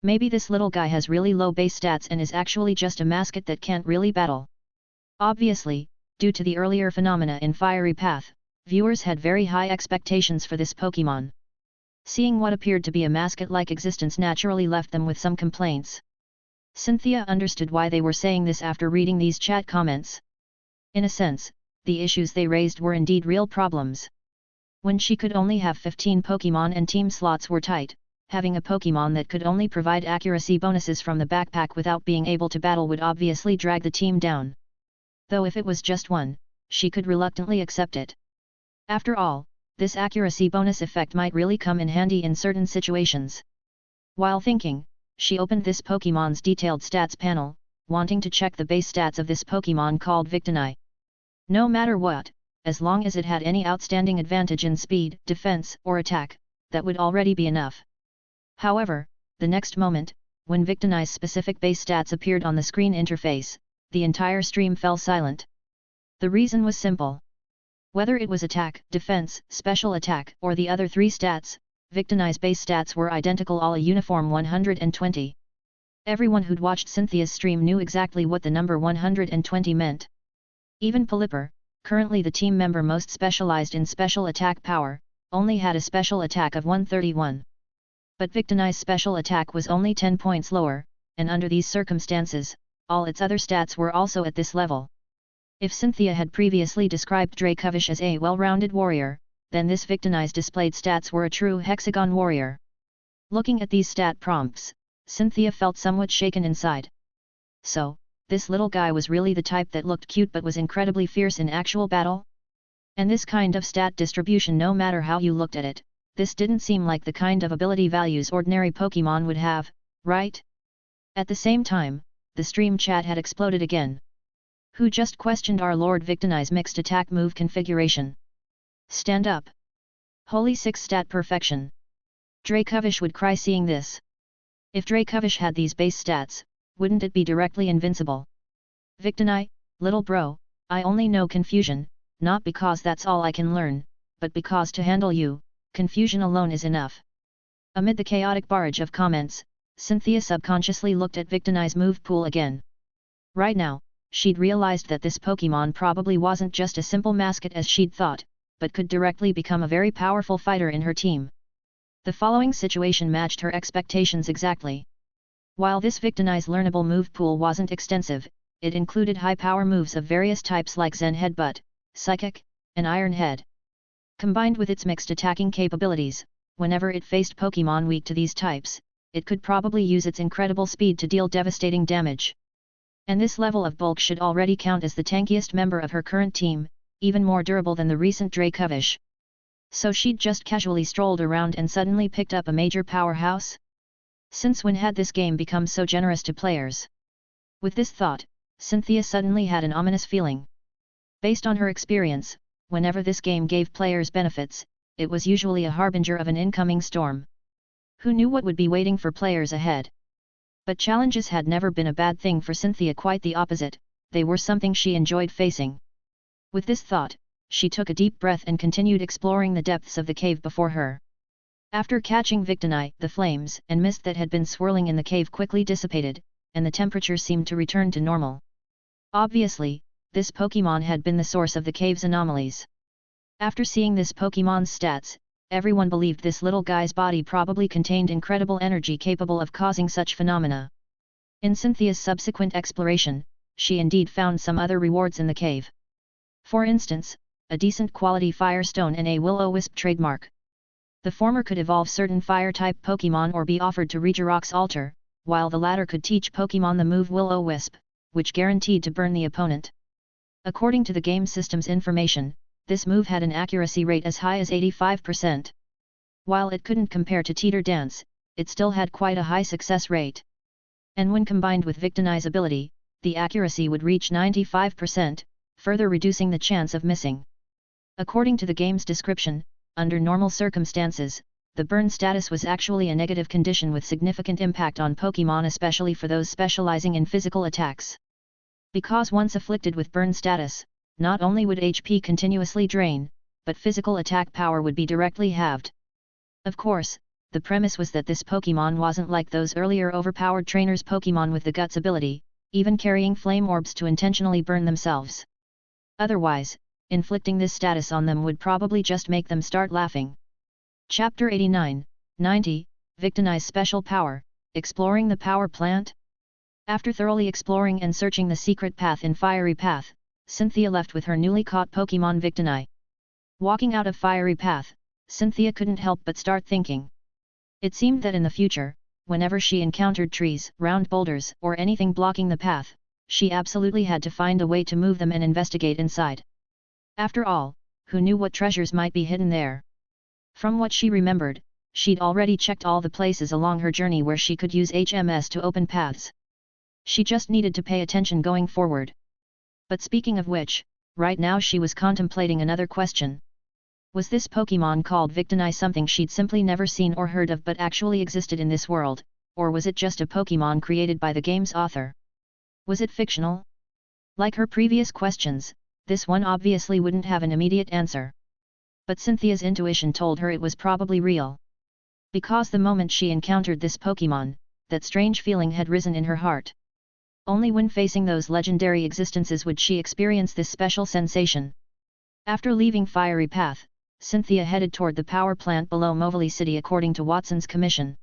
S2: Maybe this little guy has really low base stats and is actually just a mascot that can't really battle. Obviously, due to the earlier phenomena in Fiery Path, viewers had very high expectations for this Pokémon. Seeing what appeared to be a mascot-like existence naturally left them with some complaints. Cynthia understood why they were saying this after reading these chat comments. In a sense, the issues they raised were indeed real problems. When she could only have 15 Pokémon and team slots were tight, having a Pokémon that could only provide accuracy bonuses from the backpack without being able to battle would obviously drag the team down. Though if it was just one, she could reluctantly accept it. After all, this accuracy bonus effect might really come in handy in certain situations. While thinking, she opened this Pokémon's detailed stats panel, wanting to check the base stats of this Pokémon called Victini. No matter what, as long as it had any outstanding advantage in speed, defense, or attack, that would already be enough. However, the next moment, when Victini's specific base stats appeared on the screen interface, the entire stream fell silent. The reason was simple. Whether it was attack, defense, special attack, or the other three stats, Victini's base stats were identical, all a uniform 120. Everyone who'd watched Cynthia's stream knew exactly what the number 120 meant. Even Pelipper, currently the team member most specialized in special attack power, only had a special attack of 131. But Victini's special attack was only 10 points lower, and under these circumstances, all its other stats were also at this level. If Cynthia had previously described Dracovish as a well-rounded warrior, then this Victini's displayed stats were a true hexagon warrior. Looking at these stat prompts, Cynthia felt somewhat shaken inside. So, this little guy was really the type that looked cute but was incredibly fierce in actual battle? And this kind of stat distribution, no matter how you looked at it, this didn't seem like the kind of ability values ordinary Pokémon would have, right? At the same time, the stream chat had exploded again. Who just questioned our Lord Victini's mixed attack move configuration? Stand up! Holy 6 stat perfection! Dracovish would cry seeing this. If Dracovish had these base stats, wouldn't it be directly invincible? Victini, little bro, I only know confusion, not because that's all I can learn, but because to handle you, confusion alone is enough. Amid the chaotic barrage of comments, Cynthia subconsciously looked at Victini's move pool again. Right now, she'd realized that this Pokémon probably wasn't just a simple mascot as she'd thought, but could directly become a very powerful fighter in her team. The following situation matched her expectations exactly. While this Victini's learnable move pool wasn't extensive, it included high-power moves of various types like Zen Headbutt, Psychic, and Iron Head. Combined with its mixed attacking capabilities, whenever it faced Pokémon weak to these types, it could probably use its incredible speed to deal devastating damage. And this level of bulk should already count as the tankiest member of her current team, even more durable than the recent Dracovish. So she'd just casually strolled around and suddenly picked up a major powerhouse? Since when had this game become so generous to players? With this thought, Cynthia suddenly had an ominous feeling. Based on her experience, whenever this game gave players benefits, it was usually a harbinger of an incoming storm. Who knew what would be waiting for players ahead? But challenges had never been a bad thing for Cynthia, quite the opposite, they were something she enjoyed facing. With this thought, she took a deep breath and continued exploring the depths of the cave before her. After catching Victini, the flames and mist that had been swirling in the cave quickly dissipated, and the temperature seemed to return to normal. Obviously, this Pokémon had been the source of the cave's anomalies. After seeing this Pokémon's stats, everyone believed this little guy's body probably contained incredible energy capable of causing such phenomena. In Cynthia's subsequent exploration, she indeed found some other rewards in the cave. For instance, a decent quality Firestone and a Will-O-Wisp trademark. The former could evolve certain Fire-type Pokémon or be offered to Regirock's altar, while the latter could teach Pokémon the move Will-O-Wisp, which guaranteed to burn the opponent. According to the game system's information, this move had an accuracy rate as high as 85%. While it couldn't compare to Teeter Dance, it still had quite a high success rate. And when combined with Victini's ability, the accuracy would reach 95%, further reducing the chance of missing. According to the game's description, under normal circumstances, the burn status was actually a negative condition with significant impact on Pokémon, especially for those specializing in physical attacks. Because once afflicted with burn status, not only would HP continuously drain, but physical attack power would be directly halved. Of course, the premise was that this Pokémon wasn't like those earlier overpowered trainers' Pokémon with the Guts ability, even carrying flame orbs to intentionally burn themselves. Otherwise, inflicting this status on them would probably just make them start laughing. Chapter 89-90, Victini's Special Power, Exploring the Power Plant? After thoroughly exploring and searching the secret path in Fiery Path, Cynthia left with her newly caught Pokémon Victini. Walking out of Fiery Path, Cynthia couldn't help but start thinking. It seemed that in the future, whenever she encountered trees, round boulders, or anything blocking the path, she absolutely had to find a way to move them and investigate inside. After all, who knew what treasures might be hidden there? From what she remembered, she'd already checked all the places along her journey where she could use HMS to open paths. She just needed to pay attention going forward. But speaking of which, right now she was contemplating another question. Was this Pokémon called Victini something she'd simply never seen or heard of but actually existed in this world, or was it just a Pokémon created by the game's author? Was it fictional? Like her previous questions, this one obviously wouldn't have an immediate answer. But Cynthia's intuition told her it was probably real. Because the moment she encountered this Pokémon, that strange feeling had risen in her heart. Only when facing those legendary existences would she experience this special sensation. After leaving Fiery Path, Cynthia headed toward the power plant below Movely City according to Watson's commission.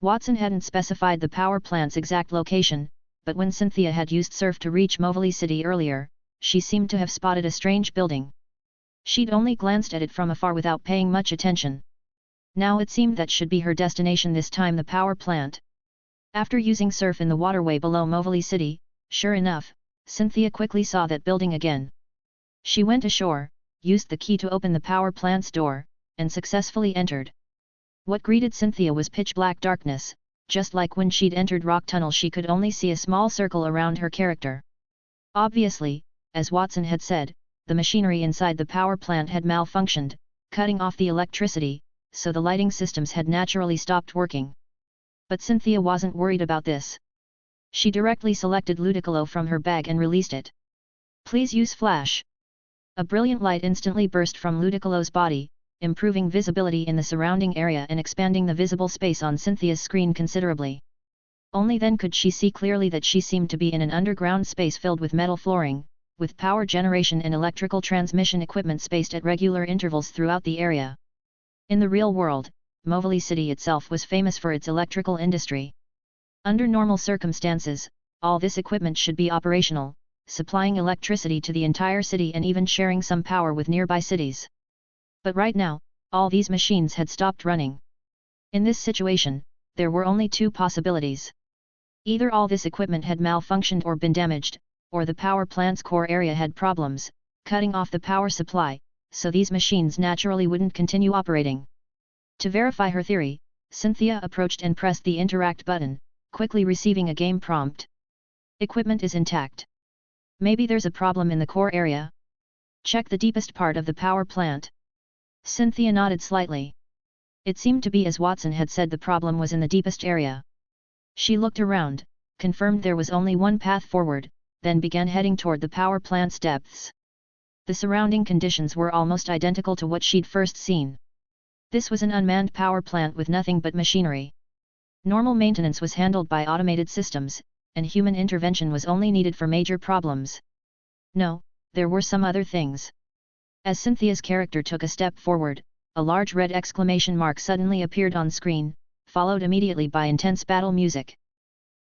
S2: Watson hadn't specified the power plant's exact location, but when Cynthia had used Surf to reach Movely City earlier, she seemed to have spotted a strange building. She'd only glanced at it from afar without paying much attention. Now it seemed that should be her destination, this time the power plant. After using Surf in the waterway below Movely City, sure enough, Cynthia quickly saw that building again. She went ashore, used the key to open the power plant's door, and successfully entered. What greeted Cynthia was pitch-black darkness, just like when she'd entered Rock Tunnel she could only see a small circle around her character. Obviously, as Watson had said, the machinery inside the power plant had malfunctioned, cutting off the electricity, so the lighting systems had naturally stopped working. But Cynthia wasn't worried about this. She directly selected Ludicolo from her bag and released it. "Please use flash." A brilliant light instantly burst from Ludicolo's body, improving visibility in the surrounding area and expanding the visible space on Cynthia's screen considerably. Only then could she see clearly that she seemed to be in an underground space filled with metal flooring, with power generation and electrical transmission equipment spaced at regular intervals throughout the area. In the real world, Movili City itself was famous for its electrical industry. Under normal circumstances, all this equipment should be operational, supplying electricity to the entire city and even sharing some power with nearby cities. But right now, all these machines had stopped running. In this situation, there were only two possibilities. Either all this equipment had malfunctioned or been damaged, or the power plant's core area had problems, cutting off the power supply, so these machines naturally wouldn't continue operating. To verify her theory, Cynthia approached and pressed the Interact button, quickly receiving a game prompt. "Equipment is intact. Maybe there's a problem in the core area. Check the deepest part of the power plant." Cynthia nodded slightly. It seemed to be as Watson had said, the problem was in the deepest area. She looked around, confirmed there was only one path forward, then began heading toward the power plant's depths. The surrounding conditions were almost identical to what she'd first seen. This was an unmanned power plant with nothing but machinery. Normal maintenance was handled by automated systems, and human intervention was only needed for major problems. No, there were some other things. As Cynthia's character took a step forward, a large red exclamation mark suddenly appeared on screen, followed immediately by intense battle music.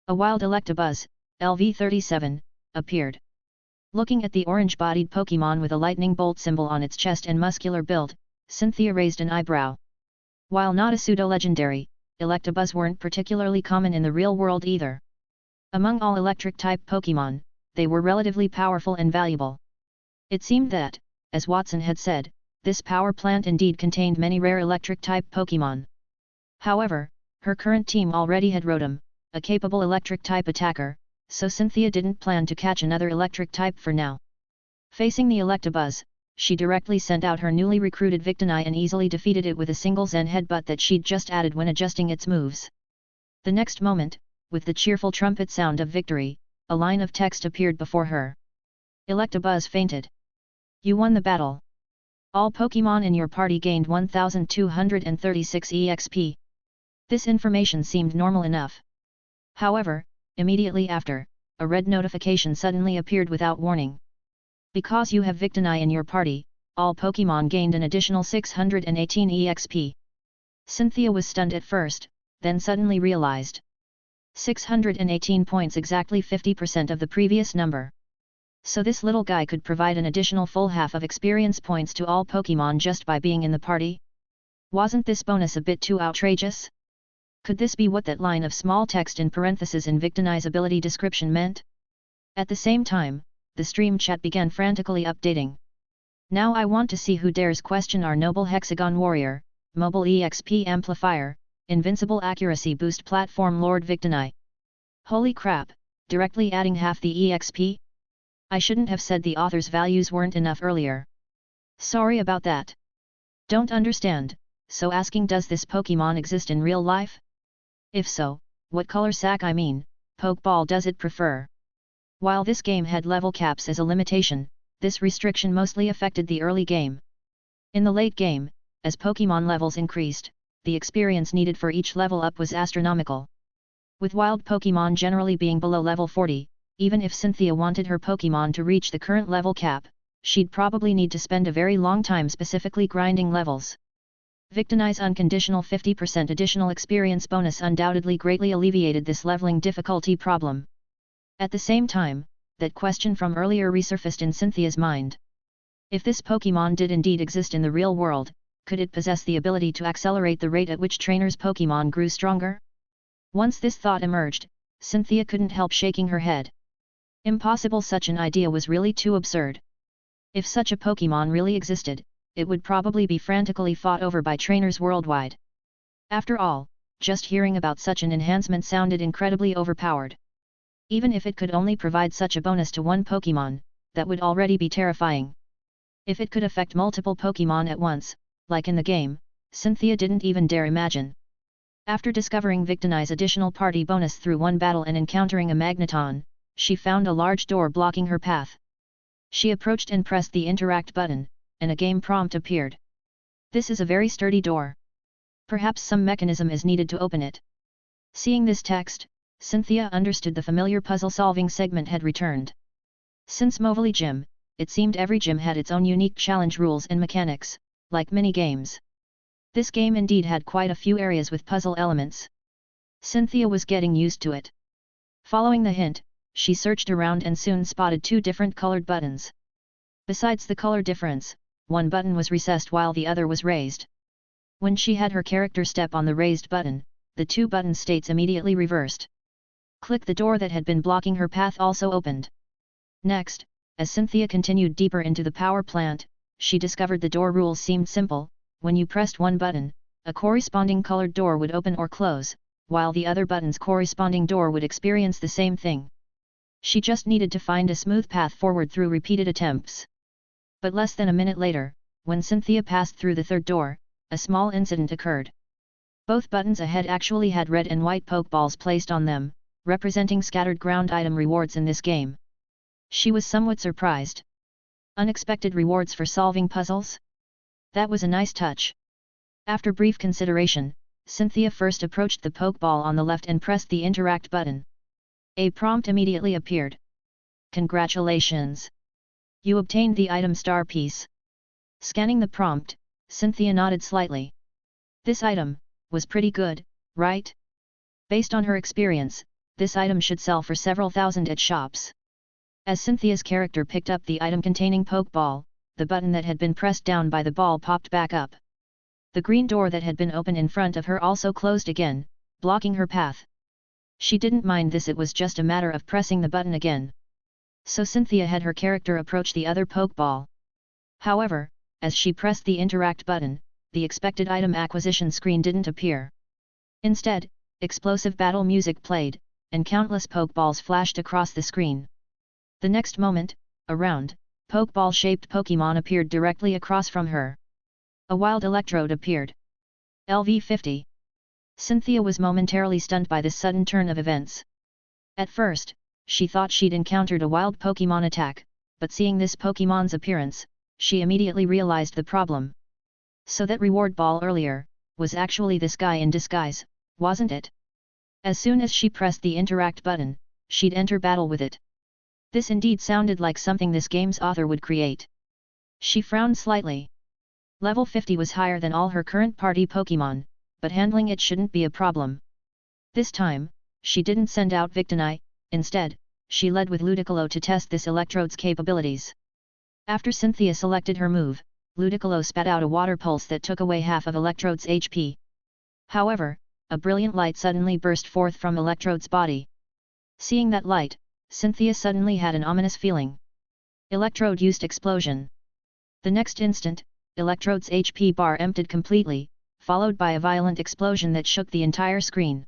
S2: A wild Electabuzz, LV37, appeared. Looking at the orange-bodied Pokémon with a lightning bolt symbol on its chest and muscular build, Cynthia raised an eyebrow. While not a pseudo-legendary, Electabuzz weren't particularly common in the real world either. Among all electric-type Pokémon, they were relatively powerful and valuable. It seemed that, as Watson had said, this power plant indeed contained many rare electric-type Pokémon. However, her current team already had Rotom, a capable electric-type attacker, so Cynthia didn't plan to catch another electric-type for now. Facing the Electabuzz, she directly sent out her newly recruited Victini and easily defeated it with a single Zen headbutt that she'd just added when adjusting its moves. The next moment, with the cheerful trumpet sound of victory, a line of text appeared before her. "Electabuzz fainted. You won the battle. All Pokémon in your party gained 1236 EXP. This information seemed normal enough. However, immediately after, a red notification suddenly appeared without warning. Because you have Victini in your party, all Pokémon gained an additional 618 EXP. Cynthia was stunned at first, then suddenly realized. 618 points, exactly 50% of the previous number. So this little guy could provide an additional full half of experience points to all Pokémon just by being in the party? Wasn't this bonus a bit too outrageous? Could this be what that line of small text in parentheses in Victini's ability description meant? At the same time, the stream chat began frantically updating. Now I want to see who dares question our noble Hexagon Warrior, Mobile EXP Amplifier, Invincible Accuracy Boost Platform Lord Victini. Holy crap, directly adding half the EXP? I shouldn't have said the author's values weren't enough earlier. Sorry about that. Don't understand, so asking, does this Pokémon exist in real life? If so, what color sack, I mean, Pokeball, does it prefer? While this game had level caps as a limitation, this restriction mostly affected the early game. In the late game, as Pokémon levels increased, the experience needed for each level up was astronomical. With wild Pokémon generally being below level 40, even if Cynthia wanted her Pokémon to reach the current level cap, she'd probably need to spend a very long time specifically grinding levels. Victini's unconditional 50% additional experience bonus undoubtedly greatly alleviated this leveling difficulty problem. At the same time, that question from earlier resurfaced in Cynthia's mind. If this Pokémon did indeed exist in the real world, could it possess the ability to accelerate the rate at which trainers' Pokémon grew stronger? Once this thought emerged, Cynthia couldn't help shaking her head. Impossible, such an idea was really too absurd. If such a Pokémon really existed, it would probably be frantically fought over by trainers worldwide. After all, just hearing about such an enhancement sounded incredibly overpowered. Even if it could only provide such a bonus to one Pokémon, that would already be terrifying. If it could affect multiple Pokémon at once, like in the game, Cynthia didn't even dare imagine. After discovering Victini's additional party bonus through one battle and encountering a Magneton, she found a large door blocking her path. She approached and pressed the Interact button, and a game prompt appeared. This is a very sturdy door. Perhaps some mechanism is needed to open it. Seeing this text, Cynthia understood the familiar puzzle-solving segment had returned. Since Movoli Gym, it seemed every gym had its own unique challenge rules and mechanics, like mini-games. This game indeed had quite a few areas with puzzle elements. Cynthia was getting used to it. Following the hint, she searched around and soon spotted two different colored buttons. Besides the color difference, one button was recessed while the other was raised. When she had her character step on the raised button, the two button states immediately reversed. Click the door that had been blocking her path also opened. Next, as Cynthia continued deeper into the power plant, she discovered the door rules seemed simple. When you pressed one button, a corresponding colored door would open or close, while the other button's corresponding door would experience the same thing. She just needed to find a smooth path forward through repeated attempts. But less than a minute later, when Cynthia passed through the third door, a small incident occurred. Both buttons ahead actually had red and white Pokeballs placed on them, representing scattered ground item rewards in this game. She was somewhat surprised. Unexpected rewards for solving puzzles? That was a nice touch. After brief consideration, Cynthia first approached the Pokeball on the left and pressed the Interact button. A prompt immediately appeared. Congratulations! You obtained the item Star Piece. Scanning the prompt, Cynthia nodded slightly. This item was pretty good, right? Based on her experience, this item should sell for several thousand at shops. As Cynthia's character picked up the item containing Pokeball, the button that had been pressed down by the ball popped back up. The green door that had been open in front of her also closed again, blocking her path. She didn't mind this, it was just a matter of pressing the button again. So Cynthia had her character approach the other Pokeball. However, as she pressed the Interact button, the expected item acquisition screen didn't appear. Instead, explosive battle music played, and countless Pokeballs flashed across the screen. The next moment, a round, Pokeball-shaped Pokémon appeared directly across from her. A wild Electrode appeared. LV50. Cynthia was momentarily stunned by this sudden turn of events. At first, she thought she'd encountered a wild Pokémon attack, but seeing this Pokémon's appearance, she immediately realized the problem. So that reward ball earlier, was actually this guy in disguise, wasn't it? As soon as she pressed the Interact button, she'd enter battle with it. This indeed sounded like something this game's author would create. She frowned slightly. Level 50 was higher than all her current party Pokémon, but handling it shouldn't be a problem. This time, she didn't send out Victini. Instead, she led with Ludicolo to test this Electrode's capabilities. After Cynthia selected her move, Ludicolo spat out a water pulse that took away half of Electrode's HP. However, a brilliant light suddenly burst forth from Electrode's body. Seeing that light, Cynthia suddenly had an ominous feeling. Electrode used Explosion. The next instant, Electrode's HP bar emptied completely, followed by a violent explosion that shook the entire screen.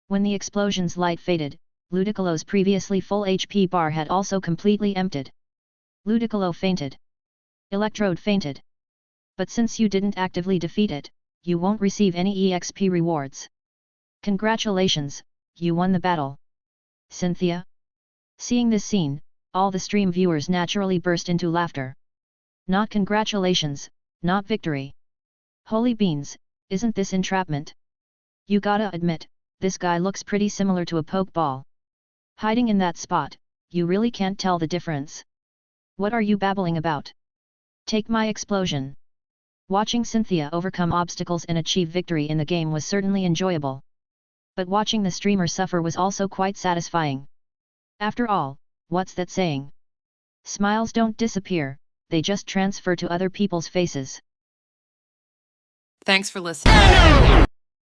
S2: When the explosion's light faded, Ludicolo's previously full HP bar had also completely emptied. Ludicolo fainted. Electrode fainted. But since you didn't actively defeat it, you won't receive any EXP rewards. Congratulations, you won the battle. Cynthia? Seeing this scene, all the stream viewers naturally burst into laughter. Not congratulations, not victory. Holy beans, isn't this entrapment? You gotta admit, this guy looks pretty similar to a Pokeball. Hiding in that spot, you really can't tell the difference. What are you babbling about? Take my explosion. Watching Cynthia overcome obstacles and achieve victory in the game was certainly enjoyable. But watching the streamer suffer was also quite satisfying. After all, what's that saying? Smiles don't disappear, they just transfer to other people's faces.
S3: Thanks for listening.